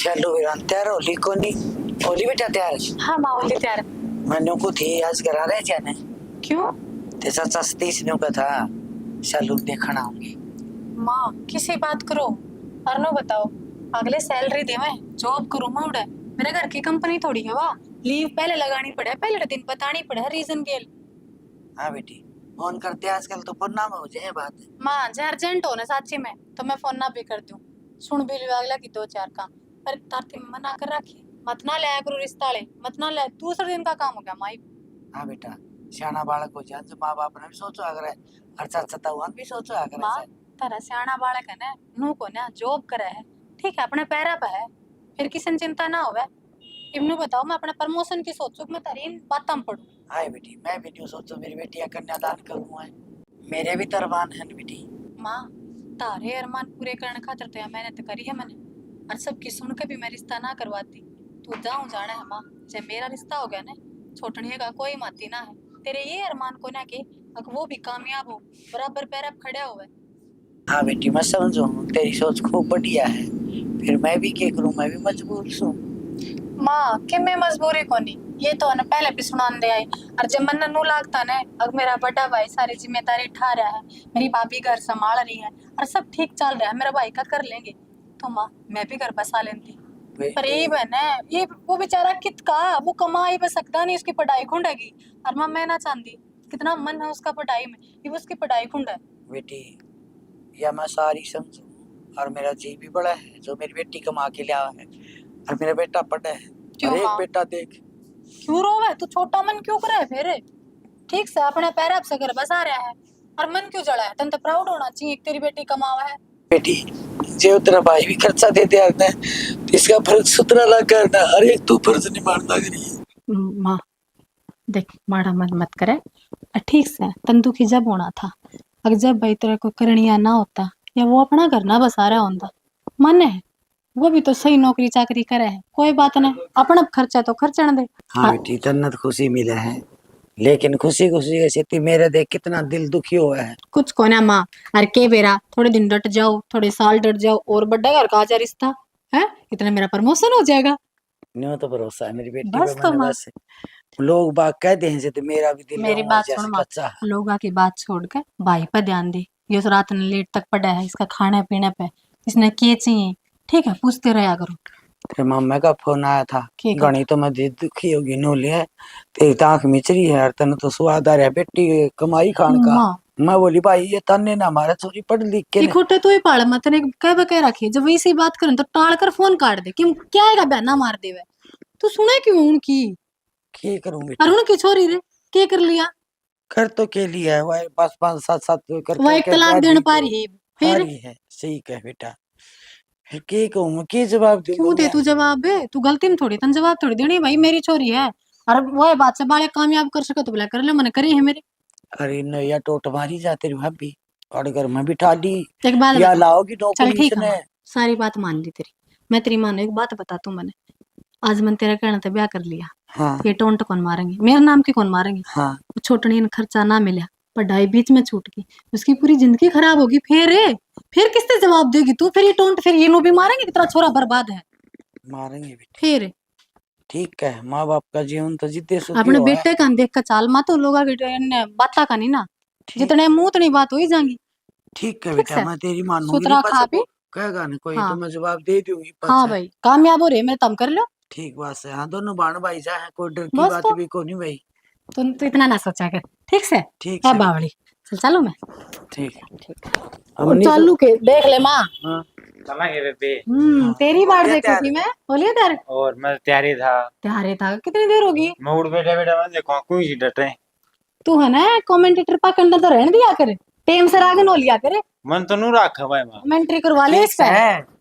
चलो वीरान तैयार होली को नहीं होली बेटा तैयार है। हाँ माँ होली तैयार है। मैंने को थी आज करा रहे जाने क्यों? ते सच्चा सतीश ने का था चलो देखना होंगे। माँ किसी बात करो और नो बताओ अगले सैलरी देवे जॉब करूँ मैं उड़े मेरे घर की कंपनी थोड़ी है वाह लीव पहले लगानी पड़े पहले दिन बतानी पड़े रीजन के लिए। हाँ बेटी फोन करते आजकल तो पन्ना में हो जाए बात। माँ जे अर्जेंट हो ना साची में तो मैं फोन ना भी कर दूं सुन भी लिया अगला की 2-4 काम पर तारती में मना कर रखी मत ना ले करो रिश्ता ले मत ना ले दूसरे दिन का काम हो गया माई। हाँ बेटा सियाना बालक हो जाए जो माँ बाप ने भी सोचो अगर खर्चा छता हुआ भी सोचो अगर माँ तारा सियाना बालक है ना नू को ना जॉब करे है ठीक है अपने पैरा पे है फिर किसी चिंता ना होवे। इब्नू बताओ मैं अपने प्रमोशन की सोचूं मैं तारी इन बातों में पढ़ूं। हाँ बेटी मैं भी नहीं सोचो मेरी बेटी का कन्यादान करूँ मेरे भी तरवान है बेटी। माँ तारे अरमान पूरे करने खातिर तो मेहनत करी है मैंने और सबकी सुन के भी मैं रिश्ता ना करवाती तू जाऊं जाना है माँ जब मेरा रिश्ता हो गया ना छोटने का कोई माती ना है तेरे ये अरमान को ना कि अगर वो भी कामयाब हो बराबर पैर अब खड़े हुए। हाँ बेटी मैं समझू तेरी सोच खूब बढ़िया है फिर मैं भी क्या करूँ मैं भी मजबूर हूँ। माँ कि मैं मजबूरी को नहीं ये तो ना पहले भी सुनान दे आई और जब मन नू लागता ना अब मेरा बड़ा भाई सारी जिम्मेदारी उठा रहा है मेरी भाभी घर संभाल रही है और सब ठीक चल रहा है मेरा भाई का कर लेंगे तो माँ मैं भी घर बसा लेती पर यही बहन है ये वो बेचारा कित का वो कमा ही बस सकता नहीं उसकी पढ़ाई खुंडेगी और माँ मैं ना चाहती कितना मन है उसका पढ़ाई में ये उसकी पढ़ाई खुंड है। बेटी या मैं सारी समझू और मेरा जी भी बड़ा है जो मेरी बेटी कमा के लिया है और मेरा बेटा पढ़ा है और एक बेटा देख क्यों रोवे तू छोटा मन क्यों करे फिर ठीक से अपने पैर से घर बसा रहा है और मन क्यों जड़ा है तन तो प्राउड होना चाहिए तेरी बेटी कमावा है। बेटी जो तेरा भाई भी खर्चा देते आते हैं इसका फर्ज सुतरा ला करना हर एक तू फर्ज निभाना करिए। माँ देख माड़ा मन मत करे ठीक से तन दुखी जब होना था अगर जब भाई तेरे को करनिया ना होता या वो अपना घर ना बसा रहा होता मन है वो भी तो सही नौकरी चाकरी करे है कोई बात नहीं अपना खर्चा तो खर्चना दे। हाँ बेटी जन्नत खुशी मिले है लेकिन खुशी खुशी ऐसी मेरे देख कितना दिल दुखी हुआ है। कुछ को ना माँ अरे के बेरा थोड़े दिन डट जाओ थोड़े साल डट जाओ और बड़ा घर का आजा रिश्ता है इतना मेरा प्रमोशन हो जाएगा। न्यू तो भरोसा है मेरी बेटी बस पे तो मैंने माँ बस लोग बात कहते हैं तो मेरा भी दिल मेरी बात सुन माँ लोगों की बात छोड़ के भाई पर ध्यान दे ये तो रात ने लेट तक पड़ा है इसका खाने पीने पे इसने क्या चाहिए ठीक है पूछते रहा करो। तेरे मम्मी का फोन आया था गणी तो मैं दुखी होगी नो लिया तेरी तांख मिचरी है तन तो स्वाद आ रहा बेटी कमाई खान का। मैं बोली भाई ये तन्ने ना हमारा छोरी पढ़ लिख के खोटे तो ही पाड़ मत ने कह रखी जब वैसी बात करें तो टाल कर फोन काट दे क्यों क्या है बहना मार देवे तू सुने क्यों उनकी क्या करूंगी और उनकी छोरी रे क्या कर लिया कर तो के लिया है वह 5-5 7-7 कर वो एक तलाक देने पा रही है फिर है सही कह बेटा फिर के कहूं के जवाब दूं क्यों दे तू जवाब बे तू गलती में थोड़ी तन जवाब थोड़ी देनी भाई मेरी छोरी है और वो बात से बाले कामयाब कर सके तो बोला कर ले मैंने करी है मेरी। अरे नैया टोट मारी जा तेरी भाभी और घर में बिठा दी एक बात या लाओगी नौकरी चल ठीक है सारी बात मान ली तेरी मैं तेरी मानो एक बात बता तू मैंने आज मन तेरा कहना था ब्याह कर लिया हाँ। ये टोंट कौन मारेंगे मेरे नाम की कौन मारेंगे हाँ। छोटनी ने खर्चा ना मिला पढ़ाई बीच में छूट गई उसकी पूरी जिंदगी खराब होगी फिर किससे जवाब देगी तू फिर ये टोंट फिर ये नो भी मारेंगे कितना छोरा बर्बाद है मारेंगे फिर ठीक है माँ बाप का जीवन तो जीते अपने बेटे का देख कर चाल मा तो लोग बाता का नहीं ना जितने मुंह उतनी बात हो ही जाएंगी। ठीक है बेटा मैं तेरी मानूंगी सुतरा खा पी कहेगा नहीं कोई तो मैं जवाब दे दूंगी। हाँ भाई कामयाब हो रही है मेरे तम कर लो ठीक बात है हाँ दोनों बाण भाई जा है कोई डर की बात भी को नहीं भाई तो इतना ना सोचा कर ठीक से ठीक है बावड़ी चल चलो मैं ठीक है चालू के देख ले माँ चलेंगे बेबे तेरी बार देखी थी मैं बोलिए तेरे और मैं तैयारी था कितनी देर होगी मैं उठ बैठे बैठे मैं देखो कोई सी डटे तू है ना कमेंटेटर पा कंडा तो रहने दिया करे टेम से आगे नो लिया करे मन तो नू रखा भाई मां कमेंट्री करवा ले इस पे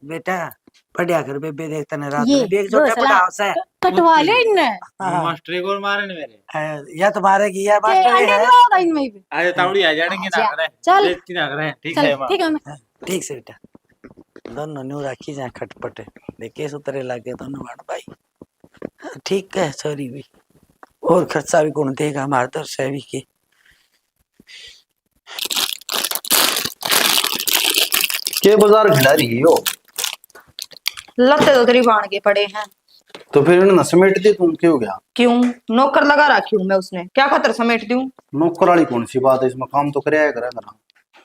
बेटा पढ़िया कर बेबे देखता ना रात में देख जो पढ़ा है कटवा ले इनने मास्टर गोल मारे ने मेरे या तुम्हारे की या मास्टर है इनमें भी आज तावड़ी आ जाएंगे ना करे चल बेइज्जती ना करे ठीक है मां ठीक है ठीक से बेटा दोनों न्यू रखी जा खटपट देखे सुतरे लगे दोनों बाण भाई ठीक है सॉरी भी और खर्चा भी कौन देगा हमारे तरफ से भी के बाजार खिला रही हो लत्ते तो तेरी बाण के पड़े हैं। तो फिर इन्होंने समेट दी, तुम क्यों गया? क्यों? नौकर लगा रखी हूं मैं, उसने क्या खातर समेट दूं? नौकर वाली कौन सी बात है इसमें, काम तो कराया करेगा ना।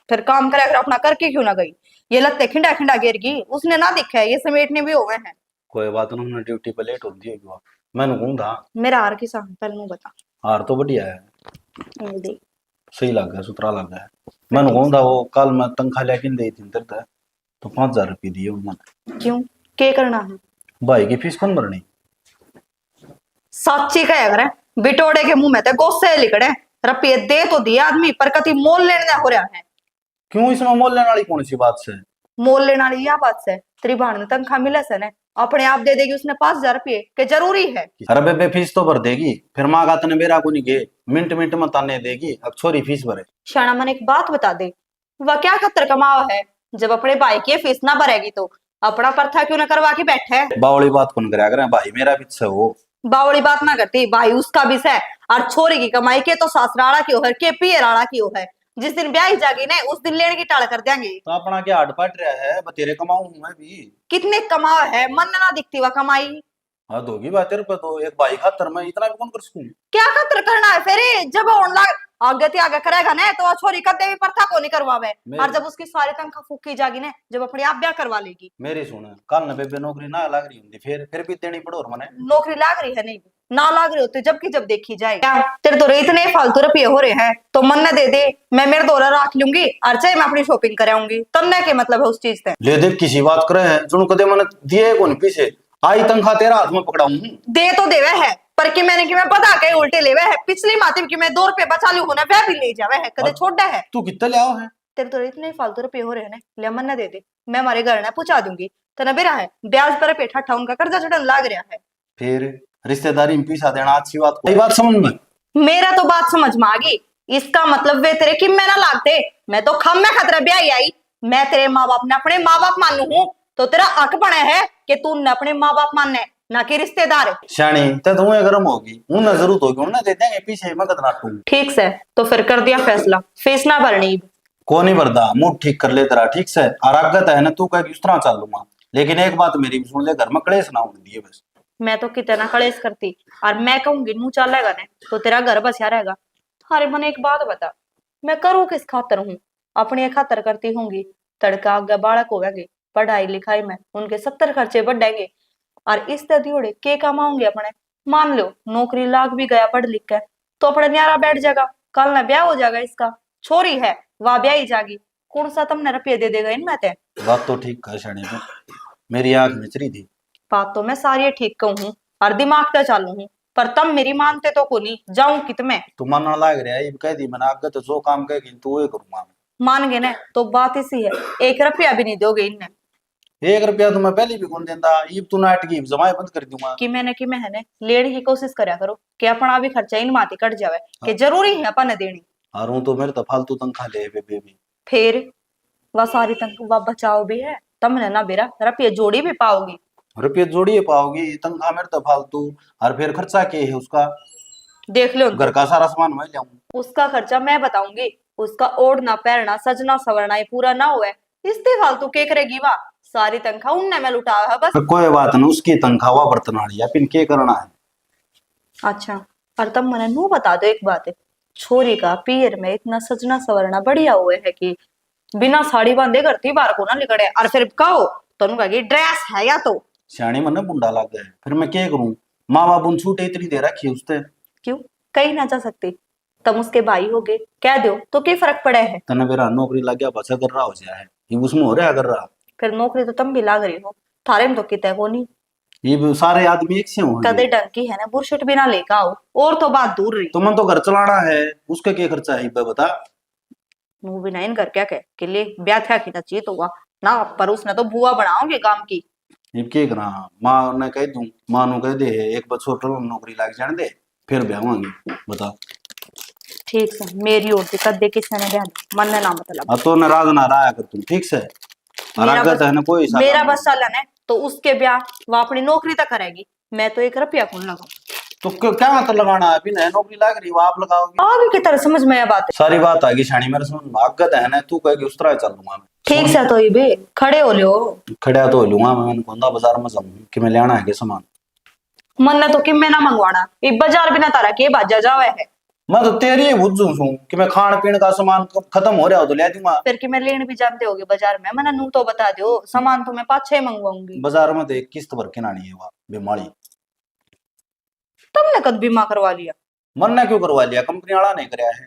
फिर काम करे, अगर अपना करके क्यों ना गई? ये लत्ते खिंडा खिंडा गिर गई, उसने ना दिखा है, ये समेटने भी हुए हैं। कोई बात नहीं, उन्होंने ड्यूटी पे लेट होती होगी। मैंने कहूँ था मेरा हार किसा पहले नू बता। हार तो बढ़िया है, ये देख। सही लग गया, सुथरा लग गया। मैंने कहूँ था वो कल मैं तनख्वाह लेके दी थी इधर तक, तो 5,000 रुपये दिए उन्होंने। क्यों? के करना है? भाई की फीस कौन भरनी? साची कहे अगर बिटोड़े के मुंह में तो गोसे लिकड़े। रुपये दे तो दिया आदमी, पर कति मोल लेने हो रहा है। क्यों इसमें मोल लेने वाली कौन सी बात से? मोल लेने वाली यह बात से तेरी भाण ने तनख्वाह मिले से ने अपने आप दे देगी उसने 5,000 रुपये, के जरूरी है? अरे बेबे फीस तो भर देगी, फिर माँ का तने मेरा को नहीं गे, मिनट मिनट में ताने देगी, अब छोरी फीस भरे। शाना मन एक बात बता दे, वह क्या खतर कमावा है? जब अपने भाई की फीस ना भरेगी तो अपना परथा क्यों ना करवा के बैठे? बावली बात कौन कराया करे, भाई मेरा भी से हो। बावड़ी बात ना करती, भाई उसका भी है। और छोरी की कमाई के तो सासराड़ा की है, के पियराड़ा की है। जिस दिन ब्याह जागी ना उस दिन लेने की टाल कर देंगे। तो अपना क्या हट पट रहा है, बतेरे कमाऊं मैं भी। कितने कमावा है, मन ना दिखती वह कमाई। हाँ दोगी बात तेरे पे, तो एक भाई खातर मैं इतना भी कौन कर सकूं? क्या खतर करना है फिर? जब होने लग आगे ते आगे करेगा ना तो वह छोरी कदे भी प्रथा को नहीं करवावे। और जब उसकी सारी तनख्वाह फूकी जागी ना, जब अपने आप ब्याह करवा लेगी। मेरी सुन, कल न बेबे नौकरी ना लग रही होती, फिर भी देनी पड़ो। और मने नौकरी लाग रही है नहीं ना लाग रही होती, जबकि जब देखी जाए क्या तेरे तो इतने फालतू रुपये हो रहे हैं, तो मन न दे दे, मैं मेरे दौरा रख लूंगी और चाहे मैं अपनी शॉपिंग कराऊंगी। तन्ने के मतलब है उस चीज से। ले देख किसी बात करे है, जुन कदे मैंने दिए कौन पीछे आई तनख्वाह तेरा हाथ में पकड़ाऊं। दे तो देवे है, पर कि मैंने कि मैं पता के उल्टे लेवे है। पिछली माती कि मैं 2 रुपये बचा लू होना, वह भी ले जावे है, कदे छोड़ा है। तू कितना ले आओ है? तेरे तो इतने फालतू रुपये हो रहे हैं, ले मन न दे दे, मैं हमारे घर ना पूछा दूंगी। तना बेरा है ब्याज पर पेट हटा उनका कर्जा चढ़न लाग रहा है। फिर रिश्तेदारी में पैसा देना अच्छी बात, कोई बात समझ में? मेरा तो बात समझ में आ गई। इसका मतलब वे तेरे कि मैं ना लागते, मैं तो खम में खतरा ब्याह आई। मैं तेरे माँ बाप ने अपने माँ बाप मानू हूँ, तो तेरा हक बने है कि तू न अपने माँ बाप मानने, ना कि रिश्तेदार। शानी ते तू गरम होगी, उन्हें जरूरत होगी उन्हें दे देंगे पीछे, मैं कतना टूं। ठीक से तो फिर कर दिया फैसला, फीस ना भरनी। को नहीं भरदा, मूड ठीक कर ले तेरा, ठीक से। अरागत है ना तू कह उस तरह चल लूंगा, लेकिन एक बात मेरी भी सुन ले, घर में कलेश ना होने दिए बस। मैं तो कितना कलेश करती, और मैं कहूंगी नू चलेगा ने तो तेरा घर बसिया रहेगा। अरे मन एक बात बता, मैं करूँ किस खातर हूँ? अपने खातर करती होंगी। तड़का आगे बालक होगा, पढ़ाई लिखाई में उनके 70 खर्चे बढ़ेंगे, और इस दियोड़े के कमाऊंगे अपने। मान लो नौकरी लाग भी गया पढ़ लिख के, तो अपने न्यारा बैठ जाएगा, कल ना ब्याह हो जाएगा इसका। छोरी है वह ब्याह ही जागी, कौन सा तुमने रुपये दे देगा इनमें ते? बात तो ठीक कह शानी तू, मेरी आंख मिचरी थी। बात तो मैं सारी ठीक कहूँ और दिमाग पे चालू हूँ, पर तम मेरी मानते तो को नहीं जाऊं कित में। तू मानना लाग रहा है, ये कह दी मैंने आगे तो जो काम कहेगी तू वो करूंगा। मान गए ना तो बात इसी है, 1 रुपया भी नहीं दोगे इनने। 1 रुपया तो मैं पहले भी कौन देता, ये तू नाटकी जमाए बंद कर दूंगा। कि मैंने कि मैंने लेने की कोशिश करा करो कि अपना भी खर्चा इन माती कट जावे, कि जरूरी है अपन देनी। और हूं तो मेरे तो फालतू तनख्वाह ले बेबे भी। फिर वह सारी तनख्वाह बचाओ भी है, तुमने ना बेरा रुपये जोड़ी भी पाओगी। रुपये जोड़िए पाओगी, तनख्वाह मेरे तो फालतू, और फिर खर्चा क्या है उसका? देख लो घर का सारा सामान मैं लाऊं। उसका खर्चा मैं बताऊंगी, उसका ओढ़ना पहनना सजना सवरना ये पूरा ना हुआ, इससे फालतू के करेगी वाह? सारी तनख्वाह उनने में लुटाया है बस। कोई बात नहीं, उसकी तनख्वाह वा बर्तन या पिन के करना है। अच्छा, और तब मैंने नू बता दो एक बात है, छोरी का पीर में इतना सजना सवरना बढ़िया हुए है कि बिना साड़ी बांधे करती बार को ना निकले, और फिर कहो तो कहेगी ड्रेस है या तो। सियाणी मन बुंडा लग गया, फिर मैं क्या करूं? माँ बाप उन छूटे इतनी दे रखी है उससे। क्यों कहीं ना जा सकती? तुम उसके भाई हो गए, कह दो तो क्या फर्क पड़े है? तने मेरा नौकरी लग गया, बचा कर रहा हो जाए, ये उसमें हो रहा कर रहा। फिर नौकरी तो तुम भी लाग रही हो, थारे में तो कितने को नहीं। ये सारे आदमी एक से होंगे। कदे डंकी है ना बुरशट भी ना लेकर आओ, और तो बात दूर रही। तो मन तो घर चलाना है, उसका क्या खर्चा है बता। मुंह भी नहीं कर क्या कह के ले ब्याह था खींचा चाहिए तो हुआ ना, पर उसने तो बुआ बनाओगे काम की। ये क्या करा, माँ ने कह दूं, माँ नु कह दे एक बच्चों नौकरी लग जाने दे, फिर ब्यावांगे बता। ठीक है, मेरी ओर से कदे किसने ने ब्याह मन ने ना मतलब। तो नाराज ना रहा कर तुम, ठीक से। है ना कोई मेरा बस चलन है तो उसके ब्याह वो अपनी नौकरी तक करेगी, मैं तो 1 रुपया कौन लगा। तो क्या मतलब लगाना है? अभी नया नौकरी लग रही, वो आप लगाओगे। आगे की तरह समझ में आया बात है। सारी बात आ गई शानी मेरे समझ में। आगत है ना, तू कहेगी उस तरह चलूंगा मैं। ठीक से तो ये भी खड़े हो लियो। खड़ा तो हो लूंगा मैं। मैंने कौन बाजार में जाऊँ कि मैं लेना है के सामान। मन ने तो कि मैं ना मंगवाना, ये बाजार बिना तारा के बाजा जावे है। मैं तो तेरी ही बुझू छू कि मैं खान पीने का सामान खत्म हो रहा हो तो ले दूंगा। फिर कि मैं लेने भी जानते होगे बाजार में, मैंने नू तो बता दो सामान तो मैं 5-6 मंगवाऊंगी। बाजार में तो एक किस्त भर के लानी है वहाँ बीमारी। तुमने कद बीमा करवा लिया? मन ने क्यों करवा लिया? कंपनी वाला नहीं कराया है।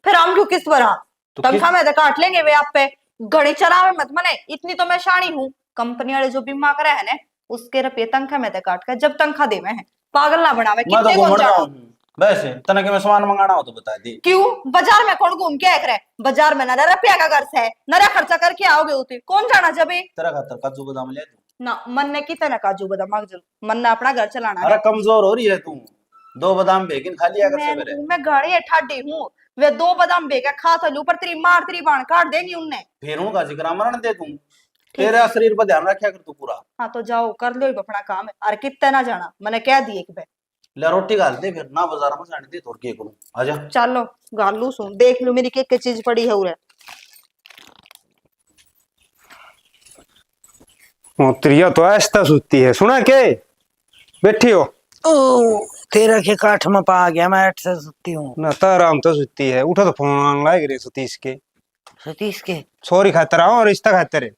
फिर हम क्यों किस्त भरा? तो तनख्वाह में तो काट लेंगे वे आप पे। घड़ी चलावे मत मने, इतनी तो मैं शानी हूँ। कंपनी वाले जो बीमा करे है ना, उसके रुपये तनख्वाह में तो काट कर जब तनख्वाह देवे है। पागल ना बनावे। मैं तो कितने घूमन कौन रहा जाना? हूँ वैसे। तना के मैं सामान मंगाना हो तो बता दी। क्यों बाजार में कौन घूम के आया करे? बाजार में नरा रुपया का खर्च है, नरा खर्चा करके आओगे होते कौन जाना जब ये? तेरा खातर काजू बादाम ले दूं। ना मन ने कितना काजू बादाम मांग जल, मन ने अपना घर चलाना अरे है। कमजोर हो रही है तू। 2 बादाम बेगिन खा लिया कर सवेरे। मैं गाड़ी ठाडी हूँ। वे 2 बादाम बेगा खा तो लू पर तेरी मार तेरी बाण काट देनी उनने। फिर उनका जिक्र मरण दे दूं। तेरे शरीर पर ध्यान रखा कर तू पूरा। हाँ तो जाओ कर लो अपना काम है। अरे कितना ना जाना, मैंने कह दिए कि भाई ले रोटी घाल दे फिर ना बाजार में जाने दे तो के करूं। आजा चलो गालू सुन देख लो मेरी के चीज पड़ी है उरे। त्रिया तो ऐसा सुती है, सुना के बैठी हो ओ तेरा के काठ में पा गया, मैं ऐट से सुती हूँ। ना ताराम तो सुती है। उठो तो फोन लाग रहे सतीश के। सतीश के छोरी खातर आओ, रिश्ता खातर है।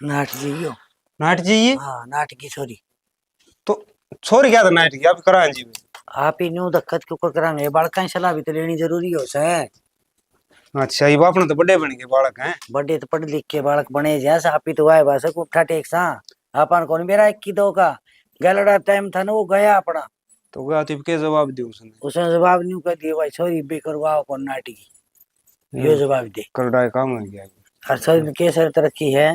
नाट जी हो। नाट जी ये हाँ नाट की छोरी। तो छोरी क्या था नाट की? आप करा जी आप ही न्यू दक्कत क्यों करांगे? बालका सलाह भी तो लेनी जरूरी हो से। अच्छा ये बाप ने तो बड़े बन के बालक हैं। बड़े तो पढ़ लिख के बालक बने जैसा आप ही तो आए बस उठा टेक सा। अपन कौन मेरा 21 का गलड़ा टाइम था ना, वो गया अपना। तो क्या तो के जवाब दे उसने जवाब नहीं कर दिया भाई छोरी बेकरवाओ कौन नाटी यो जवाब दे करड़ा काम हो गया। और सर के सर तरक्की है।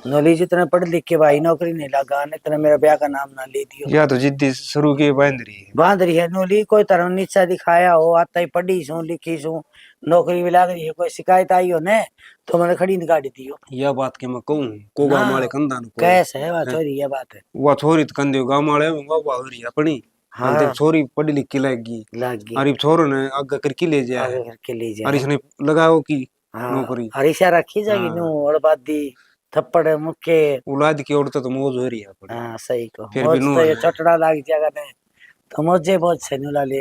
नॉलेज इतना पढ़ लिख के भाई नौकरी नहीं लगा ने इतना मेरा ब्याह का नाम ना ले दियो। या तो जिद्दी शुरू की बांध रही है। बांध रही है नोली कोई तरह नीचा दिखाया हो आता ही पढ़ी सू लिखी सू नौकरी भी लग रही है। कोई शिकायत आई हो ने तो मैंने खड़ी निकाल दी हो। यह बात के मैं कहूँ को गाँव वाले कंधा कैसे है बात छोरी ये बात है। वह छोरी तो कंधे गाँव वाले हो रही है अपनी। हाँ छोरी पढ़ी लिख के लगी अरे छोरो ने आगे करके ले जाए आगे करके ले जाए। और इसने लगाओ की हाँ नौकरी हरीशा रखी जाएगी हाँ। नू और बात दी थप्पड़ मुक्के। औलाद की औरत तो मौज हो रही है अपनी। हाँ सही को फिर भी मौज नू तो ये है। चटड़ा लाग जाएगा ने तो मौजे बहुत से नुला ले।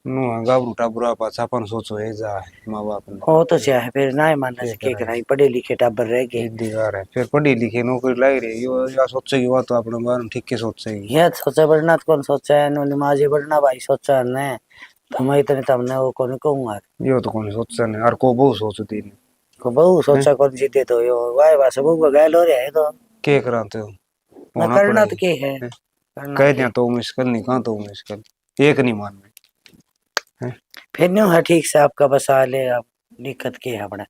नो गाबरू टाबरू पास अपन सोचो है जा माँ बाप ने वो तो चाहे फिर ना ही मानना से के कराई पढ़े लिखे टाबर रह गए। जिद्दीगार है फिर पढ़ी लिखी नौकरी लग रही है यो या सोचेगी वो तो अपने बारे में ठीक के सोचेगी। यह सोचा बढ़ना तो कौन सोचा है नो नमाजे बढ़ना भाई सोचा ने तो मैं इतने तमने वो कौन कहूँगा यो तो कौन सोचा नहीं और को बहुत सोचती नहीं को बहु सोचा कौन जीते तो यो वाई वास बहु गैल हो रहा है तो के कराते हो ना होना करना तो पड़ेगा। के है करना कह के। दिया तो मुश्किल नहीं कहाँ तो मुश्किल एक नहीं मानना। फिर न्यू है ठीक से आपका बसा ले आप दिक्कत के है अपने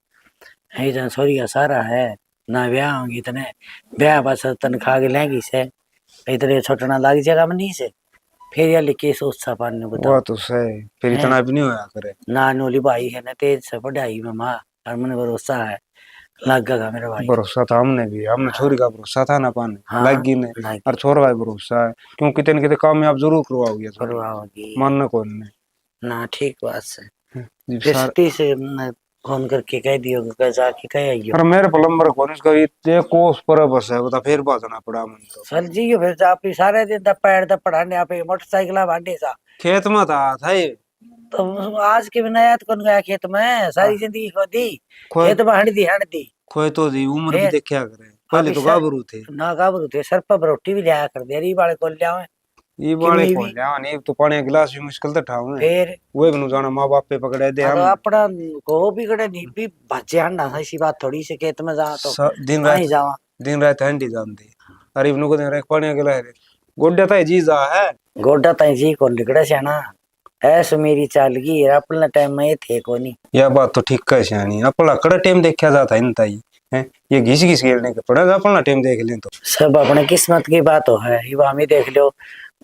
इतना सॉरी सारा है ना ब्याह होंगी इतने ब्याह बस तनख्वाह के लेंगी से इतने छोटना लाग जाएगा मनी से फिर या लिखे सोच सा पाने वो बताओ तो सही फिर इतना भी नहीं होया करे। ना नोली भाई है ना तेज से पढ़ाई में माँ और मन भरोसा है लगेगा मेरा भाई। भरोसा था हमने भी हमने छोरी का भरोसा था ना पाने हाँ, लगी ने लगी। और छोरा का भरोसा है क्योंकि कितने कितने कामयाब जरूर करवाओगे करवाओगी मानना कौन ने ना ठीक बात से जी फिर सार। सती से न फोन करके कह दियो कि जाके कह आइयो। पर मेरे प्लम्बर कौन इसका ये कोस पर बस है बता फिर बाजना पड़ा मन तो सर जी ये फिर आप ही सारे दिन तक पैर तक पढ़ाने आप मोटरसाइकिल भांडे सा खेत में था ये तो आज के बिना याद कौन गया खेत में सारी जिंदगी खो दी खेत में हंड दी खोए तो दी उम्र भी फिर? देखा करे पहले तो गाभरू थे ना गाबरू थे सर पर रोटी भी लिया कर दे रही वाले को लिया ये बाले किन्नी को भी? लिया नहीं तो पानी का गिलास भी मुश्किल तो ठाऊ है फिर वो भी जाना माँ बाप पे पकड़े दे हम अपना को भी कड़े नहीं भी बच्चे हंडा सा इसी बात थोड़ी से खेत में जा तो दिन रात हंडी जानते अरे इवनु को दिन रात पानी का गिलास गोड्डा था जी जा है गोड्डा ताई जी को लिकड़े से ना ऐसे मेरी चाल की अपना टाइम में थे को नहीं। यह बात तो ठीक है सियानी अपना कड़ा टाइम देखा जाता है इनता ही है ये घिस घिस खेलने का पड़ेगा अपना टाइम देख लें तो सब अपने किस्मत की बात हो है ये हमें देख लो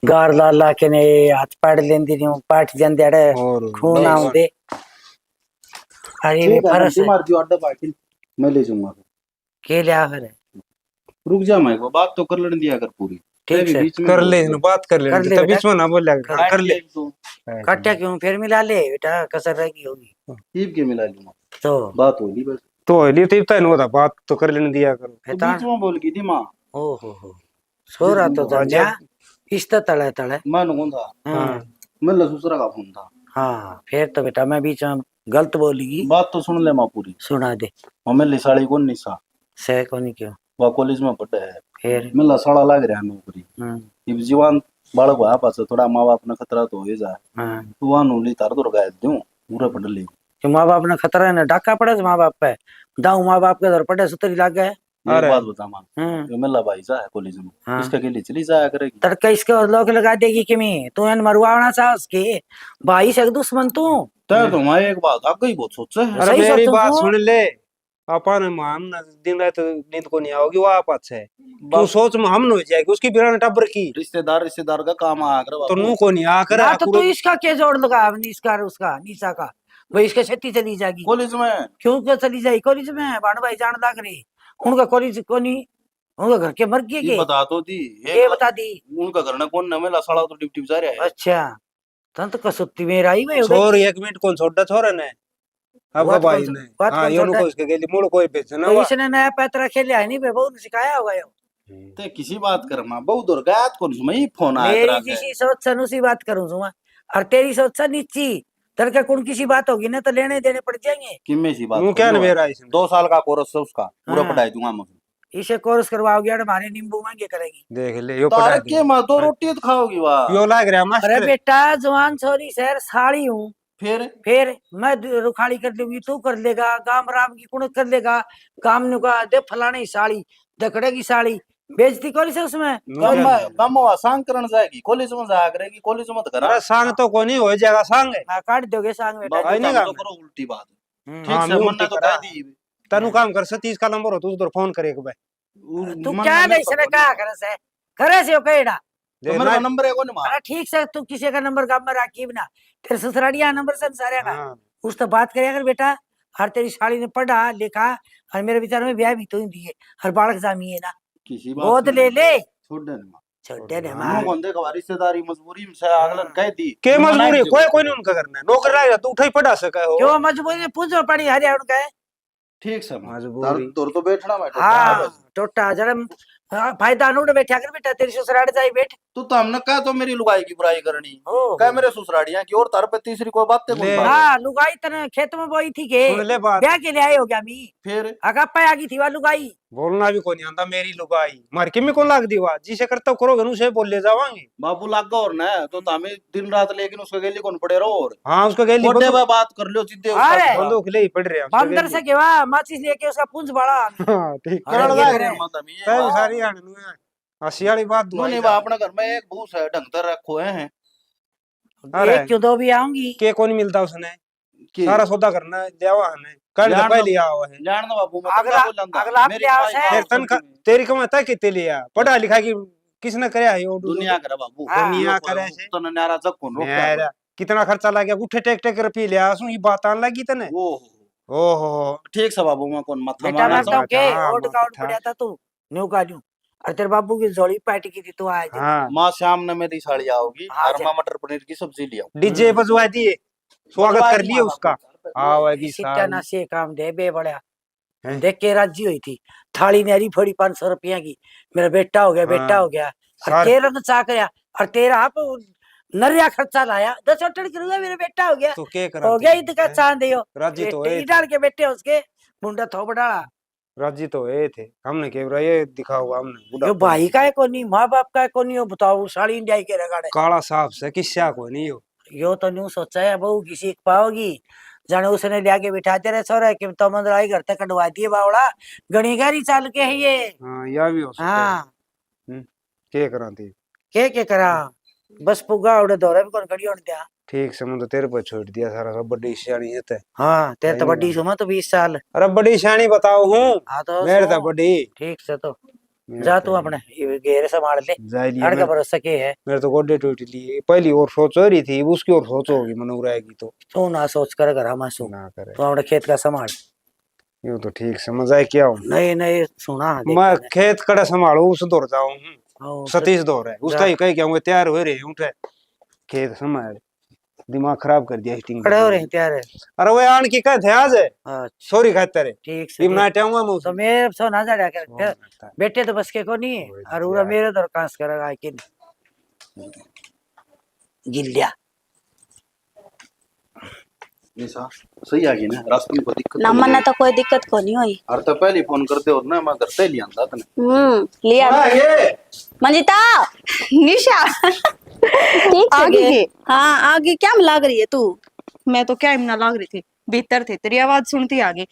गार ला ला के ने हाथ पाड़ लेंदी नहीं पाट जंदे अड़े और खून आउंदे अरे ये फरस है मार दियो अड्डा पाटिल मैं ले जाऊंगा। के लिया फिर रुक जा मैं वो बात तो कर लेने दिया कर पूरी। ठीक से बीच में कर बोल ले दो। बात कर ले कर ले तब बेटा। बीच में ना बोलिया कर काट कर ले ले तू। काटा क्यों फिर मिला ले बेटा, कसर रहेगी होगी ठीक के मिला लूंगा, तो बात होगी बस। तो लिए तो इतना नहीं होता बात तो कर लेने दिया करो तो बेटा। बीच में बोल की थी माँ, ओ हो सो रहा तो हाँ, धन्या इस तड़े तड़े। मैं कौन था, हाँ मैं दूसरा का फोन था। हाँ फिर तो बेटा मैं बीच में गलत बोलेगी, बात तो सुन ले माँ पूरी। सुना दे। हमें लिसाड़ी कौन निशा, सह को नहीं क्यों वह कॉलेज में पढ़े है, फिर मैं लसाड़ा लग रहा है नौकरी। हम्म, ये जीवन बालक हुआ पास थोड़ा माँ बाप ने खतरा तो हो ही जाए, हाँ तो वहाँ नूली तार तो लगाए दूं पूरा पढ़ ली। कि माँ बाप ने खतरा है ना, डाका पड़े माँ बाप पे दाऊ, माँ बाप के दर पड़े सुतरी लाग गए। एक बात बता माँ, हम्म, ये मेला भाई जा है कॉलेज में, हाँ। इसका के लिए चली जाया करेगी। तड़का इसके और लोग लगा देगी कि मैं तू एन मरवाना चाह उसके भाई से दुश्मन तू। तो तुम्हारी एक बात आप ही बहुत सोचे है। अरे सही मेरी सोचो बात तो। सुन ले अपन हम ना दिन रात नींद को नहीं आओगी वो आपस है तू सोच में हम न हो जाएगी उसकी बिरान टब्बर की रिश्तेदार का काम आ कर तो नू को नहीं आकर ना तो तू इसका क्या जोड़ लगा अपनी इसका और उसका निशा का, वो इसके छेती चली जाएगी। कॉलेज में क्यों क्यों चली जाएगी कॉलेज में, बाण भाई जान लाग रही उनका कॉलेज को नहीं, उनका घर के मर गए ये के बता तो दी, ये बता दी। उनका घर ना कौन न मेला साला तो ड्यूटी जा रहा है। अच्छा तंत कसुत्ती में आई में छोर एक मिनट कौन छोड़ा छोरा ने आपका बात भाई कौन- ने बात हाँ कौन ये छोड़ा? उनको उसके लिए मूड कोई बेचना तो हुआ इसने नया पैतरा खेले है नहीं बे, बहुत सिखाया होगा यो। ते किसी बात कर मां बहुत दूर गया कौन सुमई फोन आया मेरी तेरा के। जिसी सोच सन उसी बात करूं सुमा, और तेरी सोच सन नीची तरका कौन किसी बात होगी ना तो लेने देने पड़ जाएंगे। किम्मे सी बात नू क्या न मेरा इसमें 2 साल का कोर्स है उसका, पूरा हाँ। पढ़ाई दूंगा मैं। इसे कोर्स करवाओगे और हमारे नींबू मांगे करेगी। देख ले यो तार पढ़ा के मां 2 रोटी तो खाओगी वाह। यो लाग रहा अरे मास्टर बेटा जवान छोरी शहर साड़ी हूँ, फिर मैं रुखाड़ी कर लूंगी तू कर लेगा, गाम राम की कुण कर लेगा, काम नु का दे फलाने की साड़ी दकड़े की साड़ी बेचती कौन से उसमें। गमवा सांग करन जाएगी कॉलेज में जाया करेगी, कॉलेज में तो करा अरे सांग तो कोनी हो जाएगा सांग हाँ काट दोगे सांग बेटा। बाबू नहीं काम काम तो करो उल्टी बात। हम्म। ठीक हाँ, से मैं मन्ना उल्टी तो करा। कह दी। तनु काम कर सतीश का नंबर हो तू उधर फोन करे एक बार तू क्या नहीं सने क्या करे से करे से कहेड़ा। तो मेरा नंबर है कौन मां। अरे ठीक से तू किसी का नंबर गाँव में राखी बिना, तेरे ससुरालिया नंबर से सारे का हाँ उस तो बात करे अगर बेटा। हर तेरी साड़ी ने पढ़ा लिखा और मेरे विचार में ब्याह भी तो ही दिए, हर बालक जामी है ना किसी गोद ले ले छोड़ दे मां। छोटे ने नु मार। कौन देख रिश्तेदारी मजबूरी में से अगला कह दी के मजबूरी कोई कोई नहीं उनका करना है नौकर लाएगा तू उठा ही पढ़ा सका हो क्यों मजबूरी में पूछो पड़ी हरिया उनका है। ठीक से मां मजबूरी। तोर तो बैठना बैठो हाँ टोटा जरा फायदा नूड बैठा कर बेटा, तेरी ससुराल जाई बैठ। तो हमने कहा तो मेरी लुगाई की बुराई करनी ओ कह मेरे ससुराड़ियां की और तार पे तीसरी कोई बात ले। हाँ लुगाई तने खेत में बोई थी के सुन ले बात ब्याह के लिए आए हो गया मी फिर अगप्पा आ गई थी वा लुगाई। बोलना भी कोनी आंदा मेरी लुगाई मार के में कौन लाग दी वा जिसे करता करोगे उसे बोल ले जावांगे बाबू लाग गया और ना तो हमें दिन रात लेकिन उसके गेली कौन पड़े रहो और हाँ उसका गैली मोटे में बात कर लो सीधे उसका अरे। साथ। बंदूक ले ही पड़ रहे हैं उसका बंदर से केवा माचिस लेके उसका पूंछ बड़ा। हाँ ठीक अरे करण ये लाग करे। रहे मतलब ये सही बात। सारी आने नु हसी वाली बात नो दुआई नहीं बा अपने घर में एक भूस है ढंग तर रखो है अरे। एक क्यों दो भी आऊंगी। के कौन मिलता उसने कि सारा सौदा करना है देवा है कल जान पहले आवा है जान दो बाबू मैं अगला- बोल लंदा अगला मेरी प्यास कमाई है। खाओ, फिर तन तेरी कमाता कितने लिया पढ़ा लिखा की किसने करया है दुनिया करे बाबू हाँ। दुनिया करे से। तो नारा जग कौन रोकता मेरा है? कितना खर्चा लग गया उठे टेक टेक रुपये लिया सुन ये बात आने लगी तने वो ओहो ठीक से बाबू मैं कौन मथा बेटा मारा मैं तो कहूं के हाँ, ओट का ओट था। पड़ा था तू न्यू का न्यू और तेरे बाबू की जोड़ी पार्टी की थी तू आज। हाँ माँ शाम ने मेरी साड़ी आओगी हाँ और जी। माँ मटर पनीर की सब्जी लिया डीजे बजवा दिए स्वागत कर लिए उसका आवेगी सिट्टा ना से काम दे बे बड़ा हैं? देख के राजी हुई थी थाली नेरी फोड़ी 500 रुपया की, मेरा बेटा हो गया बेटा हाँ। हो गया और सार- तेरा तो चा करया और तेरा आप नरिया खर्चा लाया 10 अटड़ करूंगा मेरा बेटा हो गया तो के करा हो गया इतका चांद दियो राजी तो है डाल के बेटे उसके मुंडा थोप डाला। राजी तो है थे हमने केवरा ये दिखा हुआ हमने यो बुढ़ा भाई का है कोनी माँ बाप का है कोनी यो बताओ साड़ी इंडिया के रगाड़े काला साहब से किस्सा को नहीं हो यो तो न्यू सोचा है बहू किसी पाओगी जाने उसने लिया के बिठाते रहे सोरे कि तो मंदिर आई घर तक कटवा दिए बावड़ा गणी गारी चाल के है ये। हाँ या भी हो सकता है हाँ के करा थी के करा बस पुगा उड़े दौरे भी कौन खड़ी होने दिया। ठीक समझ तेरे पर छोड़ दिया सारा सब बड़ी सियाणी है ते हाँ तेरे तो सही बड़ी बात। सुमा तो 20 साल। अरे बड़ी सियाणी बताओ हूँ हाँ तो मेरे सो। तो बड़ी ठीक से तो मेरे जा तो तू अपने ये घेरे संभाल ले जाए लिए हड़ का मेरे भरोसा के है। मेरे तो गोडे टूट लिए पहली और सोच हो रही थी उसकी और सोच होगी मनूर आएगी तो तू ना सोच कर घर हम सो ना करे तू अपने खेत का संभाल। यूं तो ठीक समझ आए क्या हूँ नहीं नहीं सुना देख मैं मैंने। खेत कड़ा संभालू उस दूर जाऊं ओ, सतीश दौर है उसका ही कह क्या तैयार हो रहे उठे खेत समय दिमाग खराब कर दिया हिटिंग खड़े हो रहे हैं तैयार है। अरे वो आन की कहते आज है अच्छा सॉरी खातर है ठीक से इमना टाऊंगा मैं तो मैं सोना जा कर बेटे तो बस के को नहीं है वही और तो पूरा मेरे तो कांस करेगा कि गिल्लिया निशा सही आ गई ना रास्ते में कोई दिक्कत ना मन तो कोई दिक्कत को नहीं हुई। और तो पहले फोन करते और ना मैं घर से लिया था तने लिया ये मंजिता निशा ठीक आगे है। हाँ आगे क्या लाग रही है तू? मैं तो क्या इमना लाग रही थी भीतर थे तेरी आवाज सुनती आगे।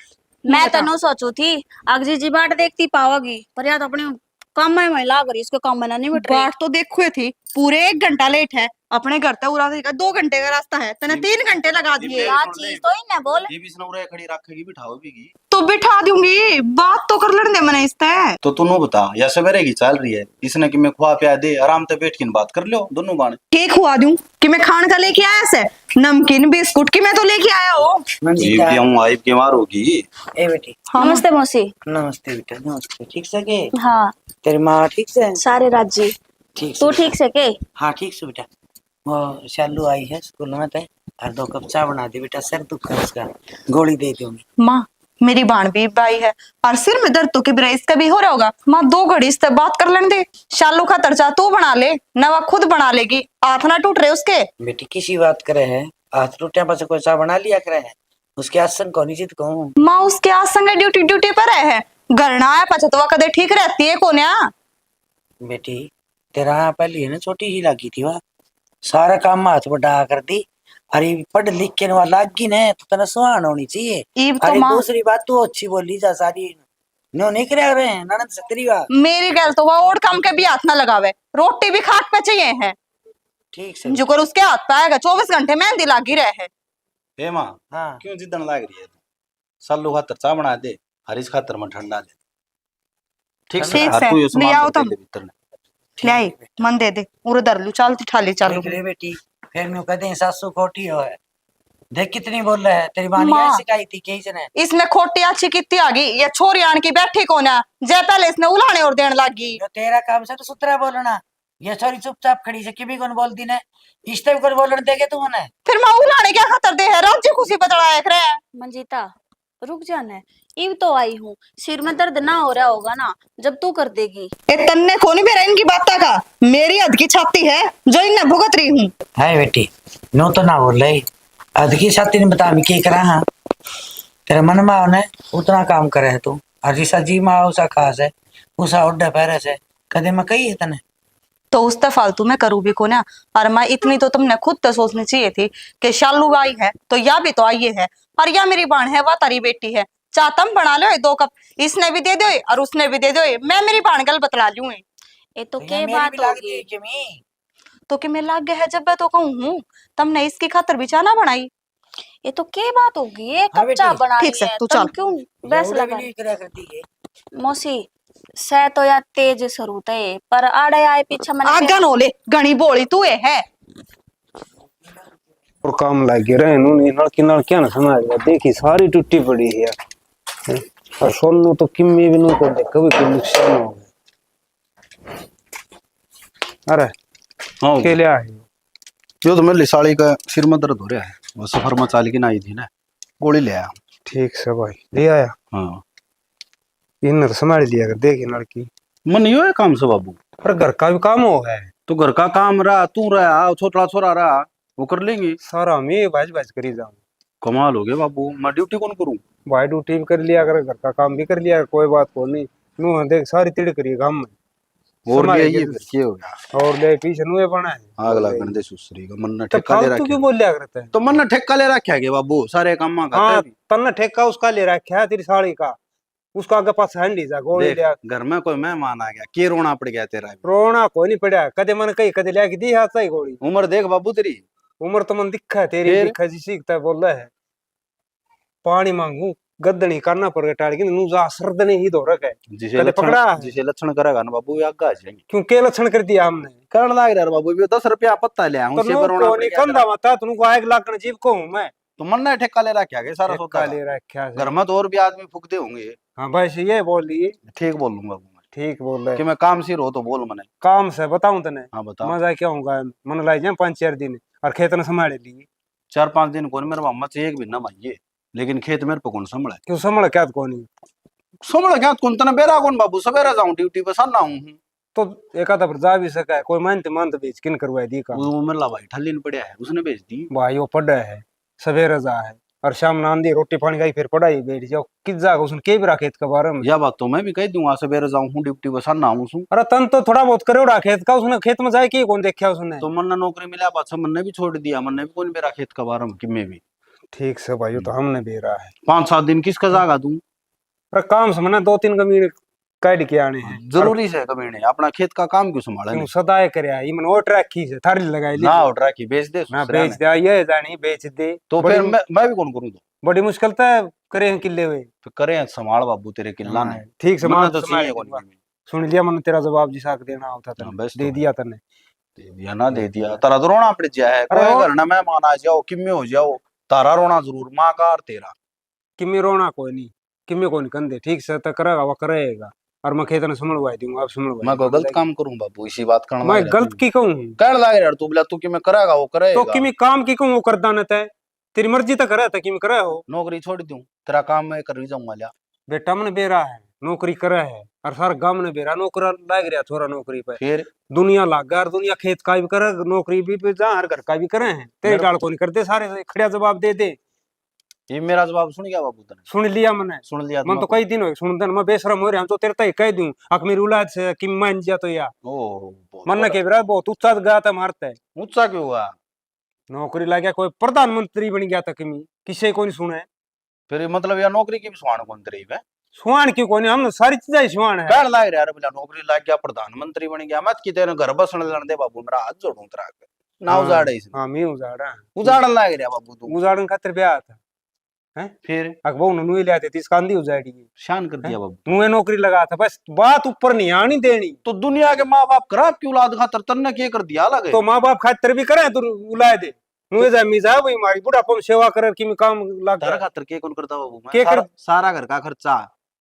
मैं तो नो सोचू थी अगजी जी बाट देखती पाओगी पर यार अपने काम में मैं लाग रही इसको काम में नहीं बैठ रही। बाट तो देखो थी पूरे 1 घंटा लेट है अपने घर तक उड़ा 2 घंटे का रास्ता है तने 3 घंटे लगा दिए। क्या चीज तो ही ना बोल। ये भी सनौरा खड़ी रखेगी बिठाओ भी तो बिठा दूंगी बात तो कर लेने दे मैंने इससे। तो तू नु बता या सवेरे की चल रही है इसने कि मैं खुआ पिया दे आराम से बैठ के बात कर लो दोनों बाण केक खुआ दूं कि मैं खान का लेके आया से नमकीन बिस्कुट की मैं तो लेके आया हूँ। मंजिता आइब के मार होगी ए बेटी नमस्ते मौसी। नमस्ते बेटा नमस्ते ठीक से के हाँ तेरी माँ ठीक से सारे राज्य ठीक से तू ठीक से के? हाँ ठीक से बेटा वो शालू आई है स्कूल में तो और 2 कप चाय बना दी बेटा सर दुख है उसका गोली दे दूंगी। माँ मेरी बाण भी बाई है और सिर में दर्द तो के बिरा इसका भी हो रहा होगा। माँ 2 घड़ी इससे बात कर लेने दे शालू का तरचा तू बना ले नवा खुद बना लेगी हाथ ना टूट रहे उसके। बेटी किसी बात करे है हाथ टूटे बस कोई सा बना लिया करे है उसके आसन कौन जीत कहूँ। माँ उसके आज संगे ड्यूटी ड्यूटी पर है घर ना आया पचतवा कदे ठीक रहती है कोन्या। बेटी तेरा पहले है ना छोटी ही लगी थी वह सारा काम हाथ बढ़ा कर दी अरे पढ़ लिख के वहां लाग गई ना तो तना सुहान होनी चाहिए। ईब तो अरे माँ दूसरी बात तू अच्छी बोली जा सारी नो नहीं कर रहे हैं ननद सतरी बात मेरी गल तो वह और काम के भी हाथ ना लगावे रोटी भी खाट पे चाहिए है ठीक से जो कर उसके हाथ पे आएगा 24 घंटे मेहंदी लागी रहे है। ए माँ हाँ क्यों जिद्दन लाग रही है सालू खातर चाय बना दे हरीश खातर में ठंडा दे ठीक से ठीक और से, तू ये ले सामान आओ कर तुम। दे भीतर ने ले आई मन दे दे उरे धर लू चाल ठाली चालू देख ले बेटी फिर न्यू कहते हैं सासू खोटी हो है देख कितनी बोल रहा है तेरी माँ ने माँ। क्या सिखाई थी कि इसने इसमें खोटी अच्छी कितनी आ गई ये छोरी आन की बैठी कोना जय पहले इसने उलाने और देने लगी। जो तेरा काम से तो सुतरा बोलना ये सॉरी चुपचाप खड़ी से किभी कौन बोलती ने इश्ते भी कौन बोलने देगे तू उन्हें फिर मैं उलाने क्या खतर दे है राज्य खुशी बतलाया करे। मंजीता रुक जाना इव तो आई हूँ सिर में दर्द ना हो रहा होगा ना जब तू कर देगी। ए तन्ने कोनी बेरा इनकी बात का मेरी हद की छाती है जो इन्हें भुगत रही हूँ। है बेटी नो तो ना बोल रही अध की छाती ने बता मैं क्या करा हाँ तेरा मन में ने उतना काम करे है तू और जिसा जी माँ उसा खास है उसा उड्डा पैरस है कदे मैं कही है तने तो उससे फालतू में करूँ भी को ना और मैं इतनी तो तुमने खुद तो सोचनी चाहिए थी कि शालू आई है तो या भी तो आई है और या मेरी बाण है वह तारी बेटी है चाह तुम बना लो 2 कप इसने भी दे दो और उसने भी दे दो मैं मेरी बाण गल बतला लूँ। ये तो ये के मेरी बात भी लागती होगी है कि मैं तो कि मैं लाग गया है जब मैं तो कहूँ हूँ तुमने इसकी खातर भी चाह ना बनाई। ये तो के बात होगी ये हाँ कब चाह बेटी, बनानी ठीक से, है तू तुम चल। क्यों बस ये भी लगा नहीं करा करती है मौसी सह तो या तेज सरूत है पर आड़े आए पीछे मैंने आगा नो ले घनी बोली तू है और काम लगे रहे इन्होंने नलकी क्या ना समझ रहा देखी सारी टूटी पड़ी है यार हैं? और सोनू तो किम्मी भी नहीं कर दे कभी कोई नुकसान हो गया अरे हाँ के लिया है यो तो मेरी साड़ी का सिर में दर्द हो रहा है वो सफर में चाल की आई थी ना गोली ले आया ठीक से भाई ले आया हाँ इन संभाल लिया कर देखी लड़की मन यो है काम से बाबू पर घर का भी काम हो है तो घर का काम रहा तू रहा छोटा छोरा रहा वो कर लेंगे सारा मैं भाज भाज करी जाऊं कमाल हो गया बाबू मैं ड्यूटी कौन करूँ भाई ड्यूटी भी कर लिया कर घर का काम भी कर लिया कर कोई बात को नहीं नू देख सारी तिड़ करी काम में और संभाल ले के ये फिर क्या हो गया और ले पीछे नुए बना है आग लगन दे सुसरी का मन ने तो ठेका ले फालतू क्यों रखा बोल लिया करता है तो मन ने ठेका ले रखा है बाबू सारे काम में हाँ करते तन्ने ठेका उसका ले रखा है तेरी साड़ी का उसका आगे पास हैंडी जा गोली देख लिया घर में कोई मेहमान आ गया के रोना पड़ गया तेरा रोना कोई नहीं पड़ा कदे मन कही कदे लिया दी हाथ सही गोली उम्र देख बाबू तेरी उम्र तो मन दिखा है तेरी फिर? दिखा जी सीखता है बोल रहा है पानी मांगू गद्दनी करना पड़ गया टाड़ की नू जा सर्दने ही दो रखा है जिसे कदे पकड़ा है। लक्षण जिसे लक्षण करेगा ना बाबू ये आगा आ जाएंगे क्यों के लक्षण कर दिया हमने करण लाग रहा है बाबू ये 10 रुपया पत्ता ले आऊं तो से नू पर रोना को पड़ नहीं गया कंधा मता तू को आग लागण जीव को हूं मैं तो मन ने ठेका ले रखा है सारा ठेका सोता ले रखा है घर में तो और भी आदमी फुकते होंगे हाँ बस ये बोल ली ठीक बोल लूंगा बाबू मैं ठीक बोल रहे कि मैं काम सिर हो तो बोल मने। काम से बताऊं तने हाँ बताओ। मजा क्या होगा मन लाई जाए 5-4 दिन और खेत न संभाले लिए 4-5 दिन कौन मेरे मामा से एक भी ना माइये, लेकिन खेत मेरे पे कौन संभले। क्यों संभाल क्या कोनी संभल क्या कौन तना बेरा कौन बाबू, सवेरा जाऊं ड्यूटी पे सन्ना हूं। तो एक आधा पर जा भी सका है कोई मानते बेच किन करवाए दी काम वो मेरा भाई ठल्ली ने पड़या है, उसने भेज दी। भाई वो पढ़ा है सवेरे जा है और शाम नांदी रोटी पानी खाई फिर पढ़ाई बैठ जाओ किस जाएगा उसने के भी रहा खेत के बारे में। यह बात तो मैं भी कह दूंगा, सवेरे जाऊं हूं ड्यूटी पे सन्ना हूं सू। अरे तन तो थोड़ा बहुत करे उड़ा खेत का उसने खेत में जाए की कौन देखा उसने। तो मन नौकरी मिला पाछा मन भी छोड़ दिया, मन भी कौन मेरा खेत का बारे में कि मैं भी। ठीक से भाई तो हमने भी रहा है 5-7 दिन किसका जागा दूं। अरे काम से मना 2-3 कमीने काट के आने हैं जरूरी से कमीने अपना खेत का काम क्यों संभाले। क्यों सदाए करे आई मन और ट्रैक की से थारी लगाई ली ना उठ रखी बेच दे ना ससुरा बेच ने। दे ये जानी बेच दे तो फिर मैं भी कौन करूं। तो बड़ी मुश्किल तय करे हैं किले हुए फिर करे संभाल बाबू तेरे किल्ला ने। ठीक से मन मान तो संभाल चाहिए दूंगा। कौन। सुन लिया मन तेरा जवाब जी साक देना होता हाँ, था बस तो दे है। दिया तने दे दिया ना दे दिया, तारा तो रोना पड़ जाए है। अरे कोई वो- घर ना मेहमान आ जाओ किम्मे हो जाओ, तारा रोना जरूर माँ का और तेरा। किम्मी रोना कोई नहीं किम्मी कोई नहीं कंधे ठीक से तो करेगा वो करेगा और मैं खेत ने संभलवाई दूंगा अब संभलवाई मैं कोई गलत काम करूं बाबू, इसी बात करना मैं लग गलत की कहूँ कहने लगे यार तू बोला तू कि मैं करेगा वो तो करेगा। किमी काम की कहूँ वो करदा न तय तेरी मर्जी तो करे था किमी करे हो नौकरी छोड़ दूं तेरा काम मैं कर ही जाऊंगा लिया। बेटा मन बेरा है नौकरी करे है और सारा गांव ने बेरा नौकरा लाग रहा छोरा नौकरी पे फिर दुनिया लाग गया और दुनिया खेत का भी करे नौकरी भी पे जा हर घर का भी करे हैं तेरे मेरा- डाल को नहीं करते सारे खड़िया जवाब दे दे ये मेरा जवाब सुन गया बाबू तने। सुन लिया मैंने सुन लिया मन तो कई दिन हो सुन दिन मैं बेशरम हो रहा हूं तो तेरे तय कह दूं अक मेरी औलाद से कि मान जा तो या ओ मन न के बेरा बहुत ऊंचा गया था मारता है ऊंचा क्यों हुआ। नौकरी लग गया कोई प्रधानमंत्री बन गया था किमी किसे को नहीं सुने फिर ये मतलब यार नौकरी की भी सुहान कौन तेरी है। सुहान क्यों कोई नहीं हम सारी चीजें सुहान है कहने लग रहा यार बोला नौकरी लग गया प्रधानमंत्री बन गया, मत की तेरे घर बसने लड़ दे बाबू, मेरा हाथ जोड़ूं तेरा आगे। ना हाँ, उजाड़े इसने। हाँ मैं उजाड़ा उजाड़न लग रहा बाबू तू। उजाड़न खातिर ब्याह था फिर अकबो नुए ले आते तीस कांदी उजाड़ी शान कर दिया बाबू। नुए नौकरी लगा था बस बात ऊपर नहीं आनी देनी तो दुनिया के माँ बाप खराब की औलाद खातर तन्ने के कर दिया लगे। तो माँ बाप खातिर भी करे तो उलाए दे नुए जा मिजा वही हमारी बुढ़ापा में सेवा करे कि मैं काम लग तेरा खातर के कौन करता बाबू। मैं के सारा, कर- सारा घर का खर्चा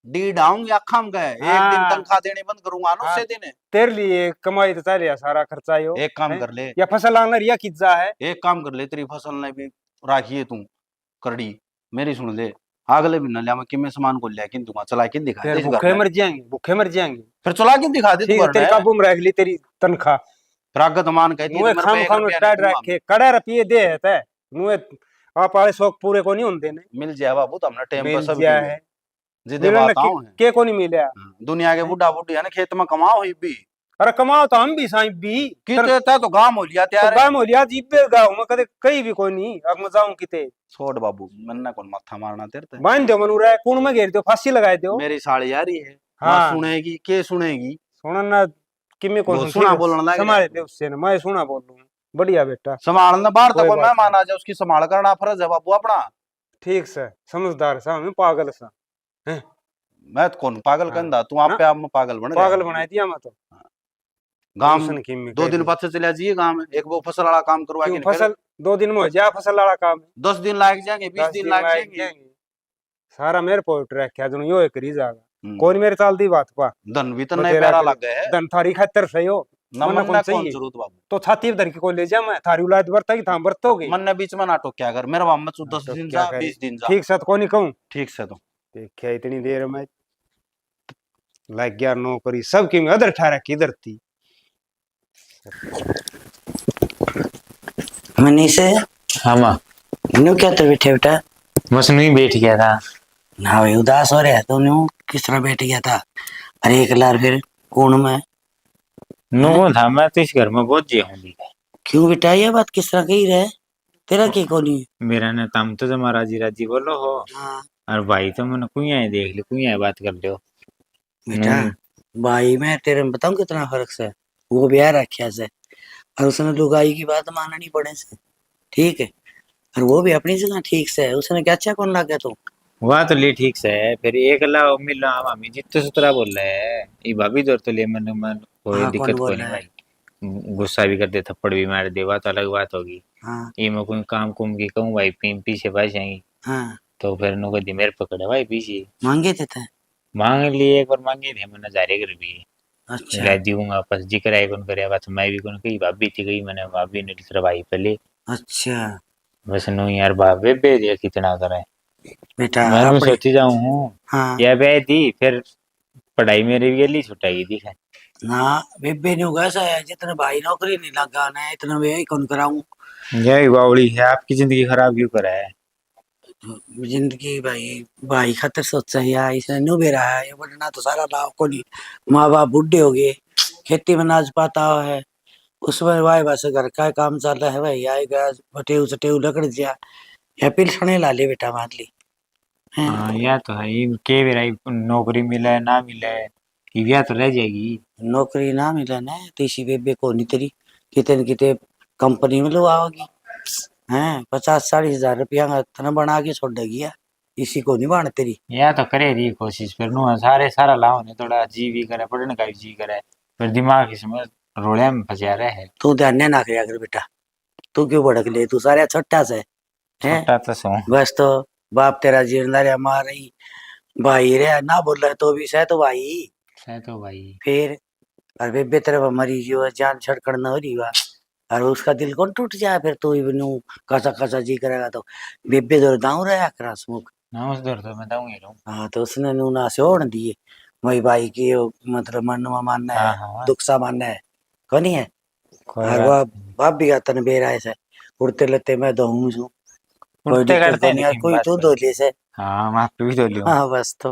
डी डाउन या खम गए, एक हाँ। दिन तनख्वाह देने बंद करूंगा ना उससे दिन। तेरे लिए कमाई तो चल सारा खर्चा यो एक काम हैं? कर ले, या फसल आना रिया किज्जा है एक काम कर ले, तेरी फसल ने भी राखी है तू करड़ी, मेरी सुन ले। अगले भी न लिया मैं किमे सामान को लिया किन दूंगा, चला के दिखा दे फिर इस घर भूखे में। मर जाएंगे भूखे मर जाएंगे फिर चला के दिखा दे तू ठीक है घर तेरे में। काबू में रख ली तेरी तनख्वाह प्रागत मान कहती है नुए मेरे खाम पे 1 खाम रुपया टाइट नहीं रख दूंगा। के कड़े रुपये दे है नुए आप वाले शौक पूरे को नहीं होते ने मिल जाए बाबू तो हमने टाइम पर मिल सब गया की है जिदे मिलन बात आऊं है। के को नहीं मिला दुनिया के बुढ़ा बुढ़ी है ना खेत में कमाओ ही भी अरे कमाओ तो हम भी साईं भी किते ता तो गांव हो लिया तो त्यार। गाँव हो लिया जीपे गाँव में कदे कहीं भी कोई नहीं अब मैं जाऊं किते छोड़ बाबू मन्ना कौन मत्था मारना तेरे ते। बांध दो मनु रहा कूण में घेर दो फांसी लगाए दो मेरी साली यारी है हाँ। हाँ सुनेगी के सुनेगी। सुना ना किमी को वो सुना बोलने लग संभाल दे उससे ना मैं सुना बोल लूं बढ़िया बेटा संभालना बाहर तक कोई कोई बात मेहमान आ जाए उसकी संभाल करना फर्ज है बाबू अपना। ठीक से समझदार सा मैं पागल सा मैं तो कौन पागल हाँ। कहंदा तू आप पे आप में पागल बन पागल बनाई दिया मैं तो गांव टेंशन किमी 2 दिन बाद से चला जाइए गांव में, एक वो फसल वाला काम करवा के फसल 2 दिन में हो जा फसल वाला काम 10 दिन लाग जाएंगे 20 दिन लाग जाएंगे। सारा मेरे पर रखा जो यो एक री जागा हम्म। कौन मेरे चाल दी बात पा धन भी तो तो नहीं तेरा पैरा के- लग गए है धन थारी खातर सही हो न मन मन कौन कौन चाहिए जरूरत बाबू। तो छाती धर के को ले जा मैं थारी औलाद बरता की थाम बरतोगे मन ने बीच में नाटक क्या कर मेरा मामा तू 10 दिन जा 20 दिन जा ठीक साथ को नहीं कहूं ठीक से तो देखिया इतनी देर में लग गया नौकरी सबकी में अदर ठा रखी इधर थी मनीष हाँ माँ न्यू क्या तो बैठे बेटा बस नहीं बैठ गया था। ना भाई उदास हो रहा है तो न्यू किस तरह बैठ गया था। अरे एक लार फिर कौन में नो था मैं तो इस घर में बहुत जी हूँ। क्यों बेटा ये बात किस तरह कही रहे तेरा की कोनी मेरा ने तम तो जमा राजी राजी बोलो हो हाँ और भाई तो मैंने कुया देख ली कुया बात कर लो। बेटा भाई मैं तेरे में बताऊं कितना फर्क से वो ब्याह रखा से और उसने लुगाई की बात माननी पड़े से ठीक है और वो भी अपनी जगह ठीक से है उसने क्या अच्छा कौन लगा तो वह तो ले ठीक से है फिर एक लाओ मिलो मामी जितने सुतरा बोल रहे है ये भाभी दौर तो ले मैंने मन कोई हाँ, कौन दिक्कत बोल कोई नहीं रहा है? भाई गुस्सा भी कर दे थप्पड़ भी मार दे बात अलग बात होगी। हाँ ये मैं कोई काम कुम की कहूँ भाई पीछे भाई जाएंगी हाँ तो फिर नो कदी मेरे पकड़े भाई पीछे मांगे थे मांग लिए एक बार मांगे थे मैंने 1000 रुपये अच्छा ला दूंगा बस जिक्र है कौन करे बस मैं भी कौन कही भाभी थी गई मैंने भाभी ने दूसरा भाई पहले अच्छा बस नो यार भाभी बे दिया कितना करे बेटा मैं भी अपनी सोची जाऊं हूँ हाँ या बे दी फिर पढ़ाई मेरी भी गली छुटाई दी है ना बेबे ने कैसा है जितना भाई नौकरी नहीं लगा ना इतना वे ही कौन कराऊं यही बावड़ी है आपकी जिंदगी खराब क्यों करा है जिंदगी भाई भाई खातर सोचा यार इसने नु भी रहा है वरना तो सारा लाभ को नहीं माँ बाप बूढ़े हो गए खेती में अनाज पाता है उसमें भाई बस घर का काम चल रहा है भाई आएगा बटेऊ सटेऊ लकड़ दिया या पिलसने ला ले बेटा मान ली हैं हाँ यह तो है ये के भी रही नौकरी मिले ना मिले ये तो रह जाएगी नौकरी ना मिले ना तो इसी बेबे को नहीं तेरी कितने न कितने कंपनी में लो आओगी हैं 50-40 हजार रुपया का तना बना के छोड़ देगी यार इसी को नहीं बाण तेरी यह तो करे रही कोशिश फिर नु सारे सारा लाओ ने थोड़ा जी भी करे पढ़ने का भी जी करे फिर दिमाग इसमें रोड़े में फंसा रहे है तू ध्यान ना करे अगर बेटा तू क्यों भड़क ले तू सारे छोटा से हैं छोटा तो सो बस तो बाप तेरा जीवनदार है मार रही भाई रे ना बोल रहा तो भी सह तो भाई है तो भाई फिर और बेबे तेरे मरी जो जान छड़कड़ न हो रही वा और उसका दिल कौन टूट जाए फिर तू इवनू कैसा कैसा जी करेगा तो बेबे दो दाऊ रहा क्रास मुख ना उस दौर तो मैं दाऊं ही रहूं हाँ तो उसने नू ना से ओढ़ दिए वही भाई की वो मतलब मन में मानना है हाँ दुख सा मानना है कौन है कोई और बात वह बाप भी का तन बेरा ऐसे उड़ते लेते मैं दहूं छू कोई उठते दिक्कत करते नहीं है लेकिन कोई बस तू दो ले से हाँ मैं भी तो लियो हाँ बस तो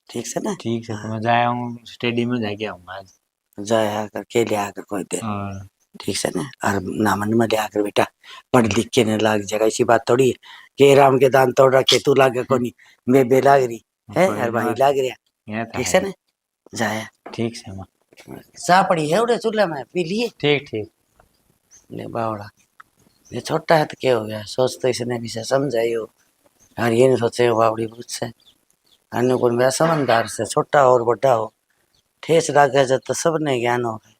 ठीक से ना ठीक है तो मैं जाया हूँ स्टेडियम में जाके आऊंगा आज जाए आकर के ले आकर कोई देर और ठीक से ना और नामन में ले आकर बेटा पढ़ लिख के नहीं लाग जाएगा ऐसी बात थोड़ी है कि राम के दान तोड़ रखे तू लागे को नहीं बेबे लाग रही है कोई और भाई बात लाग रहा यह तो ठीक से है ना जाया ठीक से माँ चाह पड़ी है उड़े चूल्हे में पी लिए ठीक ठीक ले बावड़ा ये छोटा है तो क्या हो गया सोच तो इसने भी से समझाई हो और ये नहीं सोचे हो बावड़ी मुझसे अन्य को मेरा समझदार से छोटा और बड़ा हो ठेस लागे जब तो सब ने ज्ञान हो गए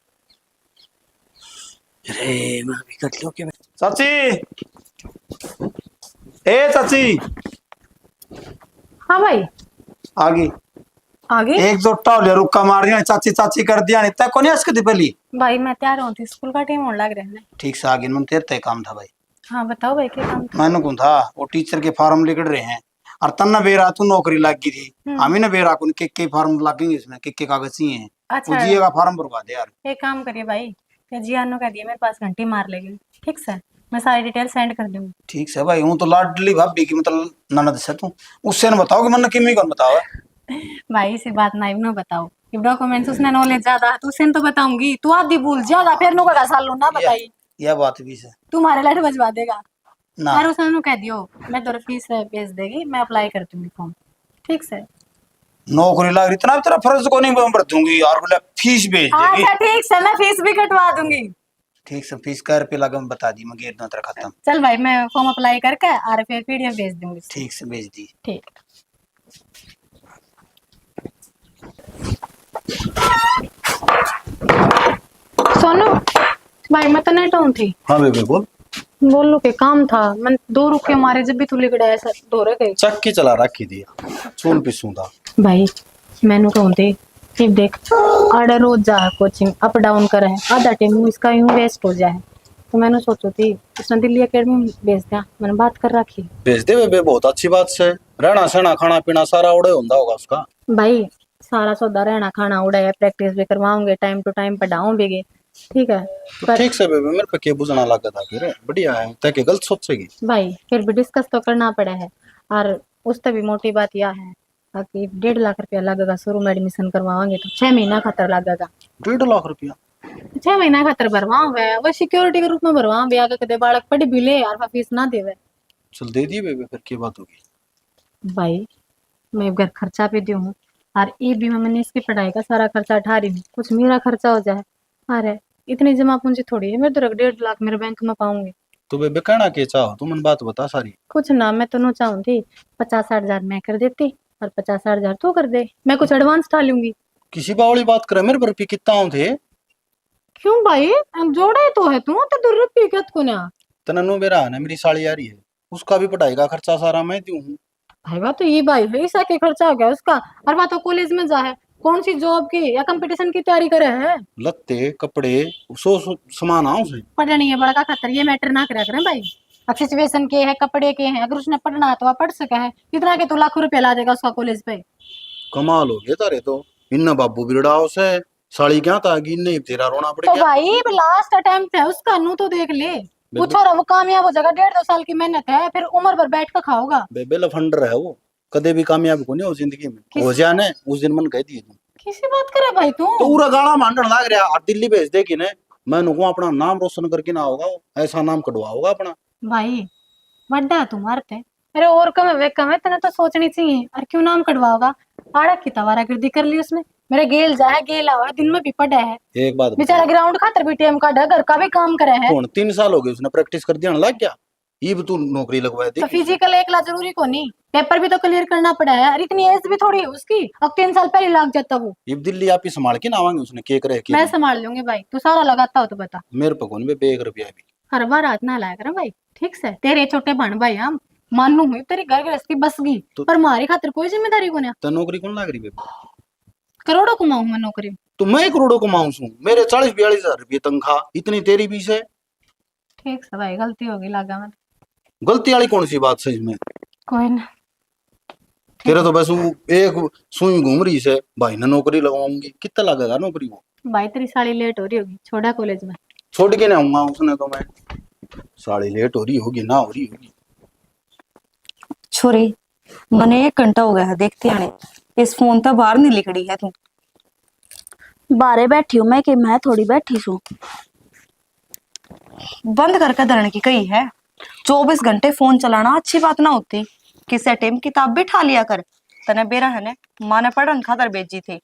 अरे मैं भी कर लूं कि चाची ए चाची हाँ भाई आगे आगे एक जोटा हो लिया रुक्का मार दिया चाची चाची कर दिया नहीं तय कोनी इसके पहली भाई मैं तैयार हूँ थी स्कूल का टाइम होने लग रहा है ठीक से आगे मन तेरे तय काम था भाई हाँ बताओ भाई क्या काम था मैंने कौन था वो टीचर के फार्म लिखड़ रहे हैं और तन्ना बेरा तू नौकरी लग गई थी हमें ना बेरा को के फार्म लगेंगे इसमें के कागज चाहिए हैं वो अच्छा जीए का फार्म भरवा दे यार एक काम करिए भाई क्या जियानो कह दिया मेरे पास घंटी मार लेगी ठीक से मैं सारी डिटेल सेंड कर दूंगी ठीक से भाई हूँ तो लाडली भाभी की मतलब ननद से तू उससे न बताओ कि मन किमी कौन बताओ भाई से बात ना इब्नो बताओ ये डॉक्यूमेंट्स उसने नॉलेज ज्यादा है तो उसे तो बताऊंगी तू आधी भूल ज्यादा फिर नो का साल ना बताई यह बात भी से तुम्हारे लट बजवा देगा ना यार उसने नु कह दियो मैं तेरे फीस भेज देगी मैं अप्लाई कर दूंगी फॉर्म ठीक से नौकरी लग रही इतना भी तेरा फर्ज को नहीं भर दूंगी और बोले फीस भेज देगी अच्छा ठीक से मैं फीस भी कटवा दूंगी ठीक से फीस का रुपये लगा मैं बता दी मैं गेट ना तेरा खत्म चल भाई मैं फॉर्म अप्लाई करके और फिर पीडीएफ भेज दूंगी ठीक से भेज दी ठीक सोनू भाई मैं तो नेट ऑन थी हाँ बेबे बोल बोलो के काम था मैं 2 रुपये मारे जब भी तू लिखड़ा ऐसा धोरे गई चक्की चला रखी थी चूल पिसू था भाई मैनू कहूँ थे फिर देख आड़ा रोज जा कोचिंग अप डाउन करे आधा टाइम इसका यूं वेस्ट हो जाए तो मैंने सोचो थी उसने दिल्ली एकेडमी में भेज दिया मैंने बात कर रखी भेज दे बेबे बहुत अच्छी बात से रहना सहना खाना पीना सारा उड़े होता होगा उसका भाई सारा सौदा रहना खाना उड़ा है प्रैक्टिस भी करवाऊंगे टाइम टू टाइम पढ़ाऊं भी ठीक है तो ठीक से बेबे मेरे पे क्या बुझना लगा था फिर बढ़िया है ताकि गलत सोचेगी भाई फिर भी डिस्कस तो करना पड़ा है और उससे भी मोटी बात यह है कि 1.5 लाख रुपया लगेगा शुरू में एडमिशन करवाओगे तो 6 महीना खातर लगेगा 1.5 लाख रुपया 6 महीना खातर भरवाओगे वो सिक्योरिटी के रूप में भरवाओगे आगे कदे बालक पढ़ भी ले यार फीस ना देवे चल दे दी बेबे फिर क्या बात होगी भाई मैं घर खर्चा पे दी हूँ और ये भी मैंने इसकी पढ़ाई का सारा खर्चा उठा रही हूँ कुछ मेरा खर्चा हो जाए अरे इतनी जमा पूंजी थोड़ी है मैं तो 1.5 लाख मेरे बैंक में पाऊंगी तो बेबे कहना क्या चाहो तू मन बात बता सारी कुछ ना मैं तो चाहूँ थी 50-60 हजार मैं कर देती और 50-60 हजार तू कर दे मैं कुछ एडवांस डालूंगी किसी बावली बात करे मेरे पर कितना हूं थे क्यों भाई जोड़ा ही तो है तू तो 2 रुपये क्या को ना तना नो बेरा है ना मेरी साली आ रही है उसका भी पढ़ाई का खर्चा सारा मैं दूं हूं भाई बात तो ये भाई है, ईसा के खर्चा हो गया उसका। और वह तो कॉलेज में जा है, कौन सी जॉब की या कंपटीशन की तैयारी करे है। लत्ते कपड़े सो सामान आओ से। पढ़ना नहीं है बड़ा का खतर, ये मैटर ना करा करें भाई। अब सिचुएशन के है, कपड़े के हैं, अगर उसने पढ़ना है तो वह पढ़ सका है। इतना के तो लाखों रुपया ला देगा उसका कॉलेज पे। कमाल हो गया तारे तो। इन्ना बाबू बिगड़ाओ से साड़ी क्या था कि इन्ने तेरा रोना पड़ तो गया। भाई लास्ट अटेम्प्ट है उसका, नू तो देख ले। वो छोरा वो कामयाब हो जाएगा, 1.5-2 साल की मेहनत है, फिर उम्र भर बैठ कर खाओगा। बेबे लफंडर है वो, कदे भी कामयाब को नहीं हो जिंदगी में। हो जाने उस दिन मन कह दिए तू किसी बात करे भाई तू। तो पूरा गाला मांडन लाग रहा। और दिल्ली भेज दे कि ने मैं नुको अपना नाम रोशन करके ना होगा, ऐसा नाम कटवा होगा अपना। भाई बड्डा तू मारते। अरे और कम है वे कम है, तेने तो सोचनी चाहिए। और क्यों नाम कटवाओगा, आड़ा की तवारागिर्दी कर ली उसने। मेरे गेल जा है, गेला हुआ है, दिन में भी पड़ा है। एक बात बेचारा ग्राउंड खातर भी टाइम काटा, घर का भी काम करे है। कौन 3 साल हो गए उसने प्रैक्टिस कर दिया लग गया। ये भी तू नौकरी लगवाए तो दे। फिजिकल एकला जरूरी को नहीं, पेपर भी तो क्लियर करना पड़ा है। और इतनी एज भी थोड़ी है उसकी, अब 3 साल पहले लाग जाता वो। ये दिल्ली आप ही संभाल के ना आवांगे उसने केक रह के। मैं संभाल लूंगी भाई, तू सारा लगाता हो तो बता। मेरे पे कौन बे 1 रुपया भी। हर बार रात ना लाया कर भाई, ठीक से। तेरे छोटे बहन भाई हम मानू हुई, तेरी घर गृहस्थी बस गई, पर हमारी खातिर कोई जिम्मेदारी को नहीं। तो नौकरी कौन लाग रही बेबे। करोड़ों कमाऊं मैं नौकरी। तो मैं करोड़ों कमाऊं हूँ, मेरे 40-42 हजार रुपये तनख्वाह, इतनी तेरी भी है। ठीक से भाई, गलती होगी लागा मैं। गलती वाली कौन सी बात सही में। कोई ना। तेरा तो बस वो एक सुई घूम रही से भाई ने नौकरी लगाऊंगी। कितना लगेगा नौकरी वो। भाई तेरी साड़ी लेट हो रही होगी, छोड़ा कॉलेज में। छोड़ के ना आऊंगा उसने तो मैं। साड़ी लेट हो रही होगी ना हो रही होगी। छोरी मने 1 घंटा हो गया है देखते आने, इस फोन तो बाहर नहीं लिखड़ी है तू। बारे बैठी हूँ मैं कि मैं थोड़ी बैठी हूँ। बंद करके धरने की कही है। 24 घंटे फोन चलाना अच्छी बात ना होती। किसी टाइम किताब बिठा लिया कर। तने बेरा है ने माँ ने पढ़न खातर भेजी थी।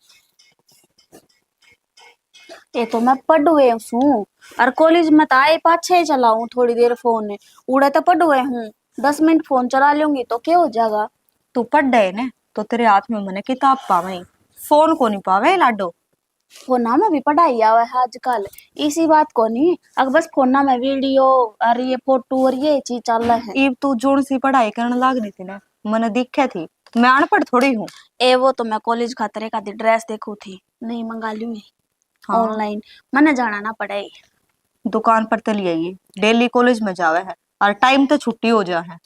ये तो मैं पढ़ गए हूँ और कॉलेज में तो आए पाछे चलाऊं थोड़ी देर फोन उड़े तो पढ़ गए हूँ। 10 मिनट फोन चला लूंगी तो क्या हो जाएगा। तू पढ़ गए ने तो तेरे हाथ में मने किताब पावे, फोन को नहीं पावे लाडो। फोना में भी पढ़ाई आवा है आजकल, इसी बात को नहीं। अगर बस फोना में वीडियो और ये फोटो और ये चीज चल रहा है। इब तू जोन सी पढ़ाई करने लाग रही थी ना, मने दिखे थी। मैं अनपढ़ थोड़ी हूँ। ए वो तो मैं कॉलेज खातर एक आधी ड्रेस देखू थी, नहीं मंगा लूंगी हाँ। ऑनलाइन। मैंने जाना ना पड़े। दुकान पर तली आई डेली कॉलेज में जावे है और टाइम तो छुट्टी हो जा है।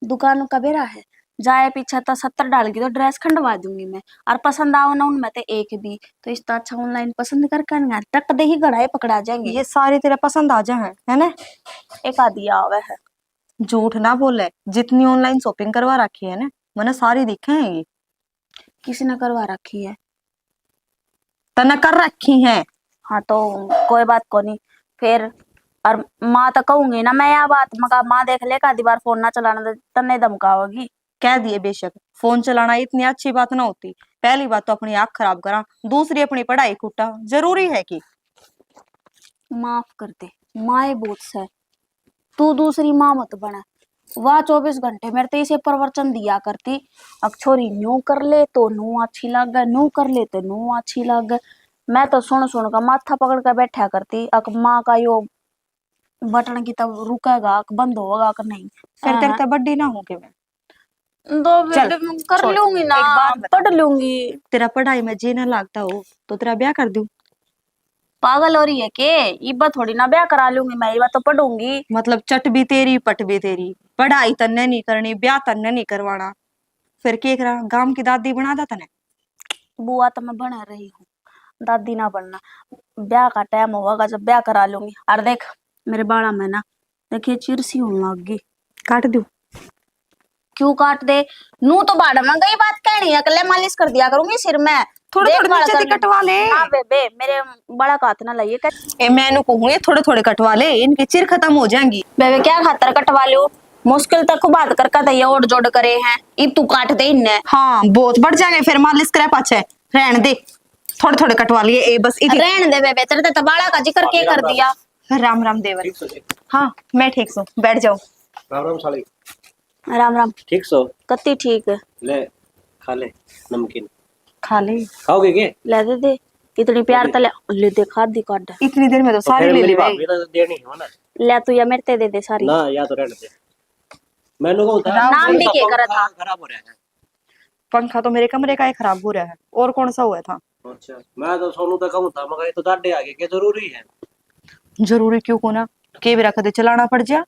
दुकान का बेरा है, जाए पीछे तो 70 डाल की तो ड्रेस खंडवा दूंगी मैं। और पसंद आओ ना उनमें तो एक भी, तो इस तरह अच्छा ऑनलाइन पसंद कर टक दे ही गड़ाई पकड़ा जाएंगे। ये सारी तेरे पसंद आ जा है ना। एक आधी आवे है। झूठ ना बोले, जितनी ऑनलाइन शॉपिंग करवा रखी है ना मैंने सारी दिखे हैं। ये किसी ने करवा रखी है। तने कर रखी है। हाँ तो कोई बात को नहीं फिर। और माँ तो कहूंगी ना मैं यह बात, मगर माँ देख ले आधी बार फोन ना चलाना तन्ने धमकाओगी। कह दिए बेशक फोन चलाना इतनी अच्छी बात ना होती। पहली बात तो अपनी आंख खराब करा, दूसरी अपनी पढ़ाई कुटा। जरूरी है कि माफ कर दे, माँ बहुत से, तू दूसरी माँ मत बना। वह 24 घंटे मेरे तो इसे प्रवचन दिया करती। अब छोरी न्यू कर ले तो नू अच्छी लग, नू कर ले तो नू अच्छी लग। मैं तो सुन सुन का माथा पकड़ कर बैठा करती। अक माँ का यो बटन की तब रुकेगा बंद होगा कि नहीं। फिर तेरे तो बड्डी ना होगी मैं। दो चल, कर छोड़। लूंगी ना, एक बात बता। पढ़ लूंगी। तेरा पढ़ाई में जी ना लगता हो तो तेरा ब्याह कर दूं। पागल हो रही है के, इब्बा थोड़ी ना ब्याह करा लूंगी मैं, इब्बा तो पढ़ूंगी। मतलब चट भी तेरी पट भी तेरी, पढ़ाई तन्ने नहीं करनी, ब्याह तन्ने नहीं करवाना। फिर के करा, गांव की दादी बना दा तने। बुआ तो मैं बना रही हूँ, दादी ना बनना। ब्याह का टाइम होगा जब ब्याह करा लूंगी। और देख मेरे बाड़ा में ना देखिए चिरसी होने लग गई। काट दूं। क्यों काट दे, नू तो बाड़ा में गई बात कहनी है, कल मालिश कर दिया करूंगी सिर में। थोड़े देख थोड़े बाड़ा नीचे से करने- कटवा ले। हाँ बेबे मेरे बड़ा का हाथ ना लाइए। ए मैनू कहूँ ये थोड़े थोड़े कटवा ले, इनकी चिर खत्म हो जाएंगी। बेबे क्या खातर कटवा लो, मुश्किल तक को बात करके दैया और जोड़ करे हैं, इब तू काट दे इन्हें। हाँ बहुत बढ़ जाएंगे फिर मालिश करे पाछे। रहने दे, थोड़े थोड़े कटवा लिए। ए बस इधर। रहने दे बेबे, तेरे तो बाड़ा का जिक्र के कर दिया। राम राम देवर। हाँ मैं ठीक हूँ, बैठ जाओ। राम राम साली। राम राम। ठीक सो कत्ती ठीक है। ले खा ले नमकीन। खा ले। खाओगे के? ले दे दे, इतनी प्यार तो ले दे खादी काट। इतनी देर में तो तो सारी फिर ले मेरी ले। भाभी तो देनी हो ना। ले तू या मेरे ते दे दे सारी। ना या तो रहने दे। मैंने को था नाम भी क्या करा था? खराब हो रहा है। पंखा तो मेरे कमरे का ही खराब हो रहा है, और कौन सा हुआ था? अच्छा, मैं तो सोनू तक कहूं था, मगर ये तो दाढ़े आगे के जरूरी है। जरूरी क्यों को ना, के भी रख दे चलाना पड़ जा।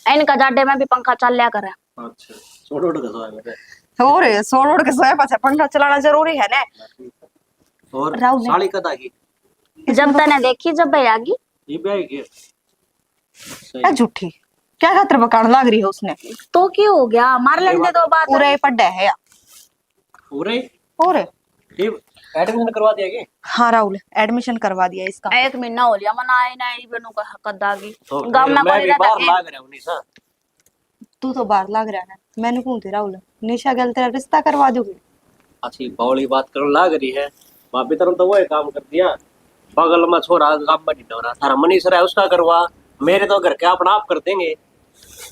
इनका जाडे में भी पंखा चल लिया करे। अच्छा, छोड़ उड़ के सोया मेरे। और सोड़ उड़ के सोया पाछा पंखा चलाना जरूरी है ना। और राहुल ने- साड़ी कद आगी? जब तने देखी जब भैयागी ये भी आएगी। ए सही। झूठी, क्या खातिर बकान लाग रही है उसने? तो क्यों हो गया, मार लेने दो बात। पूरे पड्डा है या पूरे और ये एडमिशन करवा दिया क्या? हाँ राहुल, एडमिशन करवा दिया इसका। 1 महीना हो लिया मना आए ना बेनू का कदागी तो गांव में मैं कोई भी रहता बाहर है। लाग रहा हूं निशा। तू तो बाहर लाग रहा है, मैंने कौन थी राहुल, निशा गल तेरा रिश्ता करवा दूंगी। अच्छी बौली बात करने लाग रही है। भाभी तरह तो वो ही काम कर दिया। बगल में छोरा काम में ढिंडो रहा थारा मनीष रहा है, उसका करवा। मेरे तो घर के अपना आप कर देंगे।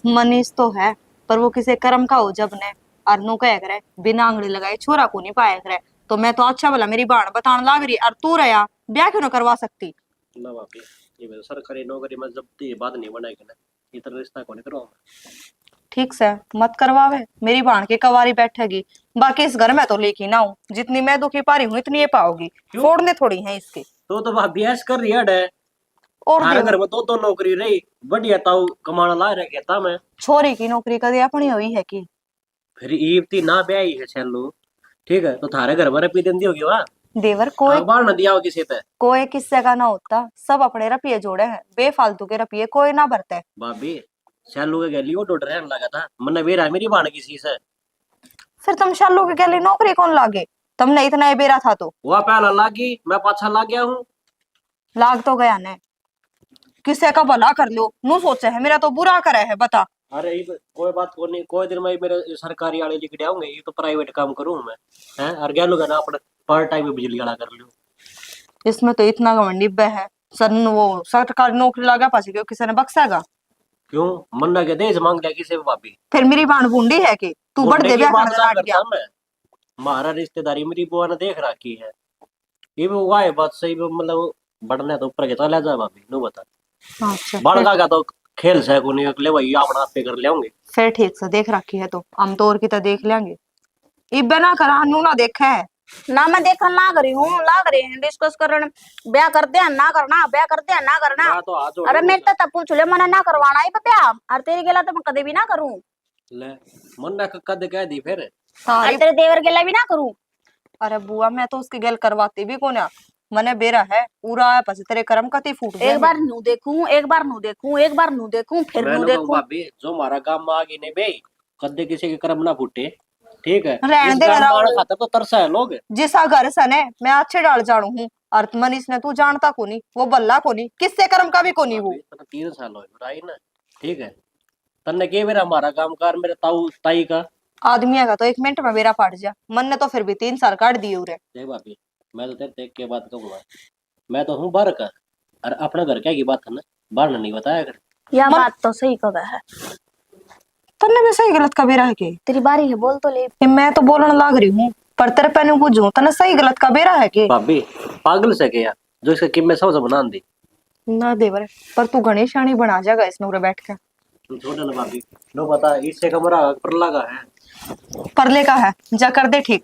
मनीष तो है, पर वो किसी कर्म का हो जब ने और नु कह करे बिना आंगली लगाए छोरा को नहीं पाया करे। तो मैं तो अच्छा भला मेरी बाण बताने लाग रही, और तू रहा ब्याह क्यों ना करवा सकती? ना भाभी, ये मेरे सरकारी नौकरी में जब ये बात नहीं बनाएगी ना, इतना रिश्ता कौन करवाऊंगा। ठीक से मत करवावे, मेरी बाण के कवारी बैठेगी। बाकी इस घर में तो लेके ना हूँ, जितनी मैं दुखी पा रही हूँ इतनी ये पाओगी। फोड़ने थोड़ी है इसके। तो भाभी ऐस कर रही है। और हमारे देवर, घर में तो नौकरी रही बढ़िया, ताऊ कमाना ला रहा कहता मैं। छोरी की नौकरी कभी अपनी हुई है कि? फिर ईब थी ना ब्याही है छेलू, ठीक है, तो थारे घर में रपी देंदी होगी वहाँ। देवर कोई बाढ़ न दिया हो किसी पे। कोई किस्से का ना होता, सब अपने रपिये जोड़े हैं, बेफालतू के रपिये कोई ना भरते। भाभी छेलू के गली वो डोड रहने लगा था, मन बेरा मेरी बाण किसी से। फिर तुम शालू के गले नौकरी कौन लागे? तुमने इतना ही बेरा था तो वह पहला लागी, मैं पाछा लाग गया हूँ। लाग तो गया ने, किसे का भला कर लो नू सोचे है, मेरा तो बुरा करे है बता। अरे ये कोई बात को नहीं, कोई दिन मैं मेरे सरकारी वाले लिख आऊंगे, ये तो प्राइवेट काम करूँ मैं हैं। और गया ना अपने पार्ट टाइम में बिजली वाला कर लूँ। इसमें तो इतना घमंडी बे है, सन वो सरकारी नौकरी लगा पासी क्यों किसी ने बक्सेगा? क्यों मन्ना के देश मांग लिया किसी भाभी? फिर मेरी बाण बूंदी है कि तू बढ़ दे ब्याह करने लाग गया। मैं हमारा रिश्तेदारी मेरी बुआ ने देख रखी है। ये भी हुआ है बात सही, मतलब बढ़ने तो ऊपर के तो ले जा भाभी नो बता। अच्छा बढ़ का तो खेल से को नहीं अगले भाई अपना आप पे कर लेंगे। फिर ठीक से देख रखी है तो हम तो और की तो देख लेंगे। इब्बे ना करा नू ना देखा है ना मैं देखन लाग रही हूँ, लाग रही हैं डिस्कस करने। ब्याह करते हैं ना करना, ब्याह करते हैं ना करना। मैं तो हाथ जोड़ अरे मेरे तो पूछ ले मना ना करवाना है ब्याह, और तेरी गेला तो मैं कभी भी ना करूं। ले मन्ना कद कह दी फिर। और तेरे देवर गेला भी ना करूं। अरे बुआ मैं तो उसकी गल करवाती भी को ना, मने बेरा है पूरा है पसी तेरे कर्म कती फूट गए। एक बार नू देखूं, एक बार नू देखूं, एक बार नू देखूं, फिर नू मैंने कहा देखूं। भाभी जो हमारा काम में आगे नहीं बे, कदे किसी के कर्म ना फूटे, ठीक है। रहने इस दे काम में राहुल। आने खातर तो तरसा है लोग। जिसा घर सने मैं अच्छे डाल जानू हूँ, और मनीष ने तू जानता को नहीं, वो बल्ला को नहीं, किससे कर्म का भी को नहीं वो। भाभी, तने 3 साल हो गए ना, ठीक है। तन्ने के मेरा हमारा काम कार मेरे ताऊ ताई का आदमी का तो 1 मिनट में बेरा फाट जा, मन ने तो फिर भी 3 साल काट दिए उरे। देख भाभी, मैं तो तेरे देख के बात कहूंगा, मैं तो हूँ बाहर का, और अपना घर क्या की बात है ना, बाहर नहीं बताया कर। यह बात तो सही कहा है। तन्ने में सही गलत का बेरा है के? तेरी बारी है, बोल तो ले। कि मैं तो बोलने लाग रही हूँ, पर तेरे पैनु बुझू तने सही गलत का बेरा है के? भाभी पागल से गया जो इसका किम में सब बना दी। ना देवर, पर तू गणेश शानी बना जाएगा इसने उरे बैठ के। तू छोड़ ना भाभी, नो पता इससे कमरा पर लगा है। परले का है, जा कर दे ठीक।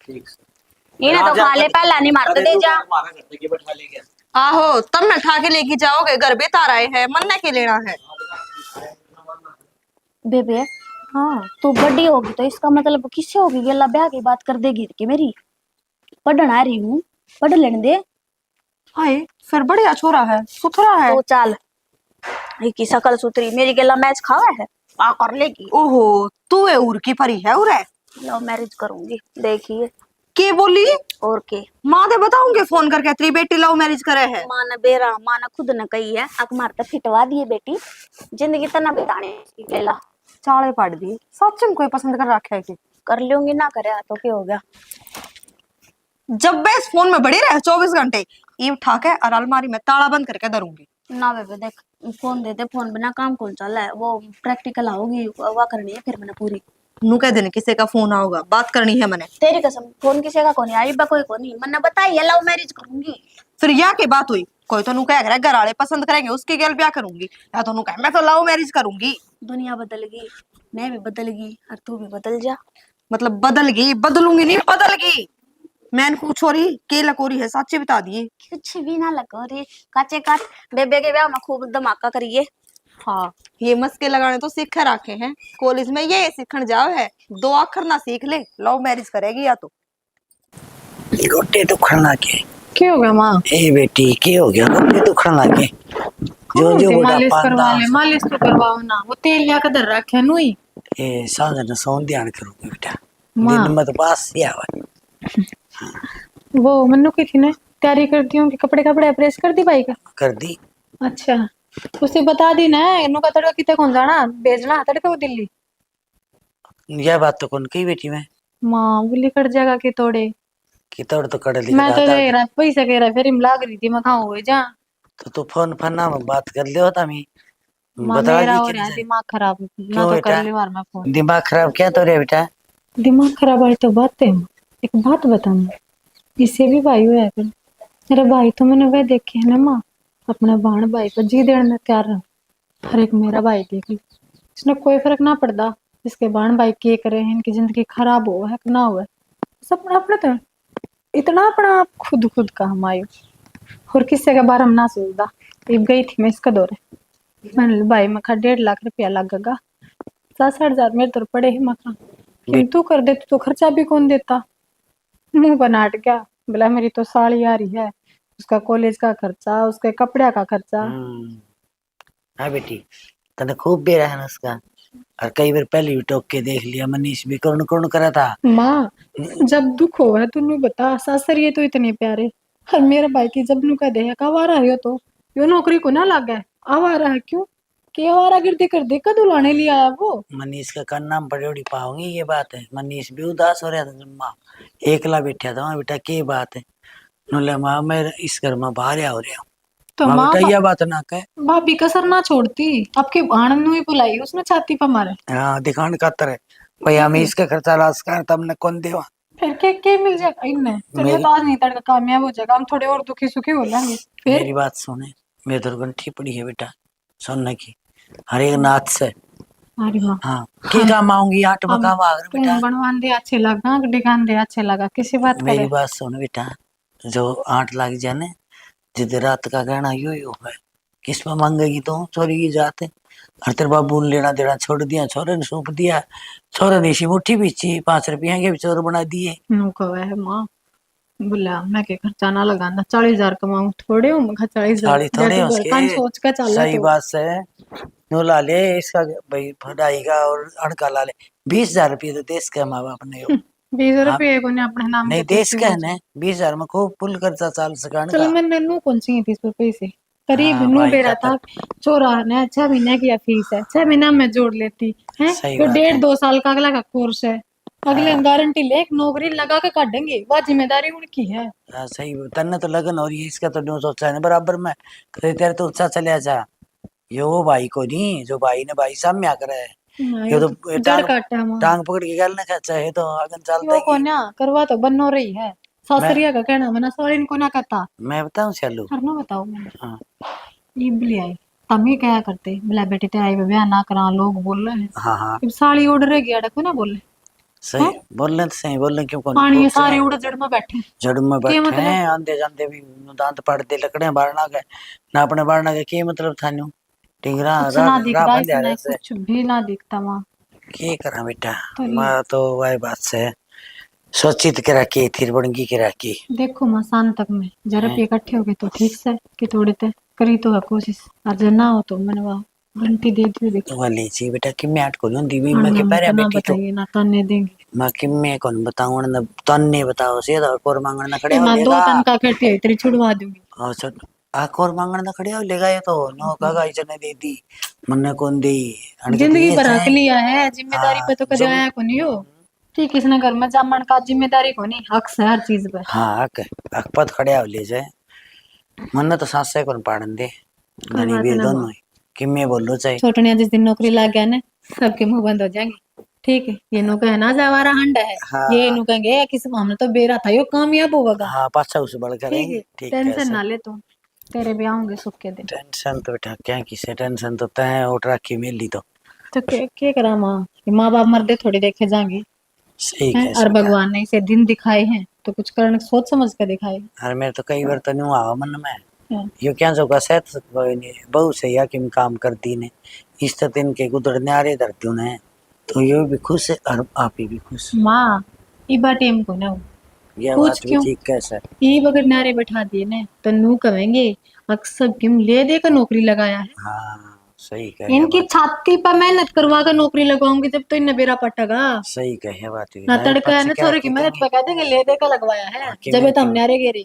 ठीक से इन्हें तो खा ले, पहला नहीं मारते दे जा। हमारा घर से बैठा ले गया। आहो तब मैं ठा के लेके जाओगे, घर बेतार आए हैं, मन के लेना है। बेबे हाँ तू बड़ी होगी तो इसका मतलब किससे होगी गेला ब्याह की बात कर देगी कि मेरी पढ़न आ रही हूँ, पढ़ लेने दे। हाय फिर बढ़िया छोरा है, सुथरा है। तो चल की शकल सुथरी मेरी गेला मैच खावा है आ कर लेगी। ओहो तू है उर की परी है उरे। लव मैरिज करूंगी देखिए। के बोली? और के माँ दे बताऊंगे फोन करके तेरी बेटी लव मैरिज करे है। माँ ने बेरा माँ ने खुद ने कही है अकमार तो फिटवा दिए बेटी, जिंदगी तना बिताने गेला चाले पाट दिए, सच में कोई पसंद कर रखा है कि? कर लूंगी ना करे तो क्या हो गया। जब बेस फोन में बड़ी रहे 24 घंटे, ये उठा के और अलमारी में ताला बंद करके धरूंगी। ना बेबे देख फोन दे दे, फोन बिना काम कौन चल रहा है, वो प्रैक्टिकल होगी वह करनी है फिर मैंने पूरी। नू कह देने किसी का फोन आओगा, बात करनी है मैंने। तेरी कसम फोन किसी का कौन आई कोई को नहीं, मैंने बताई है लव मैरिज करूंगी। फिर या के बात हुई, कोई तो नू कह रहा है घर वाले पसंद करेंगे उसकी गल ब्याह करूंगी, या तो नू कह मैं तो लव मैरिज करूंगी। दुनिया बदल गई। मैं भी बदल गई और तू भी बदल जा। मतलब बदल गई? बदलूंगी नहीं, बदल गई। मैंने कुछ हो रही के लकोरी है, सच्चे बता दिए। कुछ भी ना लगो रे, काचे काच बेबे के ब्याह में खूब धमाका करिए। हाँ, ये मस्के लगाने तो सीख रखे हैं, कॉलेज में ये सीखने जाओ है। दो अक्षर ना सीख ले, लव मैरिज करेगी या तो। गोटे दुखन लागे। क्या हो गया माँ? ए बेटी क्या हो गया, गोटे दुखन लागे। जो जो मालिश बुढ़ापा करवा ले, अंदाज मालिश तो करवाओ ना, वो तेल लिया कर रखे नुई। ए सागर सौन ध्यान करोगे बेटा, माँ। दिन मत पास ही आवा। वो मन्नू की थी ने तैयारी करती हूँ कि कपड़े कपड़े प्रेस कर दी भाई का। कर दी। अच्छा, उसे बता दी ना इन्हों का तड़का कितने कौन जाना भेजना तड़का को दिल्ली। यह बात तो कौन कही बेटी में माँ बोली कट जाएगा कि तोड़े। कि तोड़ तो कड़ लिख मैं तो रहा दे रहा पैसा कह रहा फिर लाग रही थी मैं खाऊं हुए जा। तो तू फोन फन्ना में बात कर लियो था मी माँ बता मेरा दी हो कि रहा है नहीं दिमाग खराब, ना क्यों तो बेटा? कर ली बार मैं फोन। दिमाग खराब क्या तो रे बेटा? दिमाग खराब आई तो बात है, एक बात बताऊँ, इससे भी भाई हुआ कर मेरा भाई तो मैंने वह देखे है ना माँ, अपने बाण भाई को जी देने में तैयार रहा। हर एक मेरा भाई देख ली, इसमें कोई फर्क ना पड़ता इसके बाण भाई के करे हैं, इनकी जिंदगी खराब हो है कि ना हो, सब अपना अपना तो इतना अपना आप खुद खुद का हमायूं और किसी के बारे में ना सोचता। एक गई थी मैं इसका दौरे, मैंने भाई मखा 1.5 लाख रुपया लगेगा, 60,000 मेरे तो पड़े ही मखा किंतु कर दे तो खर्चा भी कौन देता। मुंह बनाट गया, बोला मेरी तो साली आ रही है, उसका कॉलेज का खर्चा, उसके कपड़े का खर्चा। हाँ बेटी तने खूब बेरा है ना उसका, और कई बार पहले भी टोक के देख लिया, मनीष भी कौन कौन करा था। माँ जब दुख हो है तू बता, सासर ये तो इतने प्यारे, और मेरा भाई की जब नु कह दे आवारा है तो यो नौकरी को ना लग है, आवारा है क्यों कि आवारा गिरदी कर दे कदू लाने लिया है वो। मनीष का करना बड़ी बड़ी पाऊंगी ये बात है। मनीष भी उदास हो रहा था माँ, एकला बैठा था वहाँ, बेटा क्या बात है? नोले माँ मैं इस घर में बाहर हो रहा हूँ। तो माँ माँ बेटा यह बात ना कहे। भाभी कसर ना छोड़ती, आपके आनंद नु ही बुलाई उसने छाती पर मारे। हाँ दिखाने का तरह भाई हमें इसका खर्चा लाश कर तमने कौन देवा। फिर के मिल जाएगा इनमें, चलिए मेरी- तो आज नहीं तड़का कामयाब हो जाएगा, हम थोड़े और दुखी सुखी हो लेंगे फिर। मेरी बात सुने, मेरे तो गंठी पड़ी है बेटा सुनने की, हर एक नाथ से। अरे वाह, हाँ की काम आऊंगी, आठ हम मकाम आ गए बेटा। तुम बनवान दे अच्छे लगा, डिगान दे अच्छे लगा, किसी बात मेरी करे। बात सुन बेटा, जो 8 लाख जाने जिद रात का गहना यो है, किस पर मांगेगी तो चोरी की जात है। और तेरे बाबू ने लेना देना छोड़ दिया, छोरे ने सौंप दिया, छोरे ने इसी मुट्ठी बीची 5 रुपया के भी चोर बना दिए। नु कहे है माँ, बोला मैं के खर्चा ना लगाना, 40,000 कमाऊं थोड़े हूँ, मैं 40,000 साड़ी थोड़े उसके, सोच के चल सही तो। बात से नो ला ले इसका भाई पढ़ाई का और अड़का ला ले। 20,000 रुपये तो देश के माँ बाप ने 20 हाँ, रुपये को ने अपने नाम नहीं के देश कुछ का भी है ना, 20,000 में खूब पुल खर्चा चाल सकान चल का। मैंने नू कौन सी थी पैसे करीब हाँ, नू भाई बेरा का था, चोरा ने 6 महीने की फीस है, 6 महीना में जोड़ लेती है, सही फिर बात है। 1.5-2 साल का अगला का कोर्स है, अगले गारंटी ले एक नौकरी लगा के काटेंगे, वह जिम्मेदारी उनकी है। हाँ सही, तन्ने तो लगन हो रही है, इसका तो न्यू सोचा है बराबर में, कहीं तेरे तो अच्छा चले जा। यो वो भाई को नहीं, जो भाई ने भाई सामने आकर है, ये तो जड़ टांग काटा मां टांग पकड़ के गल ना खचा है तो अगन चलता यो को ही। ना करवा तो बनो रही है, सासरिया का कहना मना सालिन को ना कहता। मैं बताऊं चलू? हर ना बताओ मैंने हाँ ये भी आई, तम ही क्या करते बोला बेटी तेरा ब्याह ना करा, लोग बोल रहे हैं हाँ हाँ अब साड़ी उड़ रही है को ना बोले सही बोलने तो सही बोलने क्यों कौन पानी ये पूछे? सारे उड़ जड़ में बैठे जड़ में के बैठे मतलब? हैं आंधे जाते भी दांत पड़ते लकड़े बारना के ना अपने बारना के की मतलब था न्यू टिंगरा कुछ ना दिखता बंद इसमें, से कुछ भी ना दिखता माँ। की करा बेटा। तो ये- मैं तो वही बात से सोचित के रखी थी बड़गी के रखी। देखो माँ शाम तक में जरा हैं? इकट्ठे हो गए तो ठीक से कि थोड़े ते करी तो है कोशिश, और जब ना हो तो मैंने वहाँ घंटी दे दी देखो। वाली जी बेटा कि मैं को दी भी मैं अण्णा के में पैरा तो ना बेटी तो बताइए ना ताने देंगे। मैं कि मैं कौन बताऊं न तन्ने बताओ से तो कोर मांगण ना खड़े ये हो माँ 2 लेगा। टन का कट्टे है, तेरी छुड़वा दूंगी। और सर आ कोर मांगण ना खड़े हो लेगा ये तो नो कागा इचने दे दी मन्ने कौन दी अनके जिंदगी दिए भर से। हक लिया है, जिम्मेदारी पे तो कदे जब- आया को नहीं हो ठीक, किसने घर में जामन का जिम्मेदारी को नहीं, हक से हर चीज पे। हाँ हक पत खड़े हो ले जाए मन्ने तो सास से कौन पाड़न दे कोई धनी बात भी ना दोनों माँ। ही कि मैं बोलो चाहिए। छोटनिया जिस दिन नौकरी लग गया ना सबके मुंह बंद हो जाएंगे, ठीक है ये नु कहे ना जवारा हंडा है, हाँ ये नु कहेंगे किस हमने तो बेरा था यो कामयाब होगा। हाँ पाछा उसे बढ़ ठीक करेंगे है ठीक है टेंशन सर। ना ले तू, तेरे भी आऊंगे सुख के दिन। टेंशन तो बेटा क्या किसे टेंशन तो तय उठ रखी मिली तो तो क्या करा माँ, माँ बाप मरदे थोड़ी देखे जाएंगे सही हैं, कह और बेटा। भगवान ने इसे दिन दिखाए हैं तो कुछ कारण सोच समझ कर दिखाए। अरे मेरे तो कई बार तो नहीं हुआ मन में, हाँ, यो क्या जो का सेट बहु सही है कि काम करती ने इस तरह इनके गुदरने आ रहे धरती ने, तो यो भी खुश है और आप ही भी खुश। माँ ई बात टेम को ना यह पूछ बात भी क्यों, ठीक है सर। ई बगैर नारे बैठा दिए ने तो नू कहेंगे अक्सर किम ले दे कर नौकरी लगाया है। हाँ सही कहे इनकी बात, छाती पर मेहनत करवा कर नौकरी लगाऊंगी जब तो इन्हें बेरा पटेगा। सही कहे बात ना है तड़का है ना क्या छोरे की मेहनत पे कह देंगे ले दे कर लगवाया है, जब ये तो हमने अरे गेरी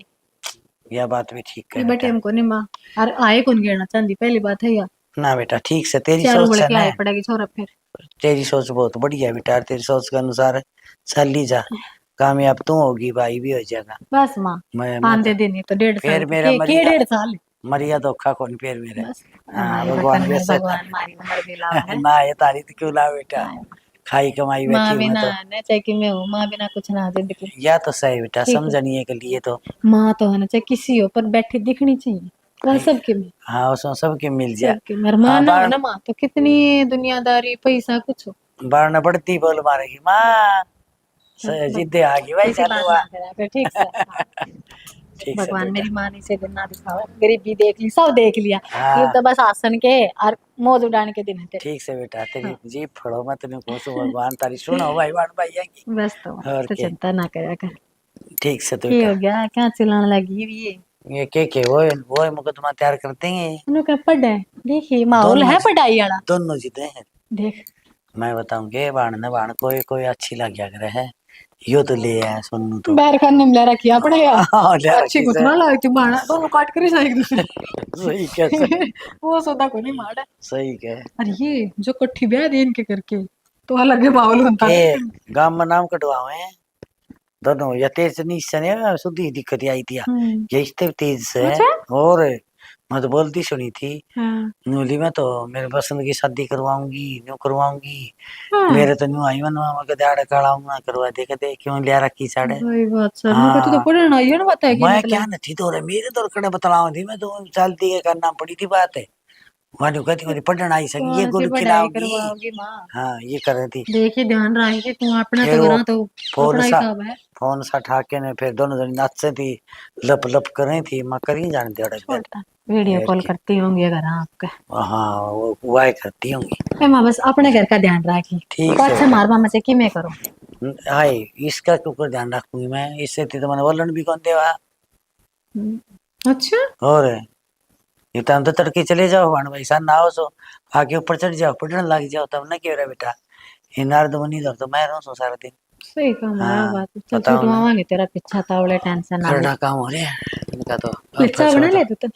यह बात भी ठीक ये है बेटे बेटा। हमको नहीं माँ, और आए कौन गिरना चांदी पहली बात है यार, ना बेटा ठीक से तेरी चारों सोच बड़े है के ना, आए पड़ेगी छोरा फिर। तेरी सोच बहुत बढ़िया है बेटा, तेरी सोच के अनुसार चल ली जा, कामयाब तू होगी भाई भी हो जाएगा। बस माँ मैं 5 दिन ही तो 1.5 साल फिर मेरा के मरिया 1.5 साल मरिया धोखा कौन फिर मेरे। बस। हाँ हमारे भगवान बर्तन में वैसे भगवान मारी उम्र भी लावा है। ना ये तारी तो क्यों ला बेटा, हाँ, खाई कमाई माँ बैठी हूँ मैं बिना तो। न चाहे कि मैं हूँ, माँ बिना कुछ ना जिंदगी। या तो सही बेटा ठीक है, समझने के लिए तो। माँ तो है ना चाहे किसी हो पर बैठी दिखनी चाहिए, वह सबके में, हाँ उसमें सबके मिल जाए। सबके में। और माँ हाँ ना हो बार ना माँ तो कितनी दुनियादारी पैसा कुछ हो। बार न पड़ती बोल मारेगी माँ, जिद्दे आ गई भाई ऐसी बात चालू आ। ना करा कर, ठीक से। हाँ। ठीक से भगवान बेटा। मेरी माँ ने इसे दिन ना दिखाओ, गरीबी देख ली सब देख लिया, ये हाँ तो बस आसन के और मौज उड़ाने के दिन है तेरे। ठीक से बेटा, तेरी हाँ, जीप फड़ो मत नहीं कोसो, भगवान तारी सुनो भाई वाण भाई आएंगी। बस तो और तो के चिंता ना करा कर। ठीक से तो क्या बेटा। हो गया, क्या चिल्लाने लगी ये? ये के वो मुकदमा तैयार करते हैं, उन्होंने क्या पढ़ा है, देखिए माहौल दोनों है पढ़ाई वाला। दोनों जीते हैं। देख मैं बताऊंगे बाण ने बाण कोई कोई अच्छी लग गया करे है, यो तो ले आया सुनू तो। बैर खाने में ले रखी अपने यार, हाँ, ले अच्छी रखी कुछ से। ना लाई थी बाणा, दोनों काट कर ही जाए एक दूसरे। सही कैसे, वो सौदा को नहीं मारा। सही कह अरे ये जो कट्ठी ब्याह दे इनके करके तो अलग है माहौल बनता के है। गांव में नाम कटवावे दोनों, या तेज से नीच से नहीं सुधी दिक्कत आई थी, ये इससे तेज से है। अच्छा? और मैं तो बोलती सुनी थी हाँ, नूली में तो मेरे बसंत की शादी करवाऊंगी, न्यू करवाऊंगी। हाँ, मेरे तो न्यू आई मैं कदे आड़े काढ़ाऊंगा करवा दे कदे क्यों लिया रखी साड़े। वही बात सर, मैं कहती तो हाँ पढ़ना ये ना बताया कि मैं क्या मतलब नहीं तो रे मेरे तो कड़े बतलाऊ थी, मैं तो चलती है करना पड़ी थी बात है, वहां कहती मेरी पढ़ना आई सकी ये कौन सी गुल पढ़ाई खिलाओगी। करवाओगी माँ? हाँ ये कर रही थी। देखिए ध्यान रखेगी तू, अपना फिर तो वो करा तो फोन अपना सा हिसाब है। फोन सा ठाके ने फिर दोनों जनी नाचे थी, लप लप कर रही थी, मैं करी जान दे छोड़ता वीडियो कॉल करती होंगी अगर आपका। हाँ वो वाई करती होंगी। ए माँ बस अपने घर का ध्यान रखी, ठीक तो है अच्छा मारवा में से कि मैं करूँ। हाय इसका क्यों ध्यान रखूंगी मैं, इससे तो मैंने बोलन भी कौन देवा। अच्छा और ये तो तड़के चले जाओ भाण भाई सान ना हो सो आगे ऊपर चढ़ जाओ पढ़ने लग जाओ तब ना क्यों रहा बेटा, ये नारद मुनि इधर तो मैं रहूं सो सारा दिन। सही काम है हाँ बात, चल बताओ ना, छुटवावांगे तेरा पीछा तावड़े टेंशन ना ले। करना काम हो रहा है इनका तो। अब लिच्चा फंस बना तो ले तू तो।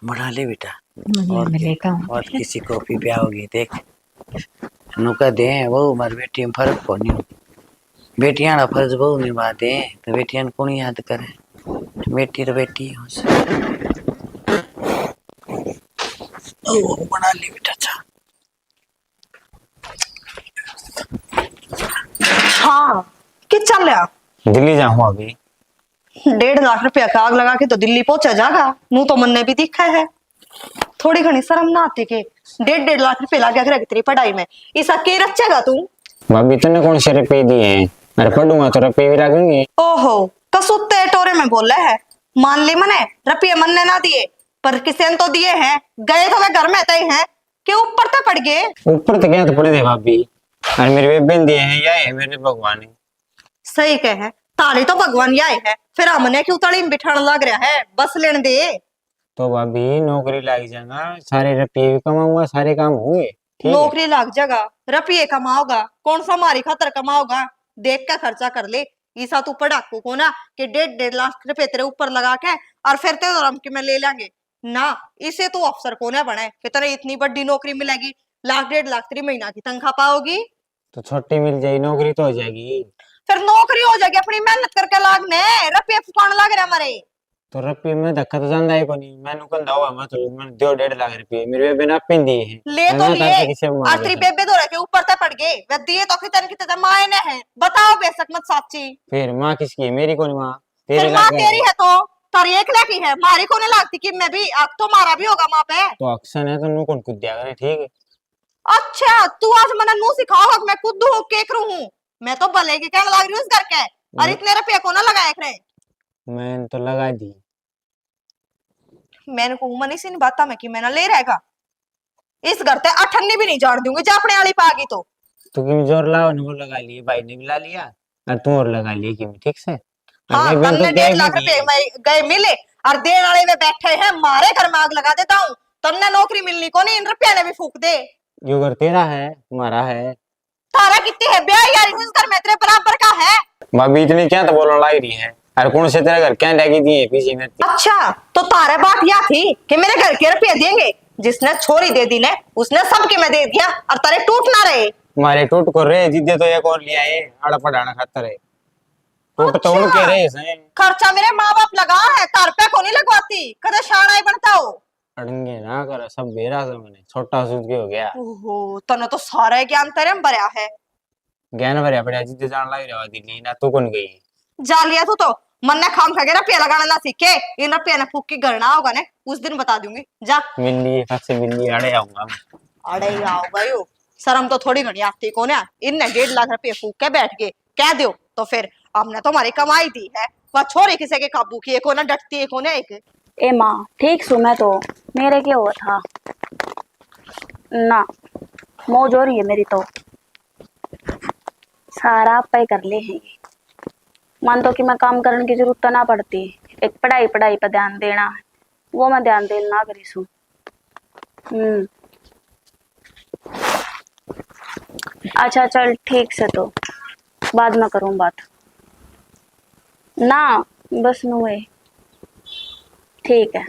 बढ़ा ले बेटा। मैं और लेकर आऊँ और किसी कॉफी पे आओगी देख नुका दे वो हमारी बेटी में फर्क को नहीं, बेटियां ना फर्ज बहु निभाते तो बेटियां कौन याद करे, बेटी तो बेटी है ओ बना ली बेटा। अच्छा हाँ कि चल रहा दिल्ली जाऊँ अभी। 1.5 लाख रुपया का आग लगा के तो दिल्ली पहुंचा जागा, मुंह तो मन ने भी दिखा है। थोड़ी घनी शर्म ना आती के 1.5 लाख रुपए लगा के तेरी पढ़ाई में, इसा के रचेगा तू? भाभी तूने कौन से रुपए दिए हैं, अरे पढ़ूंगा तो रुपए भी लगेंगे। ओहो कसूते टोरे में बोल रहे है, मान ली मने रुपये मन ने ना दिए पर किसी ने तो दिए हैं, गए तो वे घर में तय हैं कि ऊपर तो पड़ गए। ऊपर तो क्या तो पड़े थे भाभी, अरे मेरे बेबे दिए हैं या है मेरे भगवान ने। सही कहे ताली तो भगवान याय है, फिर हमने क्यों तड़ी में बिठाने लग रहा है, बस लेने दे। तो भाभी नौकरी लग जाएगा, सारे रुपये भी कमाऊंगा, सारे काम होंगे। ठीक है नौकरी लग जाएगा, रुपये कमाओगा, कौन सा हमारी खातर कमाओगा, देख का खर्चा कर ले। ईसा तू पढ़ाकू को ना कि 1.5 लाख रुपए तेरे ऊपर लगा के और फिर तेरे रम के में ले लेंगे ना, इसे तू अफसर को ना बने कि तेरे इतनी बड़ी नौकरी मिलेगी, 1.5 लाख तेरी महीना की तनख्वाह पाओगी। तो छोटी मिल जाएगी नौकरी तो हो जाएगी। फिर नौकरी हो जाएगी, अपनी मेहनत करके लागने रुपये फुकाने लग रहे हमारे। तो रुपये में धक्का तो जान है को नहीं, मैंने कल दवा मत लो, मैंने दो 1.5 लाख रुपये मेरे बेबे ने आप दिए हैं। ले तो मैं लिए तार किसी को मार और तेरी देता। बेबे दो के ऊपर तक पड़ गए, वे दिए तो कितने मायने हैं, बताओ बेशक मत साची। फिर माँ किसकी है, मेरी कौन माँ, फिर तेरी माँ लग तेरी है तो तारी एक की है, मारी को नहीं लगती कि मैं भी अब तो मारा भी होगा माँ पे। तो अक्सर है तो नू कौन कुछ दिया करे। ठीक है अच्छा तू आज मना मुंह सिखाओगा कि मैं खुद हूँ के करूँ हूँ। मैं तो भले के कहने लग रही हूँ इस घर के। और इतने रुपये को ना लगाया करे। मैंने तो लगा दी। मैंने को मनी से नहीं बात मैं कि मैं ना ले रहेगा इस घर ते अठन्नी भी नहीं जान दूंगी जा अपने वाली पागी तो किम जोर लाओ ने वो लगा लिए, भाई ने भी ला लिया और तू और लगा लिए किम, ठीक से। और हाँ मैं तो तमने दे 1.5 भी लाख दी। रुपए गए मिले और देने वाले वे बैठे हैं मारे घर में आग लगा देता हूँ। तमने नौकरी मिलनी को नहीं इन रुपया ने भी फूक दे। यो घर तेरा है तुम्हारा है। तारा कितनी है ब्याह यार इस घर में तेरे बराबर का है। भाभी इतनी क्या तो बोलने लग रही है। अरे कौन से तेरा घर क्या लेके दिए पीछे में। अच्छा तो तारे बात यह थी कि मेरे घर के रुपये देंगे जिसने छोरी दे दी ने उसने सबके में दे दिया और तारे टूट ना रहे। तुम्हारे टूट को रे जिद्दे तो एक और लिया है आड़ा पढ़ाना खातर है। टूट तो अच्छा। उनके रे से खर्चा मेरे माँ बाप लगा है तार पे को नहीं लगवाती कदे शाना ही बनता हो। अड़ंगे ना कर सब बेरा से मैंने छोटा सूद के हो गया। ओहो तने तो सारा ज्ञान तेरे में भरा है। ज्ञान भरिया पड़ा जिद्दे जान लग रहा दिल्ली ना तू कौन गई। जा लिया तू तो मन ने खाम खा के रुपया लगाना ना सीखे इन रुपया ने फूक के गड़ना होगा ने उस दिन बता दूंगी जा। मिली कब से मिली अड़े आऊंगा मैं। अरे आओगा यो शर्म तो थोड़ी घनी आती को ना इनने 1.5 लाख रुपये फूक के बैठ गए कह दो तो फिर हमने तो हमारी कमाई दी है वह छोरी किसी के काबू की एक ना डटती है को ना एक। ए माँ ठीक सु मैं तो मेरे क्या हुआ था ना मौज हो रही है मेरी तो सारा पे कर ले है। मान तो कि मैं काम करने की जरूरत तो ना पड़ती एक पढ़ाई पढ़ाई पर ध्यान देना है वो मैं ध्यान दे ना करी सू। अच्छा चल ठीक से तो बाद में करूं बात ना बस नु है ठीक है।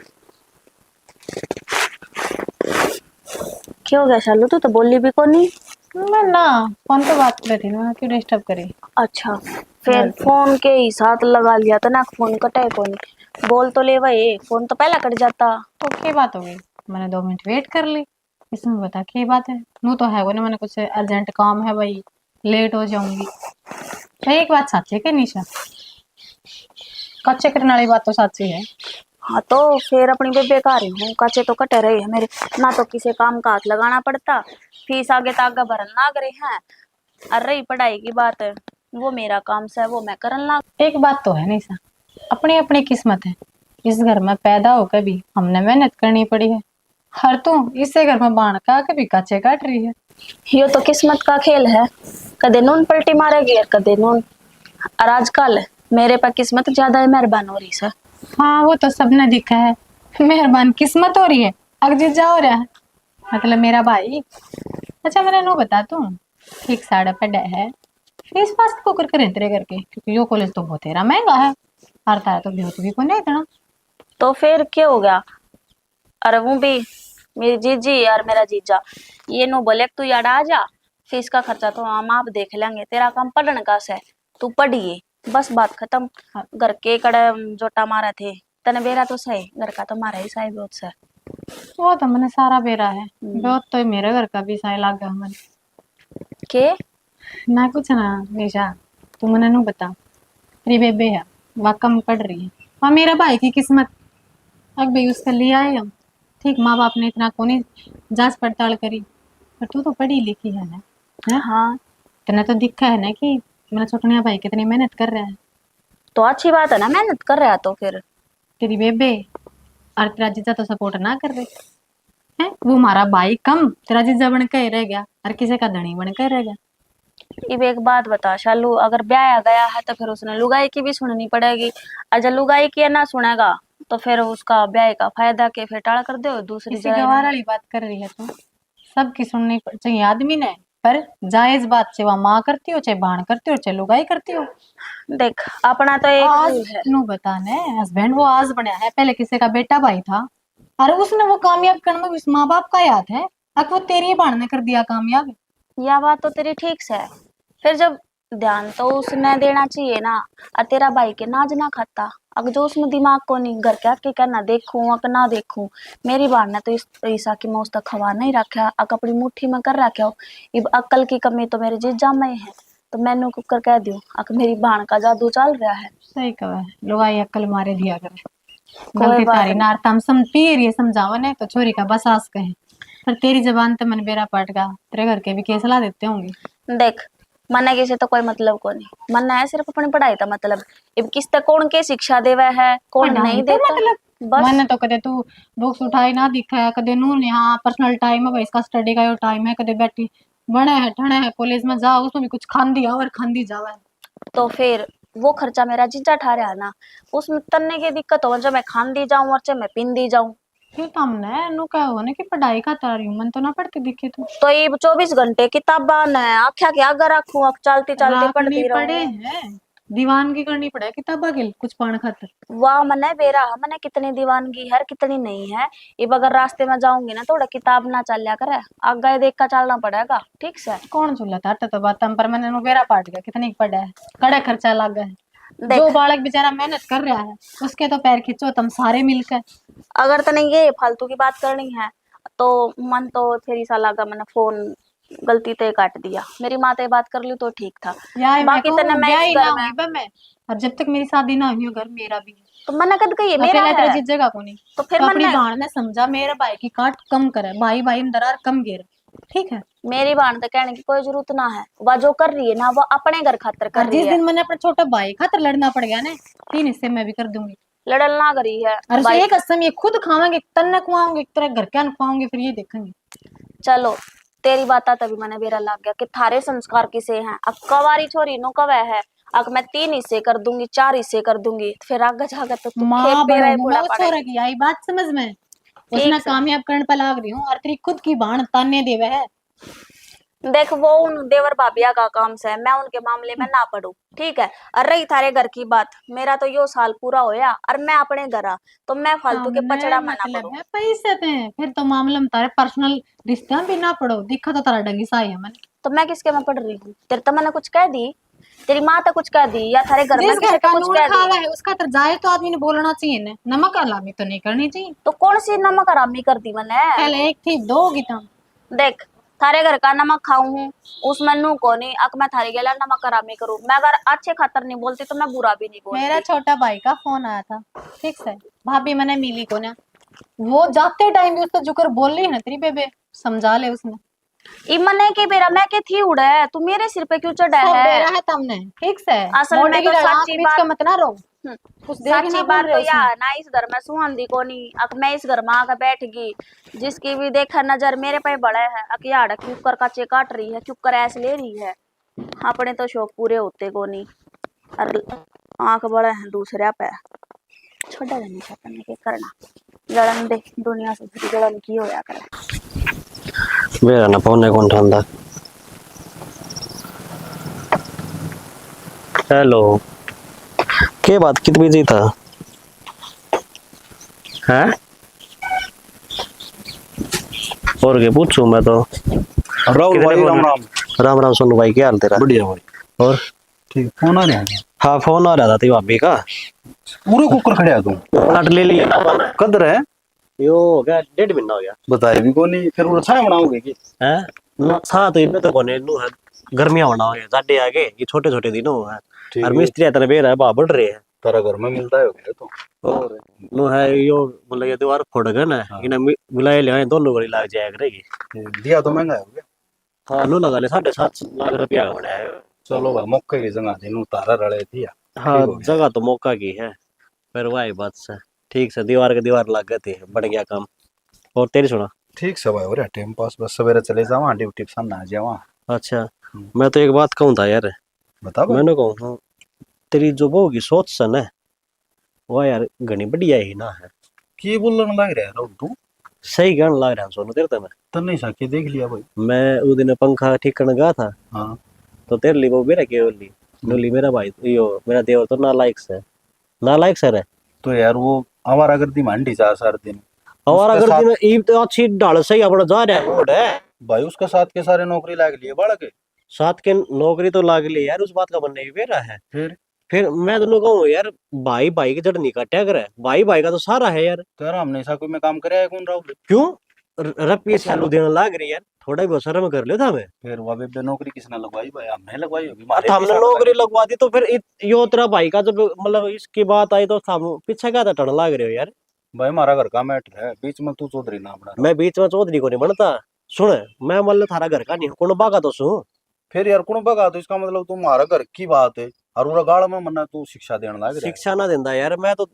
क्या हो गया शालू तू तो बोली भी को नहीं। मैं ना फोन पे बात कर रही थी मैं क्यों डिस्टर्ब करी। अच्छा फिर फोन के ही साथ लगा लिया था ना फोन कटे को नहीं बोल तो ले भाई फोन तो पहला कट जाता। तो क्या बात हो गई मैंने 2 मिनट वेट कर ली इसमें बता क्या बात है। नू तो है वो ना मैंने कुछ अर्जेंट काम है भाई लेट हो जाऊंगी। एक बात सच्ची है कि निशा कच्चे करने वाली बात तो सच्ची है। हाँ तो फिर अपनी बेबे का रही हूँ कच्चे तो कटे रहे हैं मेरे ना तो किसी काम का हाथ लगाना पड़ता फीस आगे तागा भरन ना करे हैं और रही पढ़ाई की बात वो मेरा काम से वो मैं करन लाग। एक बात तो है निशा अपनी अपनी किस्मत है। इस घर में पैदा होकर भी हमने मेहनत करनी पड़ी है हर तू इसे घर में बाण का के भी कच्चे काट रही है। ये तो किस्मत का खेल है कदे नून पलटी मारेगी और कदे नून और आजकल मेरे पर किस्मत ज्यादा मेहरबान हो रही सर। हाँ वो तो सबने दिखा है मेहरबान किस्मत हो रही है अगजीजा हो रहा है मतलब मेरा भाई। अच्छा मैंने नो बता तू ठीक साढ़े पे है फीस पास को कर करें तेरे करके क्योंकि यो कॉलेज तो बहुत तेरा महंगा है और तारा तो बेहद भी को नहीं इतना। तो फिर क्या हो गया अरे वो भी मेरी जीजी और मेरा जीजा ये नो बोले तू यार आ जा फीस का खर्चा तो हम आप देख लेंगे तेरा काम पढ़ने का से तू पढ़िए बस बात खत्म। घर के कड़े जोटा मारा थे तने बेरा तो सही घर का तो मारा ही सही बहुत से वो तो मैंने सारा बेरा है बहुत तो मेरे घर का भी सही लग गया हमारे के ना कुछ ना निशा तू मैंने नो बता मेरी बेबे है वह कम पढ़ रही है और मेरा भाई की किस्मत अब भाई उसका लिया है हम ठीक माँ बाप ने इतना को नहीं जांच पड़ताल करी पर तू तो पढ़ी लिखी है ना। हाँ तेने तो दिखा है ना कि मेरा छोटनिया भाई कितनी मेहनत कर रहा है। तो अच्छी बात है ना मेहनत कर रहा तो फिर तेरी बेबे और तेरा जीजा तो सपोर्ट ना कर रहे हैं वो हमारा भाई कम तेरा जीजा बन के रह गया और किसी का धनी बन के रह गया। अब एक बात बता शालू अगर ब्याह गया है तो फिर उसने लुगाई की भी सुननी पड़ेगी और जब लुगाई की ना सुनेगा तो फिर उसका ब्याह का फायदा के फिर टाड़ा कर दो दूसरी किसी गवार वाली बात कर रही है तू सबकी सुननी चाहिए आदमी ने पर जायज बात चाहे वह माँ करती हो चाहे बाण करती हो चाहे लुगाई करती हो। देख अपना तो एक आज है नु बताने हस्बैंड वो आज बनया है पहले किसी का बेटा भाई था और उसने वो कामयाब करने में माँ बाप का याद है अब वो तेरी बाण ने कर दिया कामयाब। यह बात तो तेरी ठीक से है फिर जब ध्यान तो उसने देना चाहिए ना और तेरा भाई के नाज ना खाता अगर जो उसमें दिमाग को नहीं घर के आके कहना देखूं अगर ना देखूं मेरी बात ने तो इस ईसा की मौज तक खवा नहीं रखा अगर अपनी मुट्ठी में कर रखा हो इब अक्ल की कमी तो मेरे जीजा में है तो मैंने कुकर कह दूं अगर मेरी बाण का जादू चल रहा है। सही कहा लुगाई अक्ल मारे दिया कर कोई गलती बात तारी नहीं। नार तम सम पीर ये समझावन है तो छोरी का बस आस कहे पर तेरी जबान तो मन बेरा पाट का, तेरे घर के भी केस ला देते होंगे। देख मने किसी तो कोई मतलब को नहीं, मन है सिर्फ अपनी पढ़ाई का मतलब। अब किसते कौन के शिक्षा देवे है कौन पढ़ाई नहीं तो देता, मतलब बस मैंने तो कदे तू बुक्स उठाई ना दिखा है, कदे नू यहाँ पर्सनल टाइम है भाई, इसका स्टडी का यो टाइम है, कदे बैठी बने है ठणे है कॉलेज में जाओ, उसमें भी कुछ खांदी और खांदी जावे। तो फिर वो खर्चा मेरा जीजा ठा रहा है ना, उसमें तन्ने की दिक्कत हो जब मैं खान दी जाऊं और चाहे मैं पिन दी जाऊं। फिर तो हमने नु क्या हो ना कि पढ़ाई का तारी मन तो ना पढ़ती दिखे तो ये 24 घंटे किताबा न आख्या के आगे रखूं, अब चलती चलती राखनी पढ़ती पड़े रहूं। हैं, दीवानगी करनी पड़े किताबा के कुछ पाने खातर। वाह मने बेरा मने कितनी दीवानगी है कितनी नहीं है। अब अगर रास्ते में जाऊंगी ना थोड़ा किताब ना चलिया करे, आगे देख कर चलना पड़ेगा, ठीक से। कौन चूल्हा था तो बात हम, पर मैंने नु बेरा पाट गया, कितनी पड़ा है, कड़े खर्चा लग गए। देख जो बालक बेचारा मेहनत कर रहा है उसके तो पैर खींचो तुम सारे मिलकर। अगर तने ये फालतू की बात करनी है तो मन तो तेरी साला का मैंने फोन गलती से काट दिया, मेरी माँ से बात कर ली तो ठीक था। यार बाकी तने मैं इस घर में मैं और जब तक मेरी शादी ना हुई हो घर मेरा भी है। तो मना कद गई है मेरा अकेला तेरा है। जिस जगह को नहीं, तो फिर तो अपनी मन बहन ने समझा मेरे भाई की काट कम करे, भाई भाई में दरार कम गिर, ठीक है। मेरी बहन तो कहने की कोई जरूरत ना है, वह जो कर रही है ना वो अपने घर खातर कर और रही जिस है। दिन मैंने अपने छोटे भाई खातर लड़ना पड़ गया ना, 3 हिस्से मैं भी कर दूंगी। लड़ल ना करी है और भाई। उसे एक कसम ये खुद खावांगे, तन्ने खुआओगे, एक तरह घर क्या खुआओगे, फिर ये देखेंगे। चलो तेरी बात तभी मैंने बेरा लग गया कि थारे संस्कार किसे हैं। अब कवारी छोरी नो कवे है, अब मैं 3 हिस्से कर दूंगी 4 हिस्से कर दूंगी, फिर आगे जाकर तो तू माँ खेप पे बनो रहे मैं पूरा उस पड़े। छोरा की आई बात समझ में, उसने से। कामयाब करने पर लाग रही हूँ और तेरी खुद की बाण ताने देवे है। देख वो उन देवर भाभिया का काम से, मैं उनके मामले में ना पड़ू, ठीक है। और रही थारे घर की बात, मेरा तो यो साल पूरा होया और मैं अपने घर आ, तो मैं फालतू के हमने पचड़ा में ना मतलब पड़ू। है पैसे पे, फिर तो मामले में तारे पर्सनल रिश्ते में भी ना पड़ो, दिखा तो तारा डंगी सा ही है मन। तो मैं किसके में पड़ रही हूँ, तेरे तो मैंने कुछ कह दी, तेरी माँ तो कुछ कह दी, या थारे घर में जिस किसी घर को का कुछ नून कह खावा दी। है उसका तर जाए तो आदमी ने बोलना चाहिए ना, नमक हलामी तो नहीं करनी चाहिए। तो कौन सी नमक हरामी कर दी मैंने। पहले एक थी दो होगी तुम। देख थारे घर का नमक खाऊं हूँ उसमें नू को नहीं, अक मैं थारे गेला नमक हरामी करूँ, मैं अगर अच्छे खातर नहीं बोलती तो मैं बुरा भी नहीं मेरा बोलती। छोटा भाई का फोन आया था, ठीक है, भाभी मैंने मिली को ना, वो जाते टाइम भी उसको जुकर बोल रही है ना तेरी बेबे, समझा ले उसने। इमने के बेरा मैं के थी उड़े, तू मेरे सिर पे क्यों चढ़ा सब है। दे रहा है तुमने, ठीक से। असल मोटे में की तो लड़ाक सच्ची बीच का बात, मत ना रहो, कुछ देख सच्ची ना बात बोल तो रहे या उसमें। ना इस घर में सुहांदी को नहीं, अब मैं इस घर में आकर बैठ गई, जिसकी भी देखा नजर मेरे पे बड़े है, अकियाड़ क्यूकर काचे काट रही है, क्यूकर ऐसे ले रही है, अपने तो शौक पूरे होते को नहीं, और आंख बड़े हैं दूसरे पे। छोटा नहीं करने के करना, लड़न दे दुनिया से जुड़ी लड़न की होया करे। मेरा ना पौने कौन ठंडा। हेलो, के बात कित बिजी था हैं? और के पूछूं मैं तो। राहुल कितने भाई फोन राम है? राम। राम राम सोनू भाई, क्या हाल तेरा? बढ़िया भाई। और ठीक फोन आ रहा है। हाँ फोन आ रहा था तेरी भाभी का। पूरे कुकर खड़े तू प्लाट ले लिया अपन। कदर है यो हो गया 1.5 महीना हो गया बताए भी को नहीं, फिर वो छाया बनाओगे की। है ना सा तो इनमें तो कोने नु है, गर्मियां होना हो गया जाडे आगे ये छोटे छोटे दिनों है, ठीक और है। मिस्त्री इतने बेर है बा बढ़ रहे हैं। तारा घर में मिलता है क्या तो। और नु है यो मतलब ये दीवार फोड़ गए ना, हाँ। इन्हें मिलाए ले दोनों बड़ी लाग जाया करेगी। दिया तो महंगा है क्या। हाँ नु लगा ले 7.5 लाख रुपया का बनाया है। चलो भाई मौके की जगह दिन तारा रड़े दिया। हाँ ठीक हो गया। जगह तो मौका की है, पर वही बात से ठीक से दीवार के दीवार लग गए थे, बढ़ गया काम। और तेरी सुना। ठीक से भाई हो रहा टाइम पास, बस सवेरे चले जावा ड्यूटी पे सामने आ जावा। अच्छा मैं तो एक बात कहूँ था यार, बता भाई। मैंने कहूँ तेरी जो बहू की सोच सन है वह यार घनी बढ़िया ही ना है। की बोलने लग रहा है राहुल तू। सही कहने लग रहा है सोनू तेरे तो। मैं तन्ने साके देख लिया भाई। मैं उस दिन पंखा ठीक करने गया था, हाँ तो तेरे लिए वो मेरा केवल ली नोली मेरा भाई यो मेरा देवर तो नालायक से नालायक सर है। तो यार वो आवारागर्दी मांडी जा सार दिन। और उसके अगर दिन ईब तो अच्छी ढाल से ही अपना जा रहा है रोड है भाई उसके साथ के सारे नौकरी लाग लिए बाड़ा के। साथ के नौकरी तो लाग ली यार, उस बात का बनने भी रहा है। फिर मैं तो कहूँ यार भाई भाई की जड़ नहीं काटा करे, भाई भाई का तो सारा है यार। तेरा हमने ऐसा कोई में काम करे है कौन राहुल। क्यों रपिए चालू देने लाग रही यार, थोड़ा भी शर्म कर लेता हमें। फिर वह बेबे नौकरी किसने लगवाई भाई, हमने लगवाई होगी। अच्छा हमने नौकरी लगवा दी तो फिर यो तेरा भाई का जब मतलब इसकी बात आई तो हम पीछे क्या था टड़ लाग रहे हो यार। भाई हमारा घर का मैटर है, बीच में तू चौधरी ना बना। मैं बीच में चौधरी को नहीं बनता। सुन, मैं मतलब थारा घर का नहीं हूँ, कौन बागा तो सू। फिर यार कौन बगा, तो इसका मतलब तुम्हारा घर की बात है और पूरा गाड़ में मना तू शिक्षा देने लग रहा है। शिक्षा ना देंदा यार, मैं तो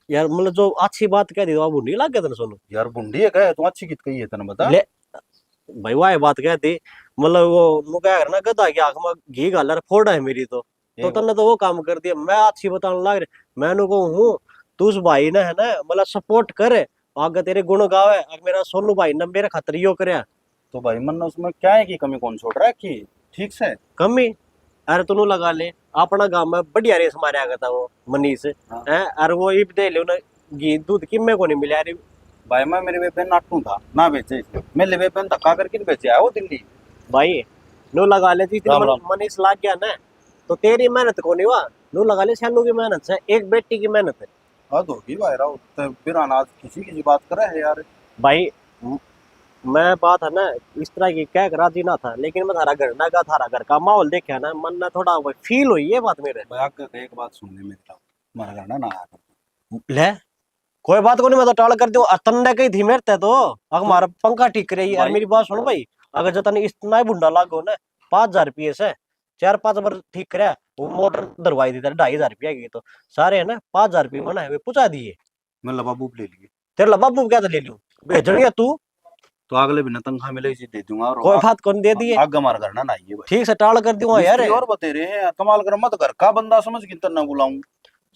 यार मतलब जो अच्छी बात कह दी वो बुढ़ी लग गया तेने सुनो। यार बुंडी है कहे तू अच्छी कित कही है तने बता। ले भाई वाह बात कह दी, मतलब वो नु क्या करना गधा की आंख में घी गालर फोड़ा है मेरी तो तने तो वो काम कर दिया। मैं अच्छी बताने लग रहा, मैं नु कहूं हूं तू उस भाई ने है ना मतलब सपोर्ट करे, आगे तेरे गुण गावे। अगर मेरा सोनू भाई ने मेरे खातर यो करया तो भाई मन उसमें क्या है कि कमी कौन छोड़ रहा है कि ठीक से। कमी। अरे तू लगा ले, अपना गांव में बढ़िया रेस मारा गया था वो मनीष है। अरे वो इब दे ले घी दूध किम्मे को नहीं मिला। अरे भाई मैं मेरे बेबे नाटू था ना बेचे, मेरे बेबे धक्का करके बेचे आया वो दिल्ली। भाई नो लगा ले राम राम। मनीष लाग गया ना तो तेरी मेहनत को नहीं हुआ। नो लगा ले शानू की मेहनत से, एक बेटी की मेहनत है। हद होगी भाई राव, तो फिर अनाज किसी बात करे है यार। भाई मैं बात है ना इस तरह की कह कर राजी ना था, लेकिन मैं थारा घर ना का थारा घर का माहौल देखा ना मन ना थोड़ा फील हुई ये बात मेरे। भाई आगे एक बात सुनने में था, हमारा घर ना आया कर। ले कोई बात को नहीं, मैं तो टाल कर दूं। तन्ने कही थी मेरे तो अगर हमारा पंखा ठीक रही यार। मेरी बात सुनो भाई, अगर जो तने इतना ही बुंडा लागो ना 5,000 रुपये से 4-5 बार ठीक करे, वो मोटर दरवाई दी 2,500 रुपया की, तो सारे है ना 5,000 रुपये मना है वे पूछा दिए। मैं लबाबू ले लिए तेरे ला बाबू क्या तो ले लूं, भेजड़िया तू तो अगले बिना तनख्वाह मिले इसी दे दूंगा। और कोई बात कौन दे दिए, आगे हमारा घर ना आइए भाई। ठीक से टाल कर दूंगा यार। मिस्त्री और बते रहे हैं कमाल कर, मत घर का बंदा समझ के तना बुलाऊं।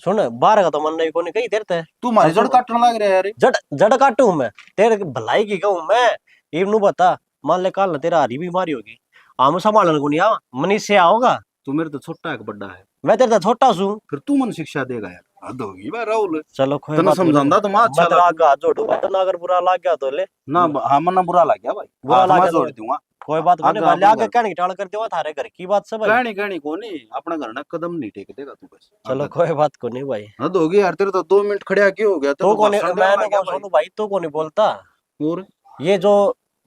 सुन बारह का तो मन नहीं कोनी कही तेरे तू हमारी जड़ काटने लग रहा है यार। जड़ जड़ काटू मैं तेरे भलाई की कहूं मैं। इवनू बता मान ले कल तेरा हरी बीमारी होगी, हम संभालन को नहीं आवा, मनीष से आओगा। तू मेरे तो छोटा है बड़ा है, मैं तेरे तो छोटा सू, फिर तू मन शिक्षा देगा यार। हद होगी भाई राहुल। चलो कोई तने बात नहीं। समझांदा तो मैं अच्छा मैं तेरा आगे हाथ जोड़ूंगा, तना अगर बुरा लग गया तो ले ना। हाँ मन बुरा लग गया भाई, बुरा लग गया जोड़ तो दूंगा। कोई बात नहीं। आगे भले आप आगे लोग- कहने की टाल कर दूंगा, थारे घर की बात से भाई। कहनी कहनी को नहीं, अपना घर ना कदम नहीं टेक देगा तू बस। चलो कोई बात को नहीं भाई। हद होगी यार, तेरे तो 2 मिनट खड़े क्यों हो गया? तो कौन भाषण देने मैं लग गया तो सोनू भाई तो कौन बोलता। और ये जो